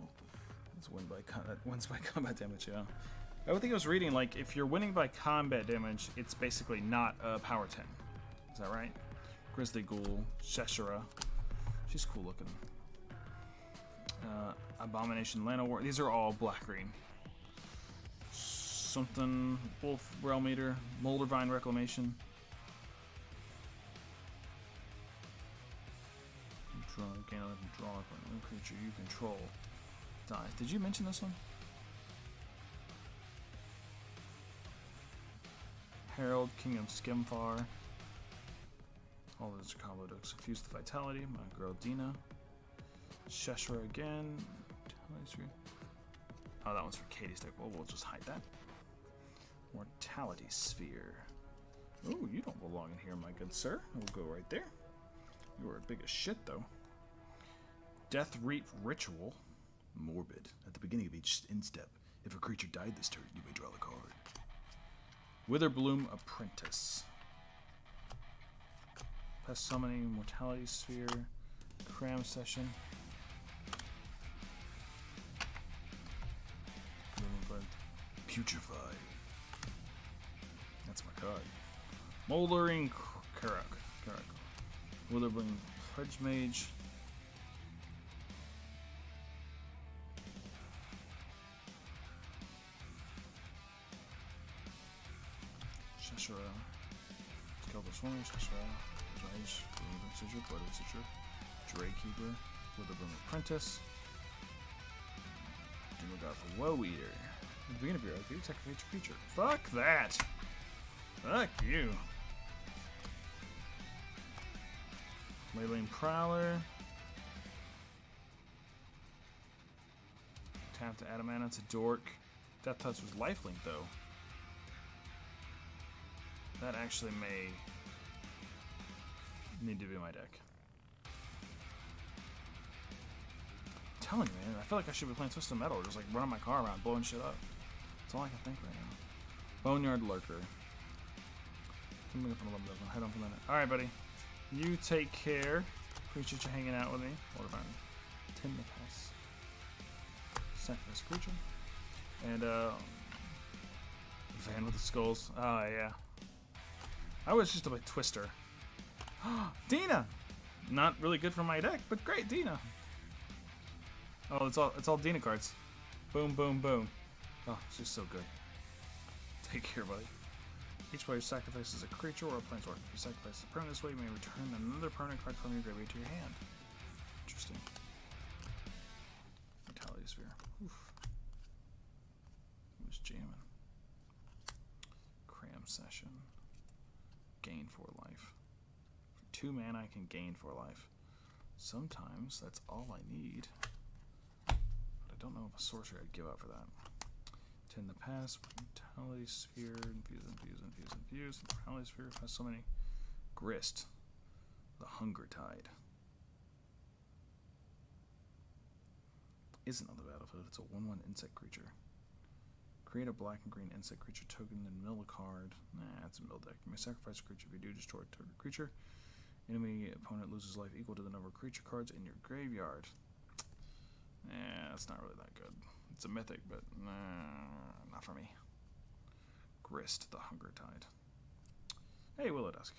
That's win by that wins by combat damage, yeah. I would think I was reading, like, if you're winning by combat damage, it's basically not a power 10. Is that right? Grizzly Ghoul, Sheshara. She's cool looking. Abomination Llanowar. These are all black-green. Something, Wolf Realm Eater, Moldervine Reclamation. Gain a life and draw life when no creature you control dies. Did you mention this one? Herald, King of Skimfar. All those are combo decks. Fuse the Vitality. My girl Dina. Sheshra again. Oh, that one's for Katie's deck. Well, we'll just hide that. Mortality Sphere. Ooh, you don't belong in here, my good sir. We'll go right there. You are big as shit, though. Death Reap Ritual. Morbid. At the beginning of each instep, if a creature died this turn, you may draw the card. Witherbloom Apprentice. Pest Summoning, Mortality Sphere, Cram Session. Putrefy. That's my card. Moldering Karak. Witherbloom Pledge Mage. Sheshra. Kelvis Swarming, Sheshra. Rage. Citrus. Blood Citrus. Draykeeper. Witherbloom Apprentice. Demogod for Woe Eater. At the beginning of your upkeep, sacrifice a creature. Fuck that! Fuck you! Leyline Prowler. Tap to add a mana to Dork. Death Touch was lifelink though. That actually may need to be my deck. I'm telling you, man, I feel like I should be playing Twisted Metal, or just like running my car around, blowing shit up. That's all I can think right now. Boneyard Lurker. Head on for a minute. Alright, buddy. You take care. Appreciate you hanging out with me. What about Tin the Pass? Sacrifice creature. And, Van with the Skulls. Oh, yeah. I was just a bit Twister. Dina! Not really good for my deck, but great, Dina. Oh, it's all Dina cards. Boom, boom, boom. Oh, she's so good. Take care, buddy. Each player sacrifices a creature or a planeswalker. If you sacrifice a permanent this way, you may return another permanent card from your graveyard to your hand. Interesting. Mortality Sphere. Oof. Who's jamming? Cram Session. Gain 4 life. For 2 mana, I can gain 4 life. Sometimes that's all I need. But I don't know if a sorcery I'd give up for that. Tend the Pass, Mortality Sphere, infuse. Mortality Sphere has so many. Grist. The Hunger Tide. Isn't on the battlefield, it's a 1/1 insect creature. Create a black and green insect creature token, then mill a card. Nah, it's a mill deck. You may sacrifice a creature. If you do, destroy a target creature. Enemy opponent loses life equal to the number of creature cards in your graveyard. Yeah, it's not really that good. It's a mythic, but not for me. Grist, the Hunger Tide. Hey, Willow Dusk.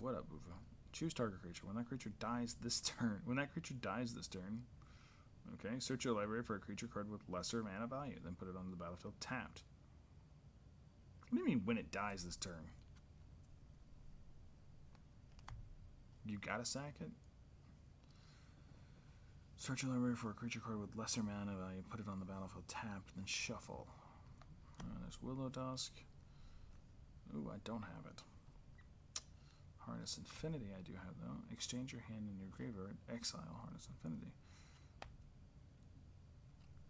What up, Boofa? Choose target creature. When that creature dies this turn, okay, search your library for a creature card with lesser mana value, then put it on the battlefield tapped. What do you mean when it dies this turn? You gotta sack it? Search your library for a creature card with lesser mana value, put it on the battlefield tapped, then shuffle. There's Willow Dusk. Ooh, I don't have it. Harness Infinity I do have though. Exchange your hand in your graveyard, exile Harness Infinity.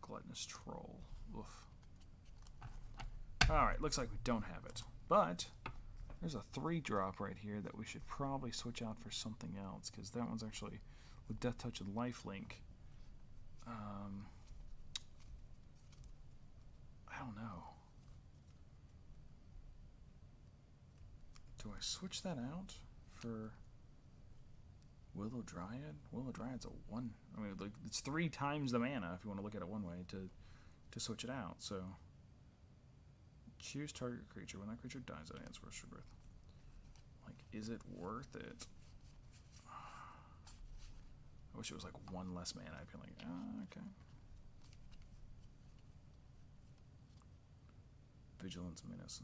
Gluttonous Troll. Oof. Alright, looks like we don't have it. But there's a 3-drop right here that we should probably switch out for something else, because that one's actually with Death Touch and Lifelink. I don't know. Do I switch that out for Willow Dryad? Willow Dryad's a 1. I mean, like, it's 3 times the mana if you want to look at it one way to switch it out. So choose target creature. When that creature dies, that ends Worst Rebirth. Like, is it worth it? I wish it was like 1 less mana. I'd be like, okay. Vigilance Menace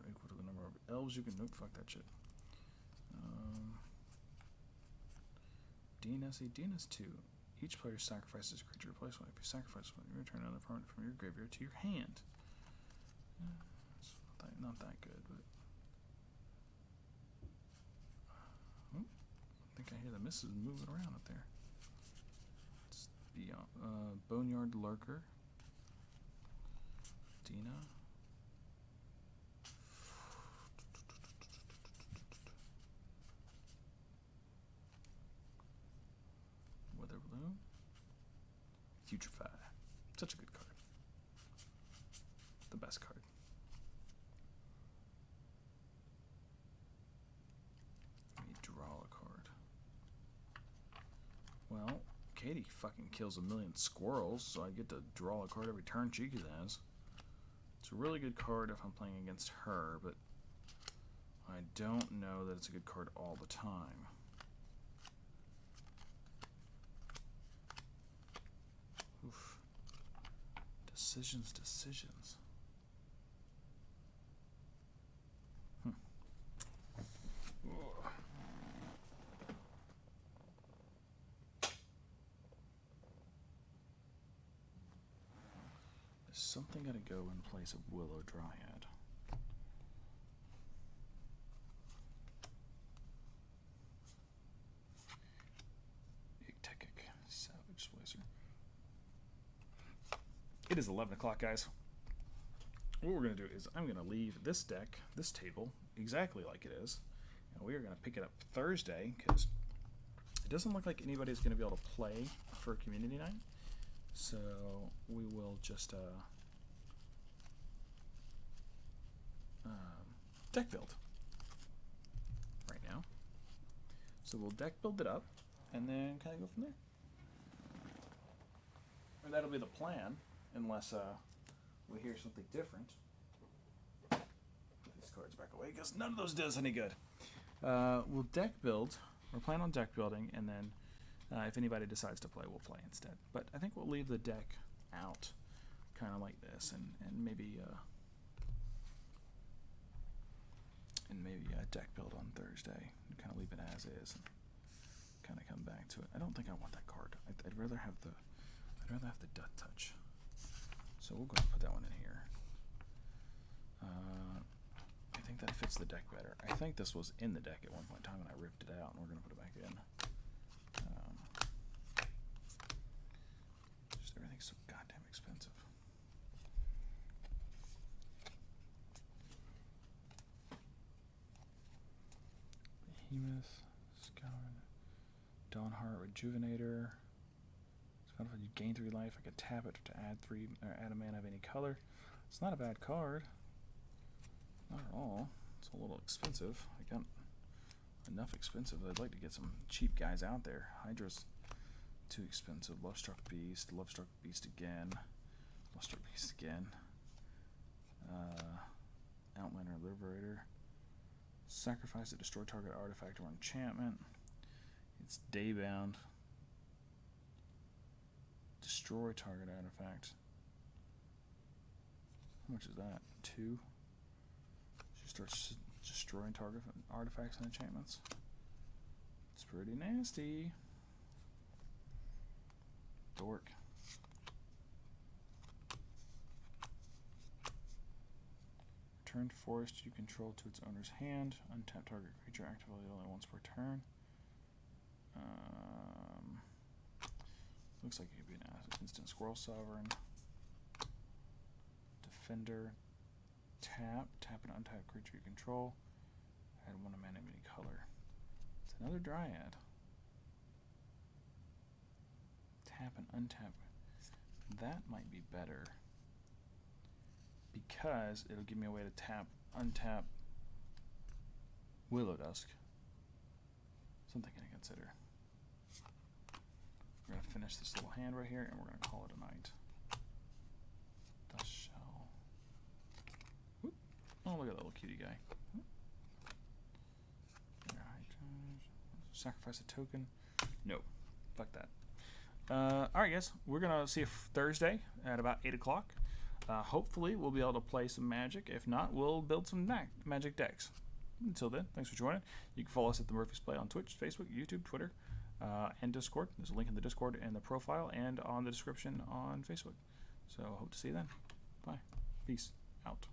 equal to the number of elves you can. Nope, fuck that shit. Dina. See, Dina's 2. Each player sacrifices a creature replacement. If you sacrifice one, you return another permanent from your graveyard to your hand. It's not that good, but... Oh, I think I hear the missus moving around up there. It's beyond, Boneyard Lurker. Dina. Weather Balloon. Putrefy. Such a good card. The best card. Let me draw a card. Well, Katie fucking kills 1,000,000 squirrels, so I get to draw a card every turn she has. It's a really good card if I'm playing against her, but I don't know that it's a good card all the time. Oof. Decisions. Ugh. There's something gotta go in place of Willow Dryad. Ictekic Savage Splicer. It is 11 o'clock, guys. What we're going to do is I'm going to leave this deck, this table, exactly like it is. And we are going to pick it up Thursday because it doesn't look like anybody's going to be able to play for community night. So we will just deck build right now. So we'll deck build it up and then kind of go from there. Or that'll be the plan. Unless we hear something different. Put these cards back away because none of those does any good. We'll deck build. We're planning on deck building, and then if anybody decides to play, we'll play instead. But I think we'll leave the deck out, kind of like this, and maybe deck build on Thursday. And kind of leave it as is, and kind of come back to it. I don't think I want that card. I'd rather have the Death Touch. So we'll go ahead and put that one in here. I think that fits the deck better. I think this was in the deck at one point in time and I ripped it out and we're going to put it back in. Just everything's so goddamn expensive. Behemoth, Scour, Dawnheart, Rejuvenator. If you gain 3 life, I could tap it to add a mana of any color. It's not a bad card. Not at all. It's a little expensive. I got enough expensive. I'd like to get some cheap guys out there. Hydra's too expensive. Lovestruck Beast again. Outlander Liberator. Sacrifice to destroy target artifact or enchantment. It's Daybound. Destroy target artifact. How much is that? 2? She starts destroying target artifacts and enchantments. It's pretty nasty. Dork. Return forest you control to its owner's hand. Untap target creature activated only once per turn. Looks like it could be an instant Squirrel Sovereign. Defender. Tap an untapped creature you control. Add 1 mana of any color. It's another Dryad. Tap and untap. That might be better. Because it'll give me a way to untap Willow Dusk. Something to consider. We're going to finish this little hand right here, and we're going to call it a night. Dust Shell. Whoop. Oh, look at that little cutie guy. Sacrifice a token. No. Fuck that. Alright, guys. We're going to see you Thursday at about 8 o'clock. Hopefully, we'll be able to play some Magic. If not, we'll build some Magic decks. Until then, thanks for joining. You can follow us at The Murphy's Play on Twitch, Facebook, YouTube, Twitter. and Discord. There's a link in the Discord and the profile and on the description on Facebook. So hope to see you then. Bye. Peace out.